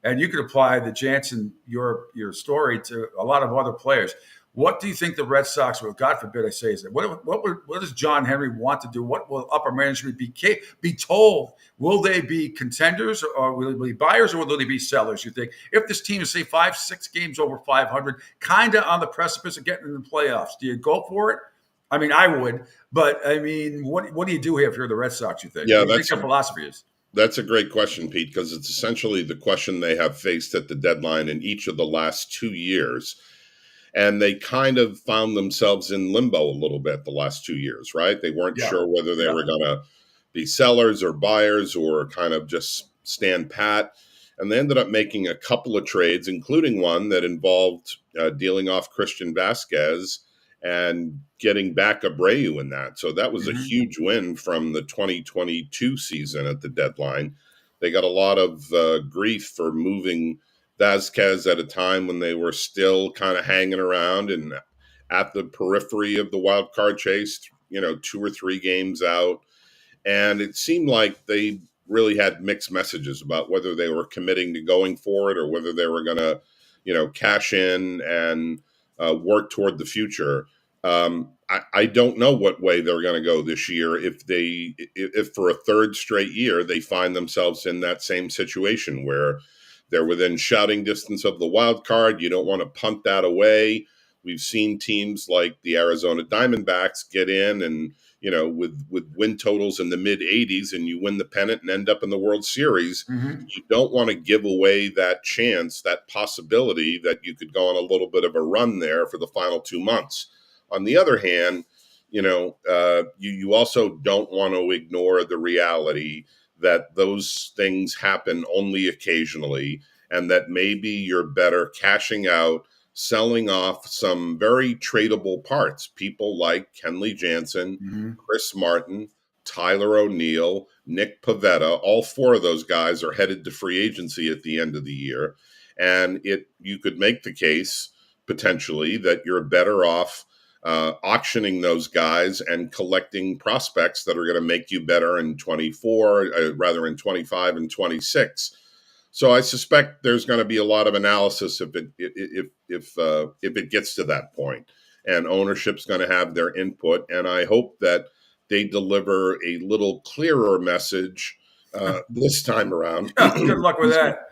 and you could apply the Jansen your story to a lot of other players? What do you think the Red Sox will, God forbid I say, is that what does John Henry want to do? What will upper management be told? Will they be contenders, or will they be buyers, or will they be sellers, you think? If this team is, say, 5, 6 games over 500, kind of on the precipice of getting in the playoffs, do you go for it? I mean, I would, but I mean, what do you do here if you're the Red Sox, you think?
Yeah,
what do you think their philosophy is?
That's a great question, Pete, because it's essentially the question they have faced at the deadline in each of the last 2 years. And they kind of found themselves in limbo a little bit the last 2 years, right? They weren't sure whether they were going to be sellers or buyers or kind of just stand pat. And they ended up making a couple of trades, including one that involved dealing off Christian Vasquez and getting back Abreu in that. So that was a huge win from the 2022 season at the deadline. They got a lot of grief for moving Vasquez at a time when they were still kind of hanging around and at the periphery of the wild card chase, 2 or 3 games out. And it seemed like they really had mixed messages about whether they were committing to going for it or whether they were going to, cash in and work toward the future. I don't know what way they're going to go this year if for a third straight year they find themselves in that same situation where they're within shouting distance of the wild card. You don't want to punt that away. We've seen teams like the Arizona Diamondbacks get in and, with win totals in the mid 80s, and you win the pennant and end up in the World Series. You don't want to give away that chance, that possibility that you could go on a little bit of a run there for the final 2 months. On the other hand, you also don't want to ignore the reality that those things happen only occasionally, and that maybe you're better cashing out selling off some very tradable parts. People like Kenley Jansen, Chris Martin, Tyler O'Neill, Nick Pavetta. All four of those guys are headed to free agency at the end of the year. And you could make the case potentially that you're better off auctioning those guys and collecting prospects that are going to make you better in 24, rather in 25 and 26. So I suspect there's going to be a lot of analysis if it gets to that point, and ownership's going to have their input. And I hope that they deliver a little clearer message this time around.
Good luck with that.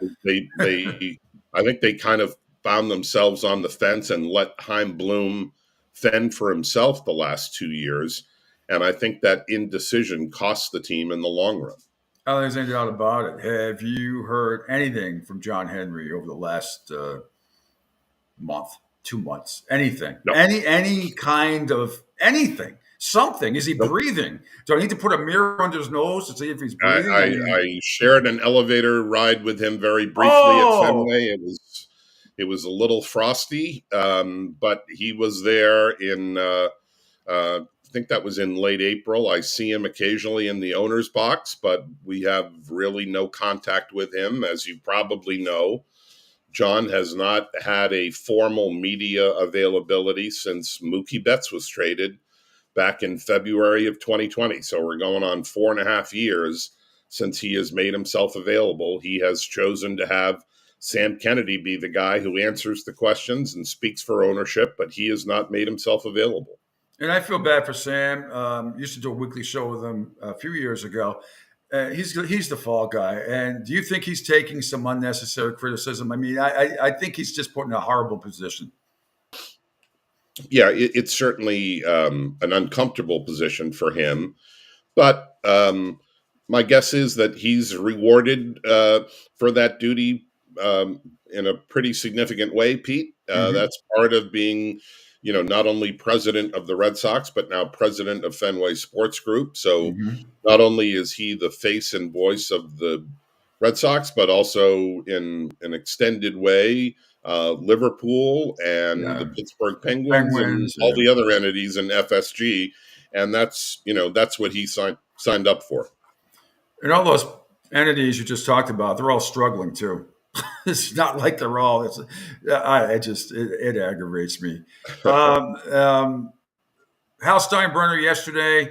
I think they kind of found themselves on the fence and let Chaim Bloom fend for himself the last 2 years. And I think that indecision costs the team in the long run.
Oh, there's any doubt about it. Have you heard anything from John Henry over the last month, 2 months? Anything?
Nope.
Any kind of anything? Something? Is he breathing? Do I need to put a mirror under his nose to see if he's breathing?
I shared an elevator ride with him very briefly at Fenway. It was a little frosty, but he was there in, I think that was in late April. I see him occasionally in the owner's box, but we have really no contact with him. As you probably know, John has not had a formal media availability since Mookie Betts was traded back in February of 2020. So we're going on 4.5 years since he has made himself available. He has chosen to have Sam Kennedy be the guy who answers the questions and speaks for ownership, but he has not made himself available.
And I feel bad for Sam. Used to do a weekly show with him a few years ago. He's the fall guy. And do you think he's taking some unnecessary criticism? I mean, I think he's just put in a horrible position.
Yeah, it's certainly an uncomfortable position for him. But my guess is that he's rewarded for that duty in a pretty significant way, Pete. That's part of being, not only president of the Red Sox, but now president of Fenway Sports Group. So not only is he the face and voice of the Red Sox, but also in an extended way, Liverpool and the Pittsburgh Penguins and all the other entities in FSG. And that's what he signed up for.
And all those entities you just talked about, they're all struggling too. It's not like they're all. It aggravates me. Hal Steinbrenner yesterday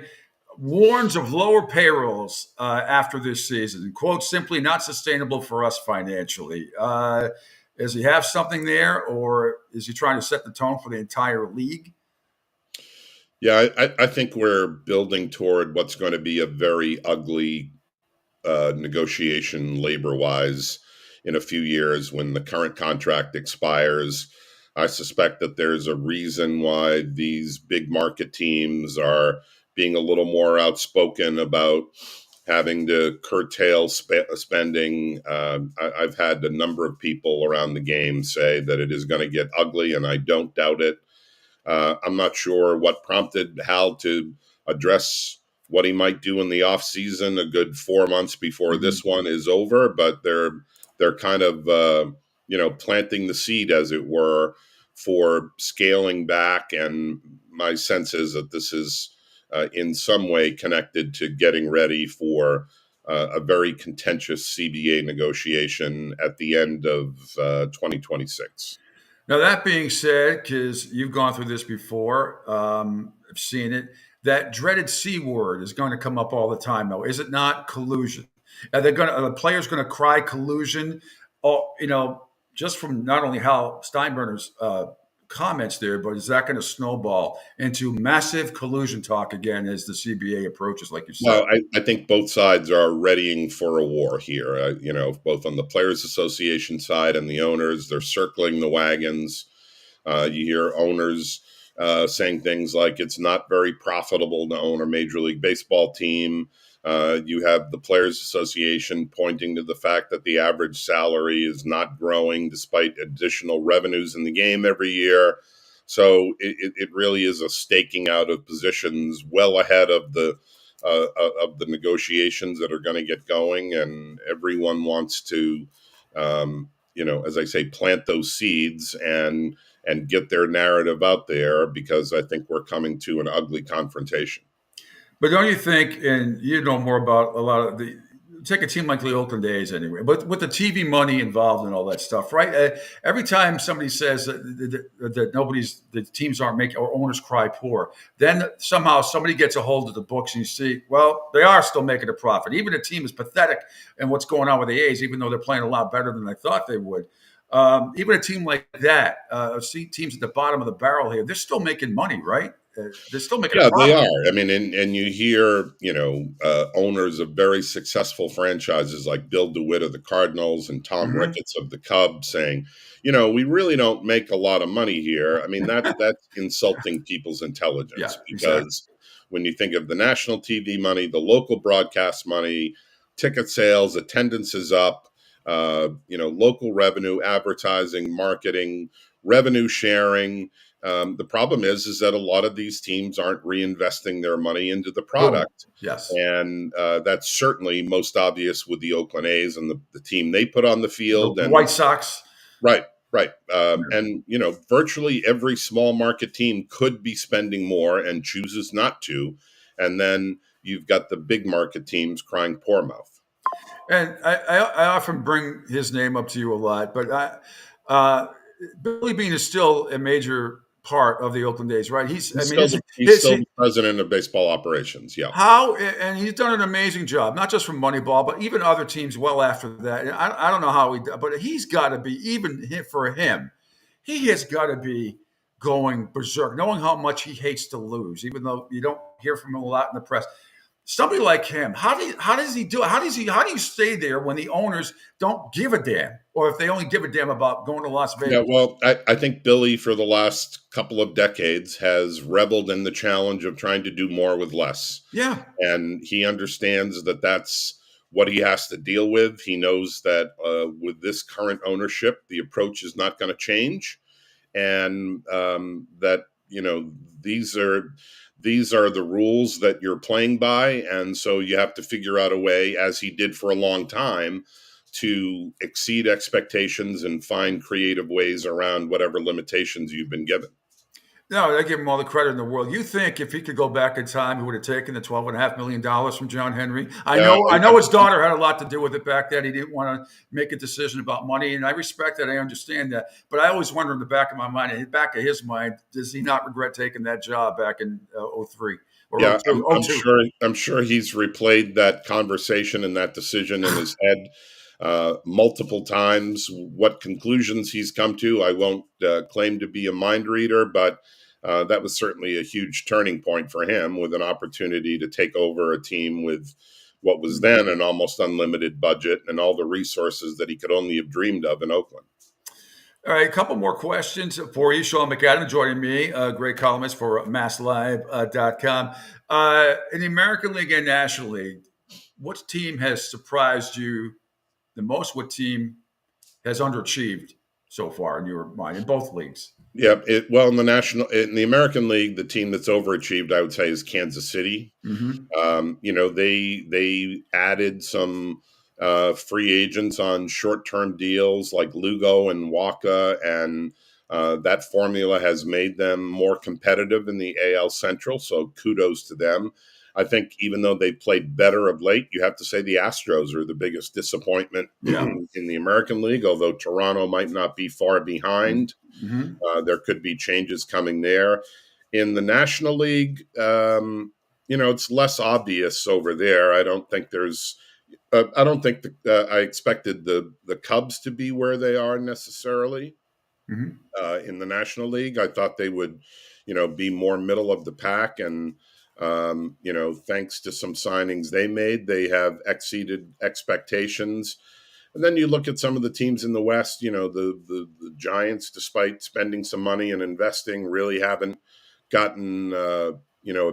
warns of lower payrolls after this season. Quote, simply not sustainable for us financially. Does he have something there, or is he trying to set the tone for the entire league?
Yeah, I think we're building toward what's going to be a very ugly negotiation labor-wise in a few years when the current contract expires. I suspect that there's a reason why these big market teams are being a little more outspoken about having to curtail spending. I've had a number of people around the game say that it is going to get ugly, and I don't doubt it. I'm not sure what prompted Hal to address what he might do in the offseason a good 4 months before this one is over, but they're kind of planting the seed, as it were, for scaling back. And my sense is that this is in some way connected to getting ready for a very contentious CBA negotiation at the end of 2026.
Now, that being said, because you've gone through this before, I've seen it, that dreaded C word is going to come up all the time, though. Is it not? Collusion. Are the players going to cry collusion? Oh, just from not only Hal Steinbrenner's comments there, but is that going to snowball into massive collusion talk again as the CBA approaches, like you said?
Well, I think both sides are readying for a war here. Both on the Players Association side and the owners, they're circling the wagons. You hear owners saying things like it's not very profitable to own a Major League Baseball team. You have the Players Association pointing to the fact that the average salary is not growing despite additional revenues in the game every year. So it really is a staking out of positions well ahead of the negotiations that are going to get going, and everyone wants to as I say, plant those seeds and get their narrative out there, because I think we're coming to an ugly confrontation.
But don't you think, and you know more about a lot of take a team like the Oakland A's anyway, but with the TV money involved and all that stuff, right? Every time somebody says that the teams aren't making, or owners cry poor, then somehow somebody gets a hold of the books and you see, well, they are still making a profit. Even a team is pathetic in what's going on with the A's, even though they're playing a lot better than they thought they would. Even a team like that, see teams at the bottom of the barrel here, they're still making money, right? They're still making a profit.
They are. I mean, and you hear, owners of very successful franchises like Bill DeWitt of the Cardinals and Tom Ricketts of the Cubs saying, we really don't make a lot of money here. I mean, that's insulting people's intelligence, because when you think of the national TV money, the local broadcast money, ticket sales, attendance is up, local revenue, advertising, marketing, revenue sharing. The problem is that a lot of these teams aren't reinvesting their money into the product.
Yes.
And that's certainly most obvious with the Oakland A's and the team they put on the field.
The
and
White Sox.
Right. And, virtually every small market team could be spending more and chooses not to. And then you've got the big market teams crying poor mouth.
And I often bring his name up to you a lot, but Billy Beane is still a major part of the Oakland A's, right? He's still
the president of baseball operations. Yeah.
And he's done an amazing job, not just from Moneyball, but even other teams well after that. And I don't know how but he's got to be, even for him, he has got to be going berserk, knowing how much he hates to lose, even though you don't hear from him a lot in the press. Somebody like him, how does he do it? How do you stay there when the owners don't give a damn, or if they only give a damn about going to Las Vegas?
Yeah, well, I think Billy for the last couple of decades has reveled in the challenge of trying to do more with less.
Yeah,
and he understands that that's what he has to deal with. He knows that with this current ownership, the approach is not going to change, and that these are the rules that you're playing by. And so you have to figure out a way, as he did for a long time, to exceed expectations and find creative ways around whatever limitations you've been given.
No, I give him all the credit in the world. You think if he could go back in time, he would have taken the $12.5 million from John Henry? I know his daughter had a lot to do with it back then. He didn't want to make a decision about money, and I respect that. I understand that. But I always wonder in the back of my mind, in the back of his mind, does he not regret taking that job back in 03?
Yeah, I'm sure he's replayed that conversation and that decision in his head multiple times. What conclusions he's come to, I won't claim to be a mind reader, but that was certainly a huge turning point for him, with an opportunity to take over a team with what was then an almost unlimited budget and all the resources that he could only have dreamed of in Oakland.
All right, a couple more questions for you. Sean McAdam joining me, a great columnist for MassLive.com. In the American League and National League, what team has surprised you the most? What team has underachieved so far in your mind, in both leagues?
Yeah, in the American League, the team that's overachieved, I would say, is Kansas City.
Mm-hmm.
They added some free agents on short-term deals like Lugo and Waka, and that formula has made them more competitive in the AL Central. So kudos to them. I think even though they played better of late, you have to say the Astros are the biggest disappointment in the American League, although Toronto might not be far behind.
Mm-hmm.
There could be changes coming there. In the National League, it's less obvious over there. I don't think I expected the Cubs to be where they are necessarily.
Mm-hmm.
In the National League, I thought they would, be more middle of the pack, and thanks to some signings they made, they have exceeded expectations. And then you look at some of the teams in the West, the Giants, despite spending some money and investing, really haven't gotten, a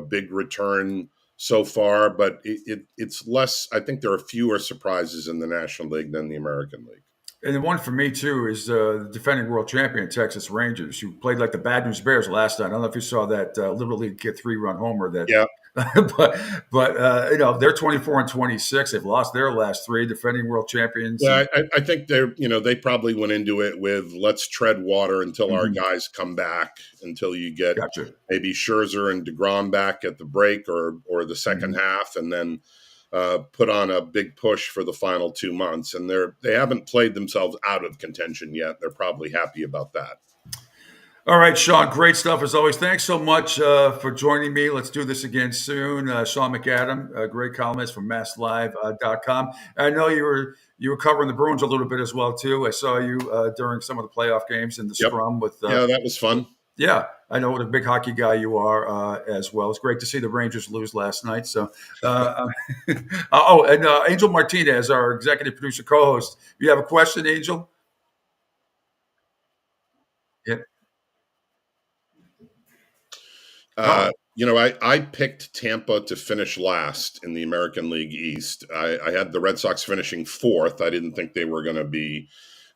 big return so far. But it's less, I think there are fewer surprises in the National League than the American League.
And the one for me, too, is the defending world champion Texas Rangers, who played like the Bad News Bears last night. I don't know if you saw that Little League kid 3-run homer that but they're 24-26. They've lost their last 3, defending world champions.
Yeah, I think they probably went into it with let's tread water until our guys come back, until you get maybe Scherzer and DeGrom back at the break or the second half, and then put on a big push for the final 2 months. And they haven't played themselves out of contention yet. They're probably happy about that.
All right, Sean, great stuff as always. Thanks so much for joining me. Let's do this again soon. Sean McAdam, a great columnist from MassLive.com. I know you were covering the Bruins a little bit as well, too. I saw you during some of the playoff games in the scrum.
Yeah, that was fun.
Yeah, I know what a big hockey guy you are as well. It's great to see the Rangers lose last night. So, Angel Martinez, our executive producer co-host. You have a question, Angel? Yeah.
I picked Tampa to finish last in the American League East. I had the Red Sox finishing 4th. I didn't think they were going to be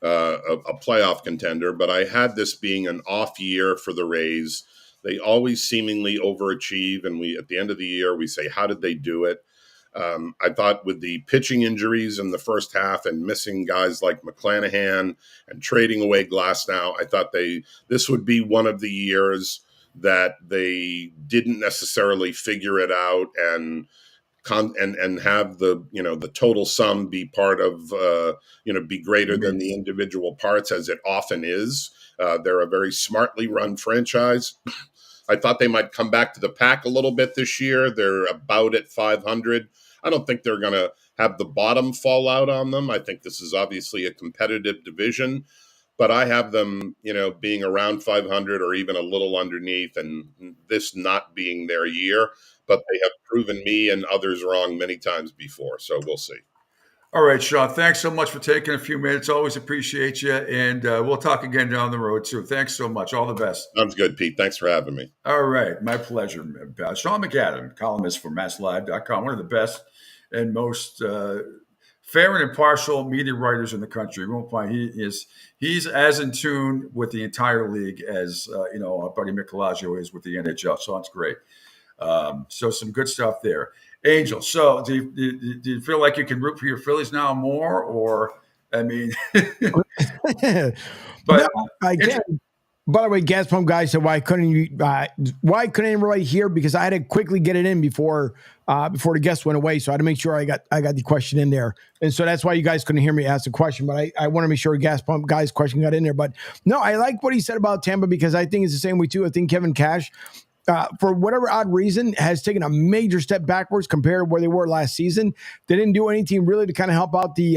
a playoff contender, but I had this being an off year for the Rays. They always seemingly overachieve, and at the end of the year, we say, how did they do it? I thought with the pitching injuries in the first half and missing guys like McClanahan and trading away Glasnow, I thought this would be one of the years that they didn't necessarily figure it out and have the total sum be part of be greater than the individual parts, as it often is. They're a very smartly run franchise. I thought they might come back to the pack a little bit this year. They're about at 500. I don't think they're going to have the bottom fall out on them. I think this is obviously a competitive division. But I have them, being around 500 or even a little underneath, and this not being their year. But they have proven me and others wrong many times before. So we'll see.
All right, Sean, thanks so much for taking a few minutes. Always appreciate you. And we'll talk again down the road, too. Thanks so much. All the best.
Sounds good, Pete. Thanks for having me.
All right. My pleasure. Sean McAdam, columnist for MassLive.com, one of the best and most fair and impartial media writers in the country. You won't find he's as in tune with the entire league as our buddy Michelangelo is with the NHL. So it's great. So some good stuff there. Angel, so do you feel like you can root for your Phillies now more, or I mean, but
no, I can. By the way, Gas Pump guy said, why couldn't everybody hear? Because I had to quickly get it in before the guest went away. So I had to make sure I got the question in there. And so that's why you guys couldn't hear me ask the question. But I want to make sure Gas Pump guy's question got in there. But no, I like what he said about Tampa, because I think it's the same way too. I think Kevin Cash, for whatever odd reason, has taken a major step backwards compared to where they were last season. They didn't do anything really to kind of help out the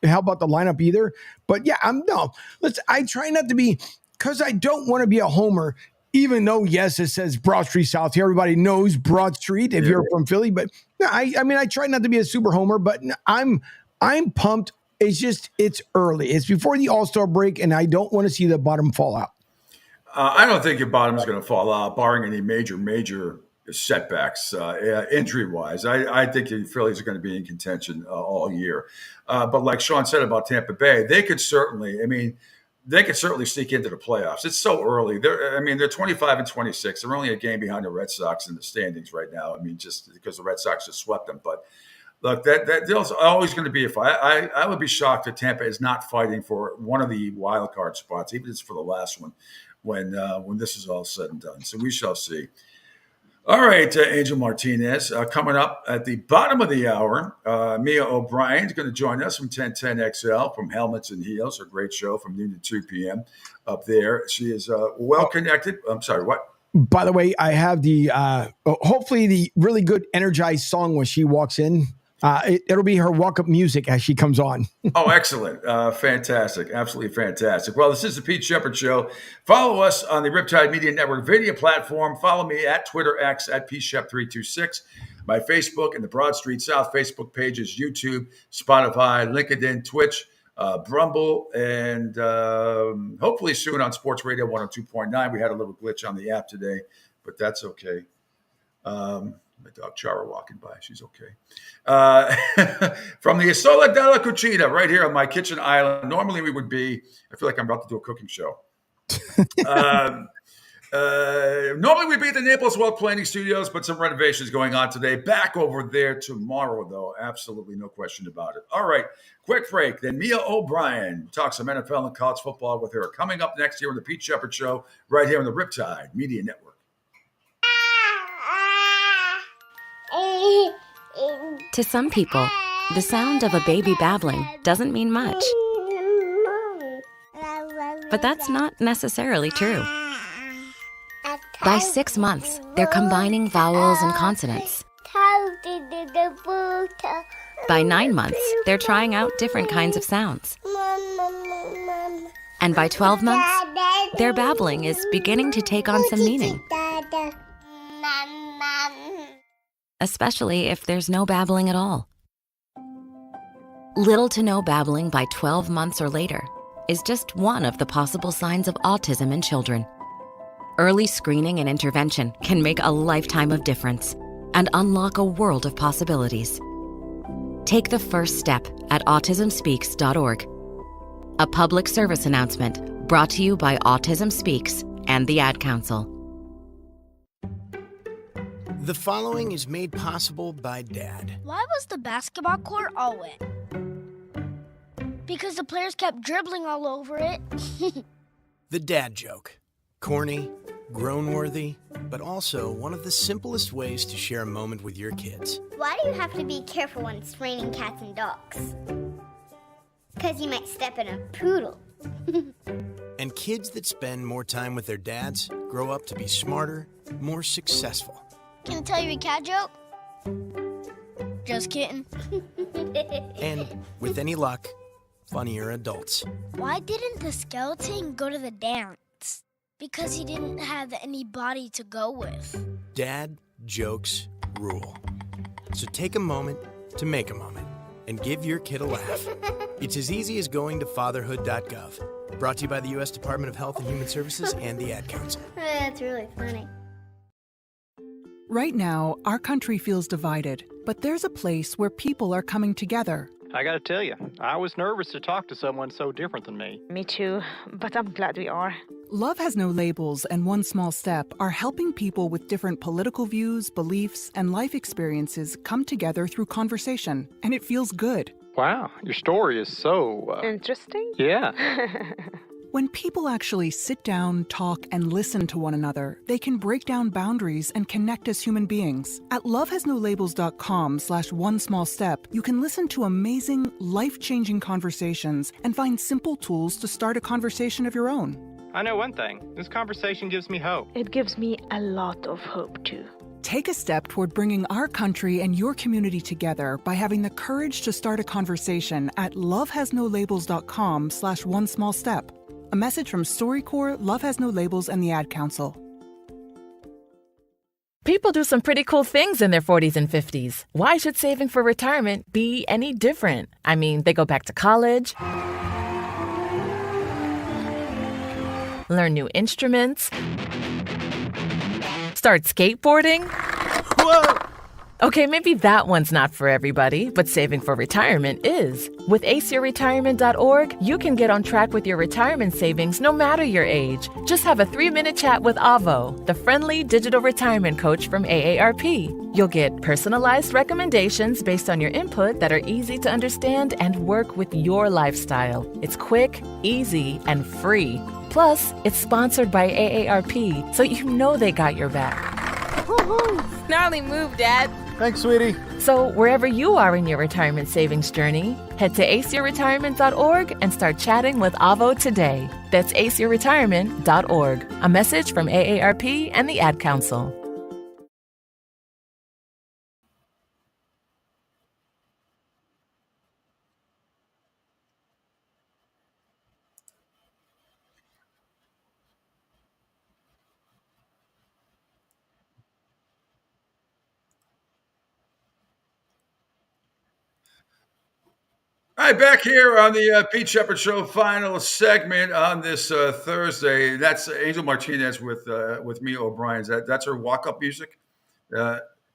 lineup either. But yeah, I try not to be, because I don't want to be a homer, even though, yes, it says Broad Street South here. Everybody knows Broad Street if you're from Philly. But no, I try not to be a super homer, but I'm pumped. It's early. It's before the All-Star break, and I don't want to see the bottom fall out.
I don't think your bottom is going to fall out, barring any major setbacks, injury-wise. I think the Phillies are going to be in contention all year. But like Sean said about Tampa Bay, they could certainly sneak into the playoffs. It's so early. They're 25-26. They're only a game behind the Red Sox in the standings right now. I mean, just because the Red Sox just swept them. But look, there's always going to be a fight. I would be shocked if Tampa is not fighting for one of the wild card spots, even if it's for the last one, when this is all said and done. So we shall see. All right, Angel Martinez, coming up at the bottom of the hour, Mia O'Brien is going to join us from 1010XL from Helmets and Heels, a great show from noon to 2 p.m. up there. She is well-connected. I'm sorry, what?
By the way, I have the hopefully the really good energized song when she walks in. It'll be her walk-up music as she comes on.
Oh, excellent. Fantastic. Absolutely fantastic. Well, this is the Pete Sheppard Show. Follow us on the Riptide Media Network video platform. Follow me at Twitter X at PShep326. My Facebook and the Broad Street South Facebook pages, YouTube, Spotify, LinkedIn, Twitch, Brumble, and hopefully soon on Sports Radio 102.9. We had a little glitch on the app today, but that's okay. My dog Chara walking by. She's okay. From the Isola della Cucina, right here on my kitchen island. Normally we would be, I feel like I'm about to do a cooking show. Normally we'd be at the Naples Wealth Planning Studios, but some renovations going on today. Back over there tomorrow, though. Absolutely no question about it. All right, quick break. Then Mia O'Brien talks some NFL and college football with her. Coming up next here on the Pete Sheppard Show, right here on the Riptide Media Network.
To some people, the sound of a baby babbling doesn't mean much. But that's not necessarily true. By 6 months, they're combining vowels and consonants. By 9 months, they're trying out different kinds of sounds. And by 12 months, their babbling is beginning to take on some meaning. Especially if there's no babbling at all. Little to no babbling by 12 months or later is just one of the possible signs of autism in children. Early screening and intervention can make a lifetime of difference and unlock a world of possibilities. Take the first step at autismspeaks.org. A public service announcement brought to you by Autism Speaks and the Ad Council.
The following is made possible by Dad.
Why was the basketball court all wet? Because the players kept dribbling all over it.
The dad joke. Corny, groan-worthy, but also one of the simplest ways to share a moment with your kids.
Why do you have to be careful when it's raining cats and dogs? Because you might step in a poodle.
And kids that spend more time with their dads grow up to be smarter, more successful.
Can I tell you a cat joke? Just kidding.
And, with any luck, funnier adults.
Why didn't the skeleton go to the dance? Because he didn't have anybody to go with.
Dad jokes rule. So take a moment to make a moment and give your kid a laugh. It's as easy as going to fatherhood.gov. Brought to you by the U.S. Department of Health and Human Services and the Ad Council.
That's really funny.
Right now, our country feels divided, but there's a place where people are coming together.
I gotta tell you, I was nervous to talk to someone so different than me.
Me too, but I'm glad we are.
Love Has No Labels and One Small Step are helping people with different political views, beliefs, and life experiences come together through conversation, and it feels good.
Wow, your story is so...
Interesting?
Yeah.
When people actually sit down, talk, and listen to one another, they can break down boundaries and connect as human beings. At lovehasnolabels.com/onesmallstep, you can listen to amazing, life-changing conversations and find simple tools to start a conversation of your own.
I know one thing. This conversation gives me hope.
It gives me a lot of hope, too.
Take a step toward bringing our country and your community together by having the courage to start a conversation at lovehasnolabels.com/onesmallstep. A message from StoryCorps, Love Has No Labels, and the Ad Council.
People do some pretty cool things in their 40s and 50s. Why should saving for retirement be any different? I mean, they go back to college, learn new instruments, start skateboarding. Whoa! Okay, maybe that one's not for everybody, but saving for retirement is. With aceyourretirement.org, you can get on track with your retirement savings no matter your age. Just have a 3-minute chat with Avo, the friendly digital retirement coach from AARP. You'll get personalized recommendations based on your input that are easy to understand and work with your lifestyle. It's quick, easy, and free. Plus, it's sponsored by AARP, so you know they got your back.
Woohoo! Gnarly move, Dad.
Thanks, sweetie.
So wherever you are in your retirement savings journey, head to aceyourretirement.org and start chatting with Avo today. That's aceyourretirement.org. A message from AARP and the Ad Council.
All right, back here on the Pete Sheppard Show final segment on this Thursday. That's Angel Martinez with Mia O'Brien. That's her walk-up music.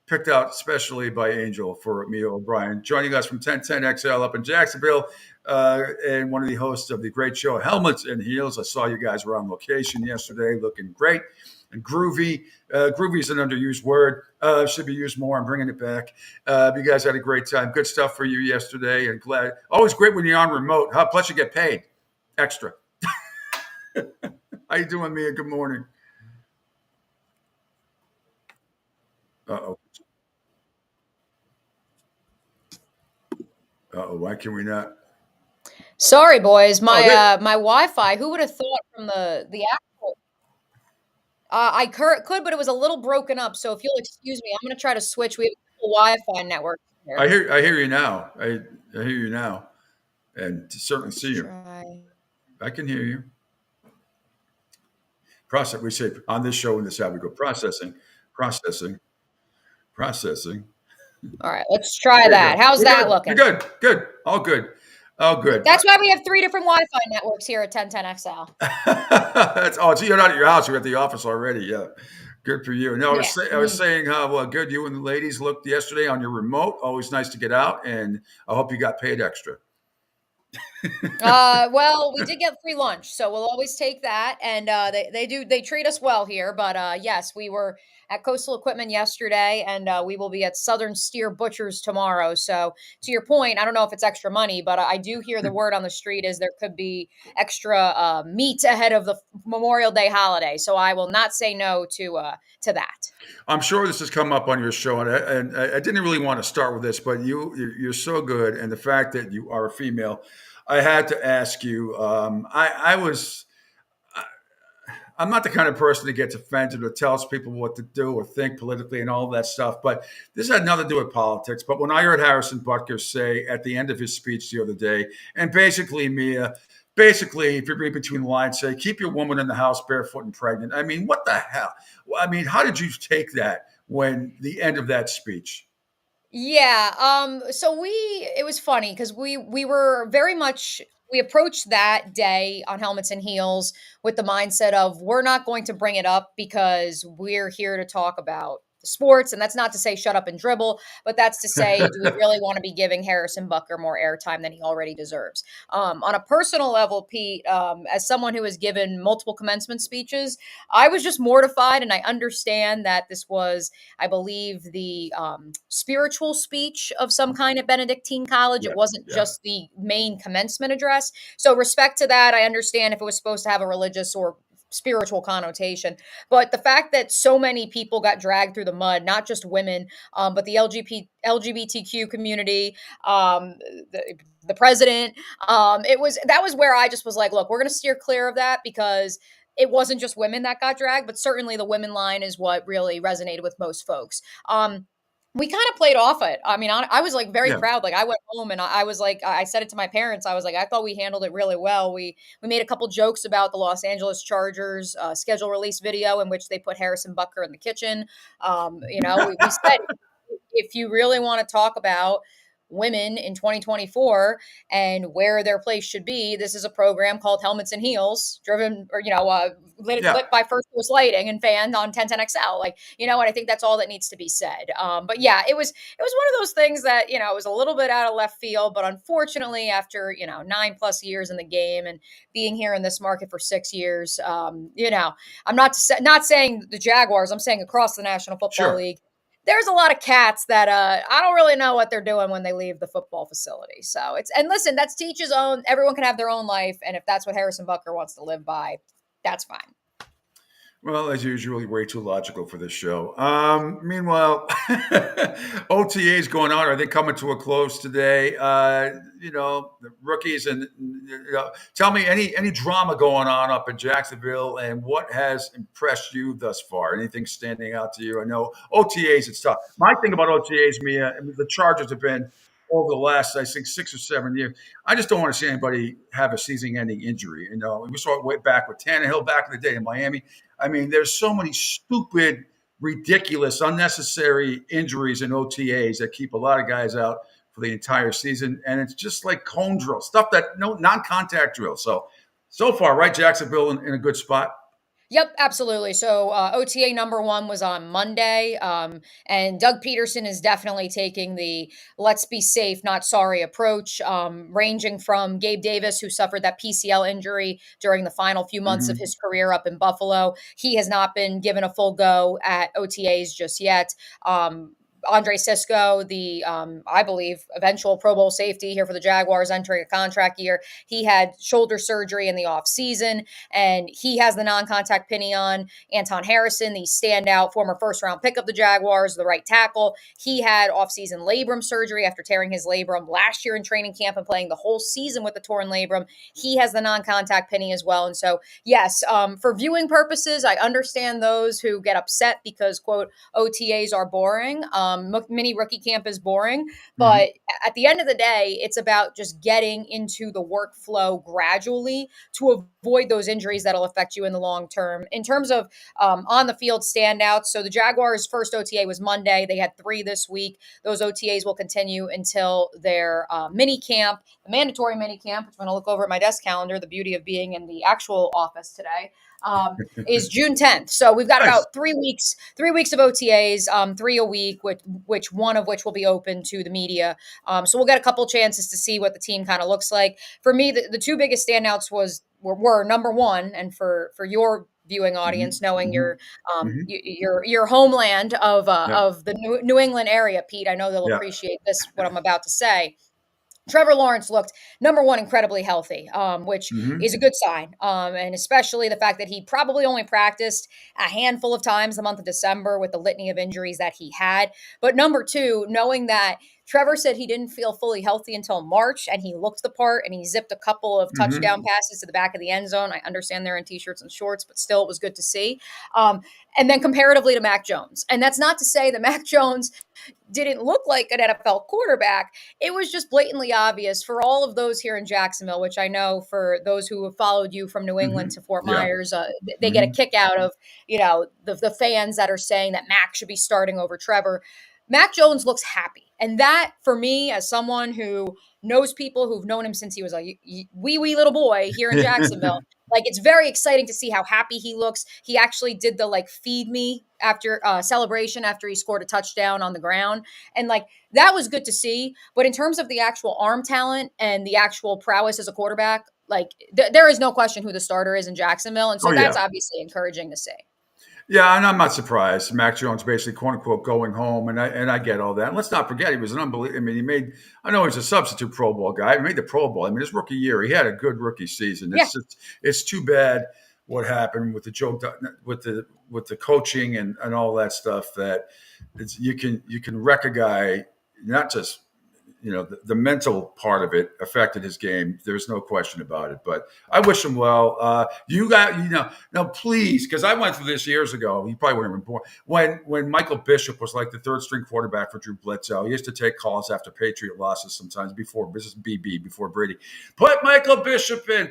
picked out especially by Angel for Mia O'Brien, joining us from 1010XL up in Jacksonville, and one of the hosts of the great show Helmets and Heels. I saw you guys were on location yesterday, looking great and groovy. Groovy is an underused word. Should be used more. I'm bringing it back. You guys had a great time. Good stuff for you yesterday, and glad. Always great when you're on remote. Huh? Plus you get paid extra. How you doing, Mia? Good morning. Uh-oh. Uh-oh, why can we not?
Sorry, boys. My my Wi-Fi. Who would have thought from the actual? I could, but it was a little broken up. So if you'll excuse me, I'm going to try to switch. We have a Wi-Fi network here.
I hear you now. I hear you now, and certainly see you. I can hear you. Process. We say on this show in this app we go processing.
All right, let's try that. How's that looking?
You're good. All good.
That's why we have 3 different Wi-Fi networks here at 1010XL.
So you're not at your house. You're at the office already. Yeah, good for you. No, I was saying how good you and the ladies looked yesterday on your remote. Always nice to get out, and I hope you got paid extra.
Well, we did get free lunch, so we'll always take that. And they treat us well here. But yes, we were at Coastal Equipment yesterday, and we will be at Southern Steer Butchers tomorrow. So to your point, I don't know if it's extra money, but I do hear the word on the street is there could be extra meat ahead of the Memorial Day holiday. So I will not say no to that.
I'm sure this has come up on your show, and I didn't really want to start with this, but you're so good, and the fact that you are a female, I had to ask you. I'm not the kind of person that gets offended or tells people what to do or think politically and all that stuff, but this had nothing to do with politics. But when I heard Harrison Butker say at the end of his speech the other day, and basically, Mia, if you read between the lines, say, keep your woman in the house barefoot and pregnant. I mean, what the hell? I mean, how did you take that when the end of that speech?
Yeah. So it was funny because we were very much, we approached that day on Helmets and Heels with the mindset of we're not going to bring it up because we're here to talk about the sports. And that's not to say shut up and dribble, but that's to say, do we really want to be giving Harrison Butker more airtime than he already deserves? On a personal level, Pete, as someone who has given multiple commencement speeches, I was just mortified. And I understand that this was, I believe, the spiritual speech of some kind at Benedictine College. It wasn't just the main commencement address. So respect to that. I understand if it was supposed to have a religious or spiritual connotation, but the fact that so many people got dragged through the mud, not just women, but the LGBTQ community, the president, that was where I just was like, look, we're going to steer clear of that because it wasn't just women that got dragged, but certainly the women line is what really resonated with most folks. We kind of played off it. I mean, I was like very proud. Like I went home and I was like, I said it to my parents. I was like, I thought we handled it really well. We made a couple jokes about the Los Angeles Chargers schedule release video in which they put Harrison Butker in the kitchen. We said, if you really want to talk about women in 2024 and where their place should be, this is a program called Helmets and Heels, driven or lit by First Coast Lighting and fanned on 1010XL. Like, you know what, I think that's all that needs to be said. But yeah, it was one of those things that it was a little bit out of left field, but unfortunately after 9+ years in the game and being here in this market for 6 years, I'm not saying the Jaguars, I'm saying across the National Football League, there's a lot of cats that I don't really know what they're doing when they leave the football facility. So listen, that's to each his own. Everyone can have their own life. And if that's what Harrison Butker wants to live by, that's fine.
Well, as usual, way too logical for this show. Meanwhile, OTA's going on. Are they coming to a close today? The rookies and tell me any drama going on up in Jacksonville and what has impressed you thus far? Anything standing out to you? I know OTAs, it's tough. My thing about OTAs, Mia, the Chargers have been over the last, I think, 6 or 7 years. I just don't want to see anybody have a season-ending injury. We saw it way back with Tannehill back in the day in Miami. I mean, there's so many stupid, ridiculous, unnecessary injuries in OTAs that keep a lot of guys out for the entire season. And it's just like cone drill, stuff that non-contact drill. So far, right, Jacksonville in a good spot?
Yep, absolutely. So OTA number one was on Monday, and Doug Peterson is definitely taking the let's be safe, not sorry approach, ranging from Gabe Davis, who suffered that PCL injury during the final few months of
Mhm.
his career up in Buffalo. He has not been given a full go at OTAs just yet. Andre Sisco, the I believe eventual Pro Bowl safety here for the Jaguars, entering a contract year. He had shoulder surgery in the offseason, and he has the non-contact penny on. Anton Harrison, the standout former first-round pick of the Jaguars, the right tackle, he had offseason labrum surgery after tearing his labrum last year in training camp and playing the whole season with the torn labrum. He has the non-contact penny as well. And so, yes, for viewing purposes, I understand those who get upset because, quote, OTAs are boring. Mini rookie camp is boring, but at the end of the day, it's about just getting into the workflow gradually to avoid those injuries that'll affect you in the long term. In terms of on the field standouts, so the Jaguars' first OTA was Monday. They had 3 this week. Those OTAs will continue until their mini camp, the mandatory mini camp, which I'm going to look over at my desk calendar, the beauty of being in the actual office today. Is June 10th. So we've got about 3 weeks of OTAs, 3 a week, which one of which will be open to the media. So we'll get a couple chances to see what the team kind of looks like. For me, the 2 biggest standouts were number one, and for your viewing audience, knowing your homeland of the New England area, Pete, I know they'll appreciate this, what I'm about to say. Trevor Lawrence looked, number one, incredibly healthy, which is a good sign. And especially the fact that he probably only practiced a handful of times the month of December with the litany of injuries that he had. But number two, knowing that Trevor said he didn't feel fully healthy until March, and he looked the part, and he zipped a couple of touchdown passes to the back of the end zone. I understand they're in T-shirts and shorts, but still it was good to see. And then comparatively to Mac Jones. And that's not to say that Mac Jones didn't look like an NFL quarterback. It was just blatantly obvious for all of those here in Jacksonville, which I know for those who have followed you from New England to Fort Myers, they get a kick out of, the fans that are saying that Mac should be starting over Trevor. Mac Jones looks happy. And that, for me, as someone who knows people who've known him since he was a wee little boy here in Jacksonville, it's very exciting to see how happy he looks. He actually did the feed me after celebration after he scored a touchdown on the ground. And that was good to see. But in terms of the actual arm talent and the actual prowess as a quarterback, there is no question who the starter is in Jacksonville. And so that's obviously encouraging to see.
Yeah, and I'm not surprised. Mac Jones basically, quote unquote, going home, and I get all that. And let's not forget, he was an unbelievable. I mean, I know he's a substitute Pro Bowl guy. He made the Pro Bowl. I mean, his rookie year, he had a good rookie season. It's too bad what happened with the joke, with the coaching and all that stuff. That you can wreck a guy, not just. The mental part of it affected his game. There's no question about it. But I wish him well. Now please, because I went through this years ago. You probably weren't even born when Michael Bishop was like the third string quarterback for Drew Bledsoe. He used to take calls after Patriot losses sometimes before Brady. Put Michael Bishop in.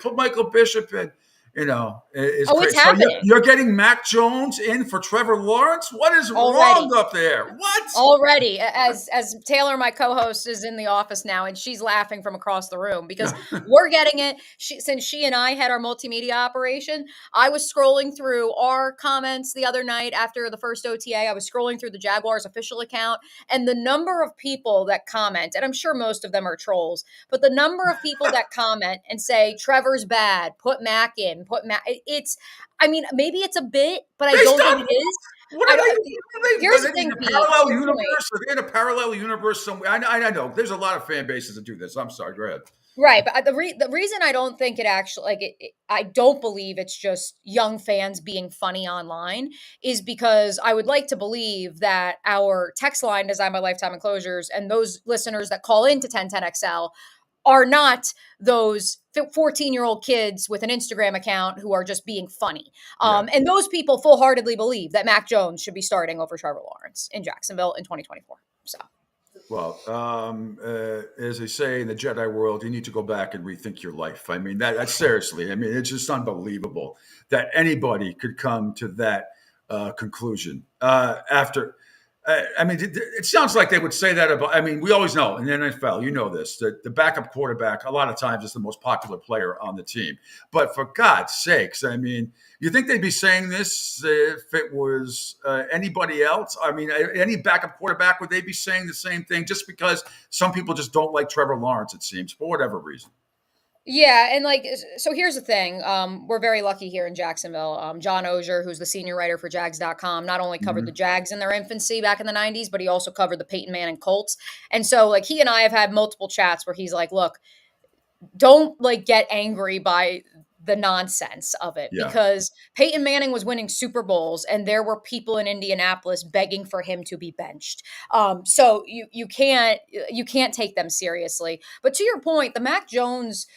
It's
it's happening.
So you're getting Mac Jones in for Trevor Lawrence? What is wrong up there? What?
Already, as Taylor, my co-host, is in the office now, and she's laughing from across the room because we're getting it. Since she and I had our multimedia operation, I was scrolling through our comments the other night after the first OTA. I was scrolling through the Jaguars official account, and the number of people that comment, and I'm sure most of them are trolls, but the number of people that comment and say, Trevor's bad, put Mac in, maybe it's a bit, but I don't think it is. Here's the thing, Pete.
Parallel universe? Are they in a parallel universe somewhere? I know there's a lot of fan bases that do this. I'm sorry. Go ahead.
Right, but the reason I don't think it actually I don't believe it's just young fans being funny online is because I would like to believe that our text line, Designed by Lifetime Enclosures, and those listeners that call into 1010XL are not those 14-year-old kids with an Instagram account who are just being funny. And those people full-heartedly believe that Mac Jones should be starting over Trevor Lawrence in Jacksonville in 2024. So.
Well, as they say in the Jedi world, you need to go back and rethink your life. I mean, that's seriously. I mean, it's just unbelievable that anybody could come to that conclusion after. I mean, it sounds like they would say that about. I mean, we always know in the NFL, you know this, that the backup quarterback a lot of times is the most popular player on the team. But for God's sakes, I mean, you think they'd be saying this if it was anybody else? I mean, any backup quarterback, would they be saying the same thing just because some people just don't like Trevor Lawrence, it seems, for whatever reason?
Yeah, and like, so here's the thing. We're very lucky here in Jacksonville. John Ogier, who's the senior writer for Jags.com, not only covered the Jags in their infancy back in the 90s, but he also covered the Peyton Manning Colts. And so, like, he and I have had multiple chats where he's like, look, don't like get angry by the nonsense of it, because Peyton Manning was winning Super Bowls and there were people in Indianapolis begging for him to be benched. So you can't take them seriously. But to your point, the Mac Jones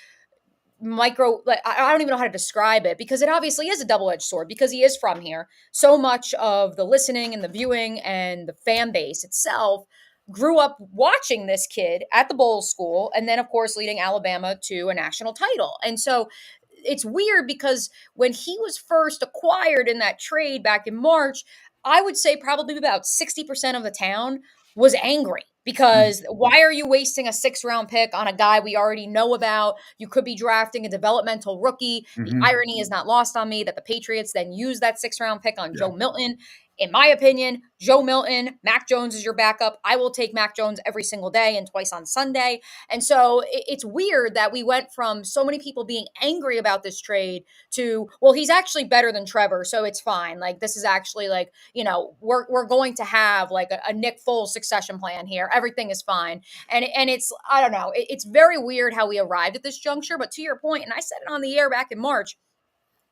like, I don't even know how to describe it, because it obviously is a double-edged sword, because he is from here. So much of the listening and the viewing and the fan base itself grew up watching this kid at the bowl school, and then of course leading Alabama to a national title. And so it's weird, because when he was first acquired in that trade back in March, I would say probably about 60% of the town was angry, because why are you wasting a 6th-round pick on a guy we already know about? You could be drafting a developmental rookie. The irony is not lost on me that the Patriots then used that 6th-round pick on Joe Milton. In my opinion, Joe Milton, Mac Jones is your backup. I will take Mac Jones every single day and twice on Sunday. And so it's weird that we went from so many people being angry about this trade to, well, he's actually better than Trevor, so it's fine. Like, this is actually like, you know, we're going to have like a Nick Foles succession plan here. Everything is fine. And it's, I don't know, it's very weird how we arrived at this juncture. But to your point, and I said it on the air back in March,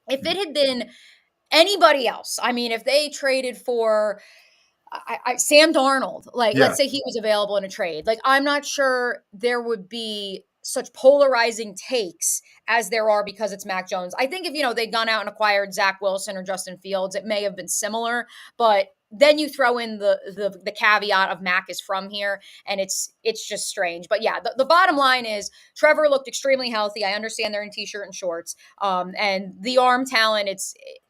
if it had been anybody else, I mean, if they traded for Sam Darnold, like, let's say he was available in a trade, like, I'm not sure there would be such polarizing takes as there are because it's Mac Jones. I think if, you know, they'd gone out and acquired Zach Wilson or Justin Fields, it may have been similar, but then you throw in the caveat of Mac is from here, and it's just strange. But yeah, the bottom line is Trevor looked extremely healthy. I understand they're in t-shirt and shorts, and the arm talent,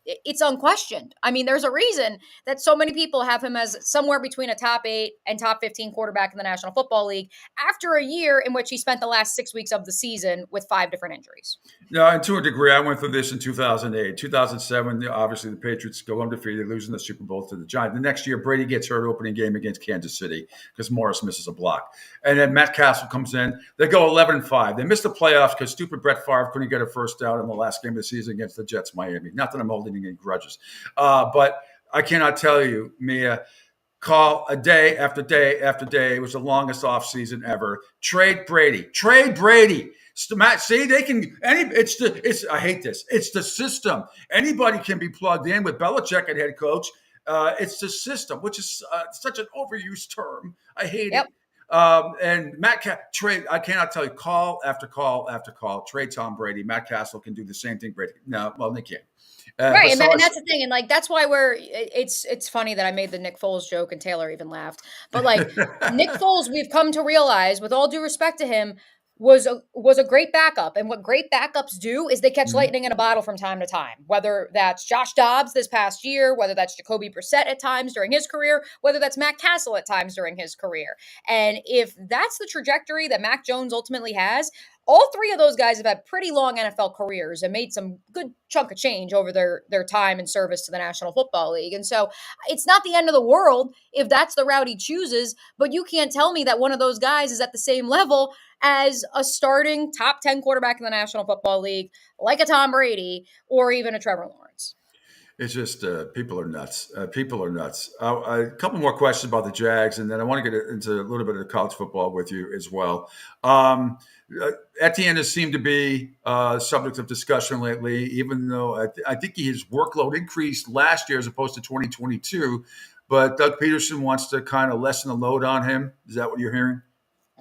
it's unquestioned. I mean, there's a reason that so many people have him as somewhere between a top 8 and top 15 quarterback in the National Football League after a year in which he spent the last 6 weeks of the season with 5 different injuries.
No, and to a degree, I went through this in 2008. 2007, obviously the Patriots go undefeated, losing the Super Bowl to the Giants. The next year, Brady gets hurt opening game against Kansas City because Morris misses a block. And then Matt Castle comes in. They go 11-5. They miss the playoffs because stupid Brett Favre couldn't get a first down in the last game of the season against the Jets, Miami. Not that I'm holding any grudges. But I cannot tell you, Mia, call a day after day after day. It was the longest offseason ever. Trade Brady. Trade Brady. See, they can. I hate this. It's the system. Anybody can be plugged in with Belichick at head coach. It's the system, which is such an overused term. I hate it. And trade. I cannot tell you. Call after call after call. Trade Tom Brady. Matt Castle can do the same thing. Brady. No, well, they can't.
Right, and that's the thing, and like that's why it's funny that I made the Nick Foles joke and Taylor even laughed. But like Nick Foles, we've come to realize, with all due respect to him, was a great backup. And what great backups do is they catch lightning in a bottle from time to time, whether that's Josh Dobbs this past year, whether that's Jacoby Brissett at times during his career, whether that's Matt Castle at times during his career. And if that's the trajectory that Mac Jones ultimately has, all 3 of those guys have had pretty long NFL careers and made some good chunk of change over their time and service to the National Football League. And so it's not the end of the world if that's the route he chooses, but you can't tell me that one of those guys is at the same level as a starting top 10 quarterback in the National Football League, like a Tom Brady or even a Trevor Lawrence.
It's just people are nuts. People are nuts. A couple more questions about the Jags, and then I want to get into a little bit of college football with you as well. Etienne has seemed to be subject of discussion lately, even though I think his workload increased last year as opposed to 2022. But Doug Peterson wants to kind of lessen the load on him. Is that what you're hearing?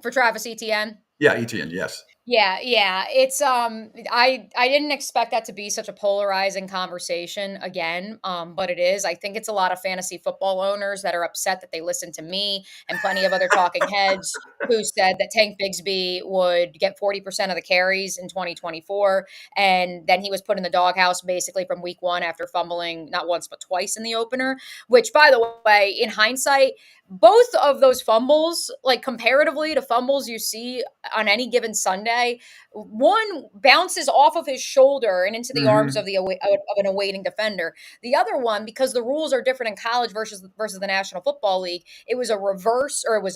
For Travis Etienne?
Yeah, Etienne, yes.
Yeah. It's I didn't expect that to be such a polarizing conversation again. But it is. I think it's a lot of fantasy football owners that are upset that they listen to me and plenty of other talking heads who said that Tank Bigsby would get 40% of the carries in 2024. And then he was put in the doghouse basically from week one after fumbling not once but twice in the opener, which by the way, in hindsight, both of those fumbles, like comparatively to fumbles you see on any given Sunday, one bounces off of his shoulder and into the arms of of an awaiting defender. The other one, because the rules are different in college versus the National Football League, it was a reverse, or it was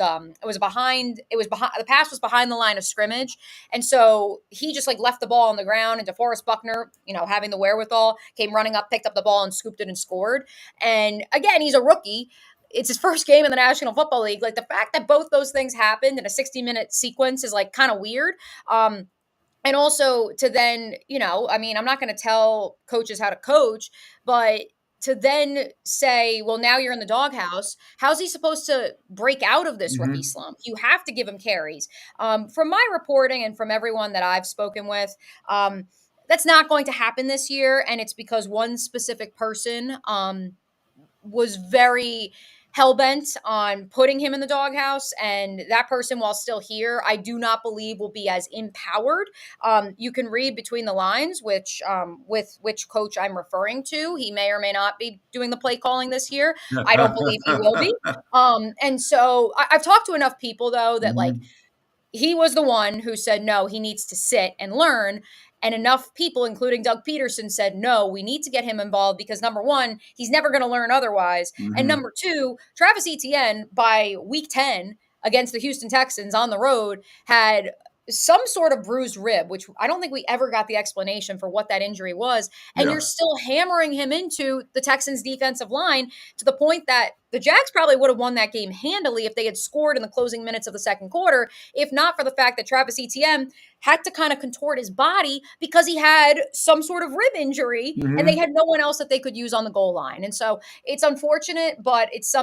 behind the pass was behind the line of scrimmage, and so he just like left the ball on the ground, and DeForest Buckner, having the wherewithal, came running up, picked up the ball, and scooped it and scored. And again, he's a rookie. It's his first game in the National Football League. Like, the fact that both those things happened in a 60-minute sequence is like kind of weird. And also to then, I mean, I'm not going to tell coaches how to coach, but to then say, well, now you're in the doghouse. How's he supposed to break out of this rookie slump? You have to give him carries. From my reporting and from everyone that I've spoken with, that's not going to happen this year. And it's because one specific person was very hell-bent on putting him in the doghouse, and that person, while still here, I do not believe will be as empowered. You can read between the lines with which coach I'm referring to. He may or may not be doing the play calling this year. I don't believe he will be. And so I've talked to enough people, though, that like he was the one who said, no, he needs to sit and learn. And enough people, including Doug Peterson, said, no, we need to get him involved because number one, he's never going to learn otherwise. And number two, Travis Etienne by week 10 against the Houston Texans on the road had some sort of bruised rib, which I don't think we ever got the explanation for what that injury was. And you're still hammering him into the Texans defensive line to the point that the Jags probably would have won that game handily if they had scored in the closing minutes of the second quarter, if not for the fact that Travis Etienne had to kind of contort his body because he had some sort of rib injury and they had no one else that they could use on the goal line. And so it's unfortunate, but it's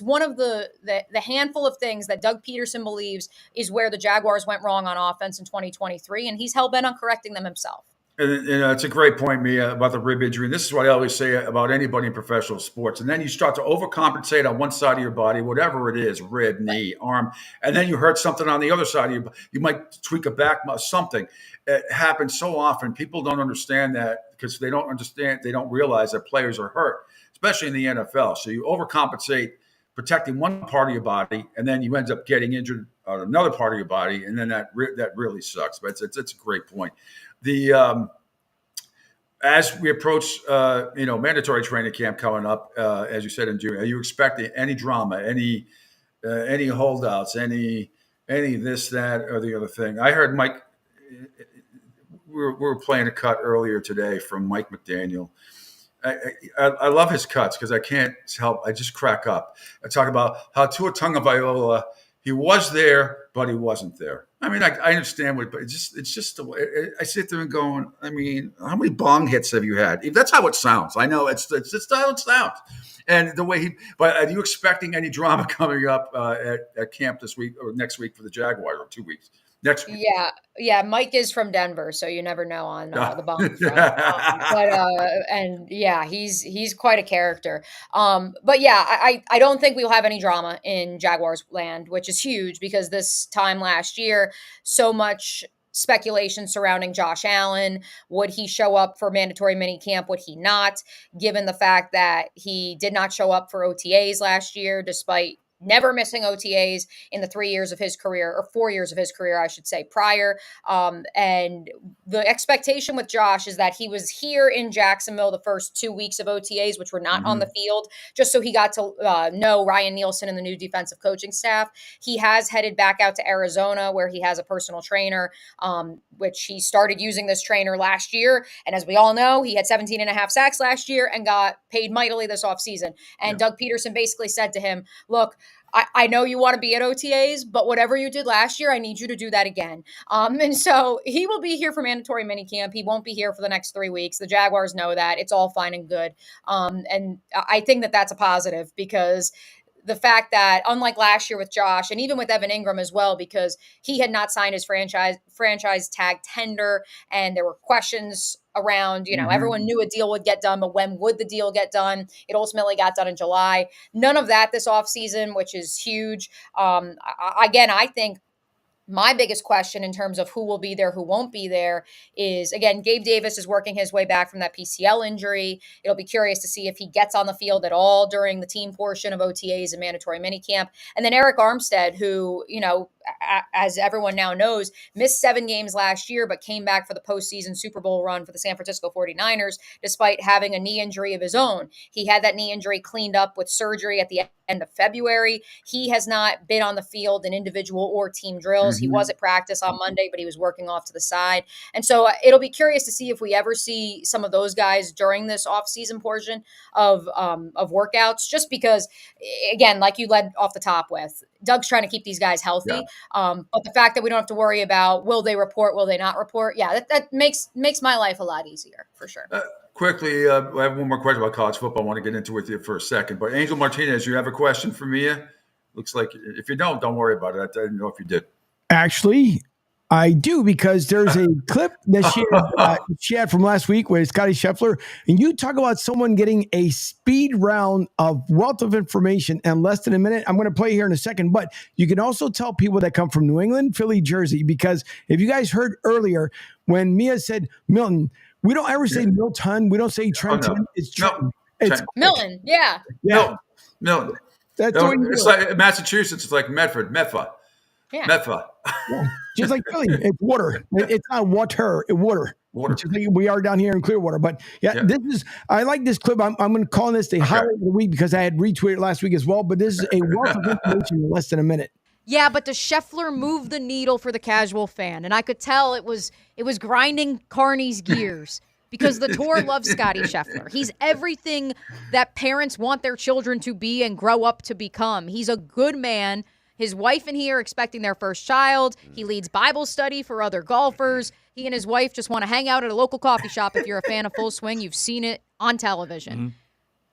one of the handful of things that Doug Peterson believes is where the Jaguars went wrong on offense in 2023. And he's hell-bent on correcting them himself.
And it's a great point, Mia, about the rib injury. And this is what I always say about anybody in professional sports. And then you start to overcompensate on one side of your body, whatever it is, rib, knee, arm, and then you hurt something on the other side of you. You might tweak a back, something. It happens so often. People don't understand that because they don't realize that players are hurt, especially in the NFL. So you overcompensate protecting one part of your body, and then you end up getting injured on another part of your body, and then that really sucks. But it's a great point. As we approach, mandatory training camp coming up, as you said in June, are you expecting any drama, any holdouts, any this, that, or the other thing? I heard Mike. We were playing a cut earlier today from Mike McDaniel. I love his cuts because I can't help. I just crack up. I talk about how Tua Tagovailoa, he was there, but he wasn't there. I mean, I understand what, but it's just the way I sit there and going, I mean, how many bong hits have you had? That's how it sounds. I know it's just how it sounds. And the way but are you expecting any drama coming up at camp this week or next week for the Jaguars, or 2 weeks? Next week.
Yeah. Mike is from Denver, so you never know on the bong front. And yeah, he's quite a character. But yeah, I don't think we'll have any drama in Jaguars land, which is huge because this time last year, so much speculation surrounding Josh Allen. Would he show up for mandatory minicamp? Would he not? Given the fact that he did not show up for OTAs last year, despite never missing OTAs in the 3 years of his career, or 4 years of his career, I should say, prior. And the expectation with Josh is that he was here in Jacksonville the first 2 weeks of OTAs, which were not on the field, just so he got to know Ryan Nielsen and the new defensive coaching staff. He has headed back out to Arizona, where he has a personal trainer, which he started using this trainer last year. And as we all know, he had 17 and a half sacks last year and got paid mightily this offseason. And Doug Peterson basically said to him, look, I know you want to be at OTAs, but whatever you did last year, I need you to do that again. And so he will be here for mandatory minicamp. He won't be here for the next 3 weeks. The Jaguars know that. It's all fine and good. And I think that that's a positive because the fact that unlike last year with Josh and even with Evan Ingram as well, because he had not signed his franchise tag tender, and there were questions around, everyone knew a deal would get done, but when would the deal get done? It ultimately got done in July. None of that this offseason, which is huge. Again, I think my biggest question in terms of who will be there, who won't be there is, again, Gabe Davis is working his way back from that PCL injury. It'll be curious to see if he gets on the field at all during the team portion of OTAs and mandatory minicamp. And then Eric Armstead, who, as everyone now knows, missed 7 games last year, but came back for the postseason Super Bowl run for the San Francisco 49ers, despite having a knee injury of his own. He had that knee injury cleaned up with surgery at the end of February. He has not been on the field in individual or team drills. He was at practice on Monday, but he was working off to the side. And so it'll be curious to see if we ever see some of those guys during this offseason portion of workouts, just because, again, like you led off the top with, Doug's trying to keep these guys healthy.
Yeah.
But the fact that we don't have to worry about will they report, will they not report? Yeah, that makes my life a lot easier for sure.
Quickly, I have one more question about college football I want to get into with you for a second. But Angel Martinez, you have a question for Mia? Looks like if you don't worry about it. I didn't know if you did.
Actually, I do, because there's a clip that she had from last week with Scotty Scheffler, and you talk about someone getting a speed round of wealth of information in less than a minute. I'm going to play here in a second, but you can also tell people that come from New England, Philly, Jersey, because if you guys heard earlier when Mia said Milton, we don't ever say Milton. We don't say Trenton.
No.
It's Trenton.
No.
It's
Milton. Yeah.
Milton.
That's the way you
it's
do it.
like Massachusetts. It's like Medford, Metfa.
Yeah.
Metfa.
Yeah. Just like Philly, it's water. It's not water, it's water. Just like we are down here in Clearwater. But I like this clip. I'm going to call this the highlight of the week because I had retweeted last week as well. But this is a wealth of information in less than a minute.
Yeah, but does Scheffler move the needle for the casual fan? And I could tell it was grinding Carney's gears because the tour loves Scotty Scheffler. He's everything that parents want their children to be and grow up to become. He's a good man. His wife and he are expecting their first child. He leads Bible study for other golfers. He and his wife just want to hang out at a local coffee shop. If you're a fan of Full Swing, you've seen it on television. Mm-hmm.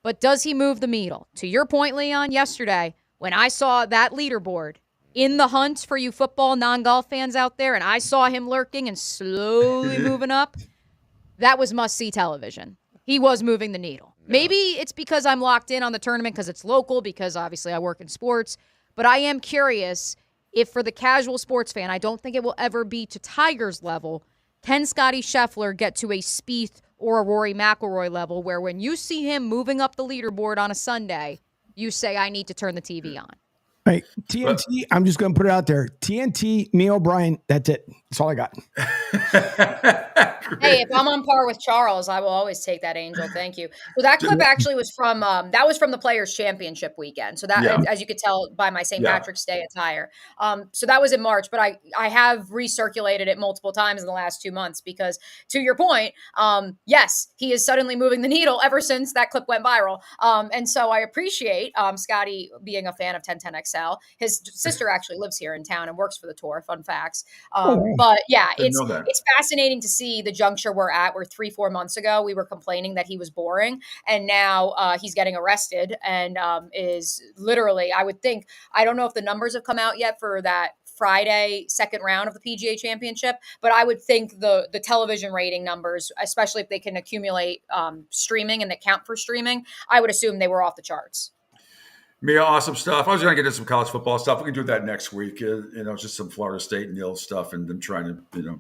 But does he move the needle? To your point, Leon, yesterday, when I saw that leaderboard in the hunt for you football non-golf fans out there, and I saw him lurking and slowly moving up, that was must-see television. He was moving the needle. Yeah. Maybe it's because I'm locked in on the tournament because it's local, because obviously I work in sports. But I am curious if for the casual sports fan, I don't think it will ever be to Tiger's level. Can Scotty Scheffler get to a Spieth or a Rory McIlroy level where when you see him moving up the leaderboard on a Sunday, you say, I need to turn the TV on?
Hey, TNT, I'm just going to put it out there. TNT, Mia O'Brien, that's it. That's all I got.
Hey, if I'm on par with Charles, I will always take that, Angel. Thank you. So that clip actually was from the Players Championship weekend. So that, as you could tell by my St. Patrick's Day attire. So that was in March, but I have recirculated it multiple times in the last 2 months because, to your point, yes, he is suddenly moving the needle ever since that clip went viral. And so I appreciate Scotty being a fan of 1010XL. His sister actually lives here in town and works for the tour. Fun facts. But yeah, it's fascinating to see the juncture we're at, where 3-4 months ago we were complaining that he was boring, and now he's getting arrested and is literally, I would think, I don't know if the numbers have come out yet for that Friday second round of the PGA Championship, but I would think the television rating numbers, especially if they can accumulate streaming and they count for streaming, I would assume they were off the charts.
Mia, awesome stuff. I was going to get into some college football stuff. We can do that next week. Just some Florida State and Yale stuff, and them trying to,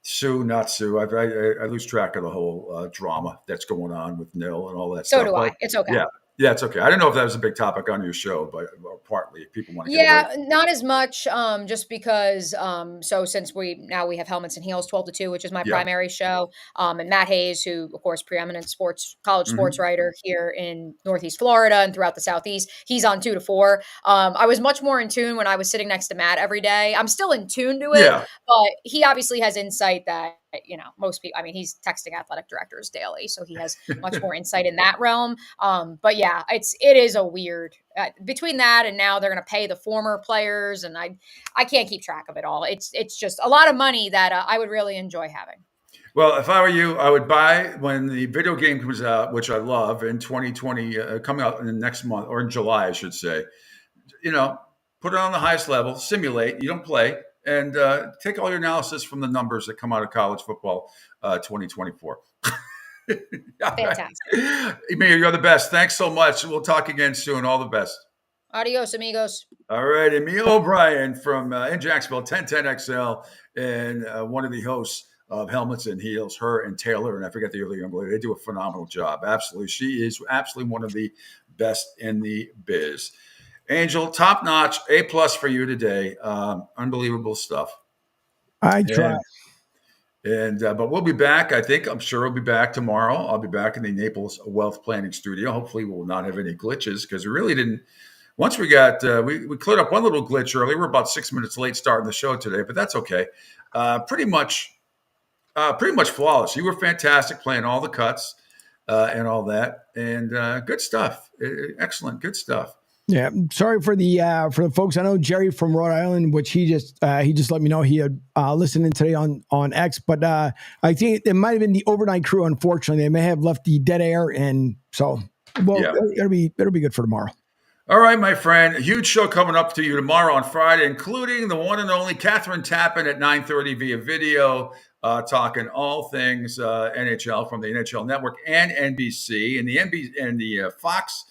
sue, not sue. I lose track of the whole drama that's going on with Nil and all that stuff.
So do I. It's okay.
Yeah, it's okay. I didn't know if that was a big topic on your show, but partly if people want to
get away. Not as much, just because, so since we have Helmets and Heels 12-2, which is my primary show, and Matt Hayes, who, of course, preeminent college sports writer here in Northeast Florida and throughout the Southeast, he's on 2-4. I was much more in tune when I was sitting next to Matt every day. I'm still in tune to it, but he obviously has insight that, most people, he's texting athletic directors daily, so he has much more insight in that realm. But yeah, it is a weird, between that and now they're going to pay the former players, and I can't keep track of it all. It's just a lot of money that I would really enjoy having.
Well, if I were you, I would buy when the video game comes out, which I love, in 2020, coming out in the next month or in July, I should say. Put it on the highest level, simulate. You don't play, and take all your analysis from the numbers that come out of college football 2024.
Fantastic.
Emil, you're the best. Thanks so much. We'll talk again soon. All the best.
Adios, amigos.
All right, Emil O'Brien from in Jacksonville, 1010XL, and one of the hosts of Helmets and Heels, her and Taylor, and I forget the other young lady. They do a phenomenal job. Absolutely. She is absolutely one of the best in the biz. Angel, top notch, A+ for you today. Unbelievable stuff.
I try.
But we'll be back. I'm sure we'll be back tomorrow. I'll be back in the Naples Wealth Planning Studio. Hopefully we'll not have any glitches, because we really didn't. Once we got, we cleared up one little glitch early. We're about 6 minutes late starting the show today, but that's okay. Pretty much flawless. You were fantastic playing all the cuts and all that, and good stuff. Excellent, good stuff.
Yeah, sorry for the folks. I know Jerry from Rhode Island, which he just let me know he had listening today on X, but I think it might have been the overnight crew. Unfortunately, they may have left the dead air, and so it'll be good for tomorrow.
All right, my friend. A huge show coming up to you tomorrow on Friday, including the one and only Catherine Tappan at 9:30 via video, talking all things NHL from the NHL Network and NBC, and the Fox.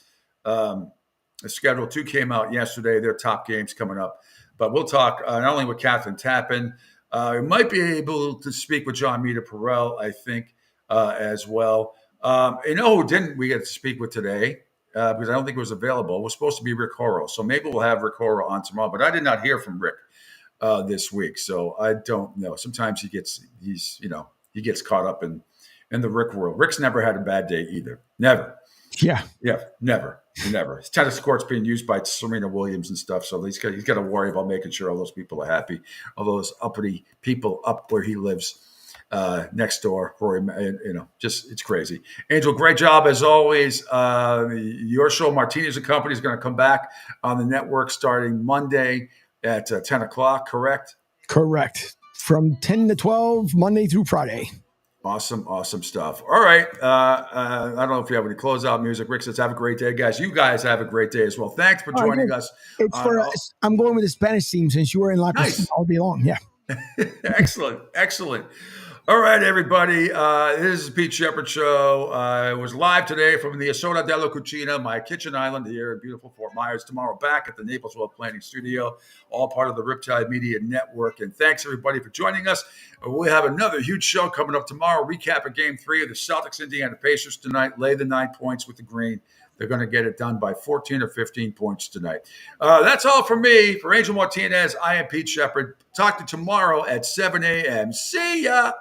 Schedule 2 came out yesterday. Their top games coming up. But we'll talk not only with Catherine Tappan, we might be able to speak with John Mita Perel, I think, as well. Who didn't we get to speak with today? Because I don't think it was available. It was supposed to be Rick Horrow. So maybe we'll have Rick Horrow on tomorrow. But I did not hear from Rick this week. So I don't know. Sometimes he gets caught up in the Rick world. Rick's never had a bad day either. Never.
Yeah,
never. His tennis court's being used by Serena Williams and stuff, so he's got to worry about making sure all those people are happy, all those uppity people up where he lives next door. Rory, just it's crazy. Angel, great job as always. Your show, Martinez and Company, is going to come back on the network starting Monday at 10 o'clock. Correct. From 10 to 12, Monday through Friday. Awesome stuff. All right. I don't know if you have any closeout music. Rick says, have a great day, guys. You guys have a great day as well. Thanks for joining us. I'm going with the Spanish team since you were in La Piscina all day long. Yeah. Excellent. All right, everybody. This is the Pete Sheppard Show. It was live today from the Isola della Cucina, my kitchen island here in beautiful Fort Myers. Tomorrow back at the Naples Wealth Planning Studio, all part of the Riptide Media Network. And thanks, everybody, for joining us. We'll have another huge show coming up tomorrow. Recap of Game 3 of the Celtics-Indiana Pacers tonight. Lay the 9 points with the green. They're going to get it done by 14 or 15 points tonight. That's all from me. For Angel Martinez, I am Pete Sheppard. Talk to you tomorrow at 7 a.m. See ya.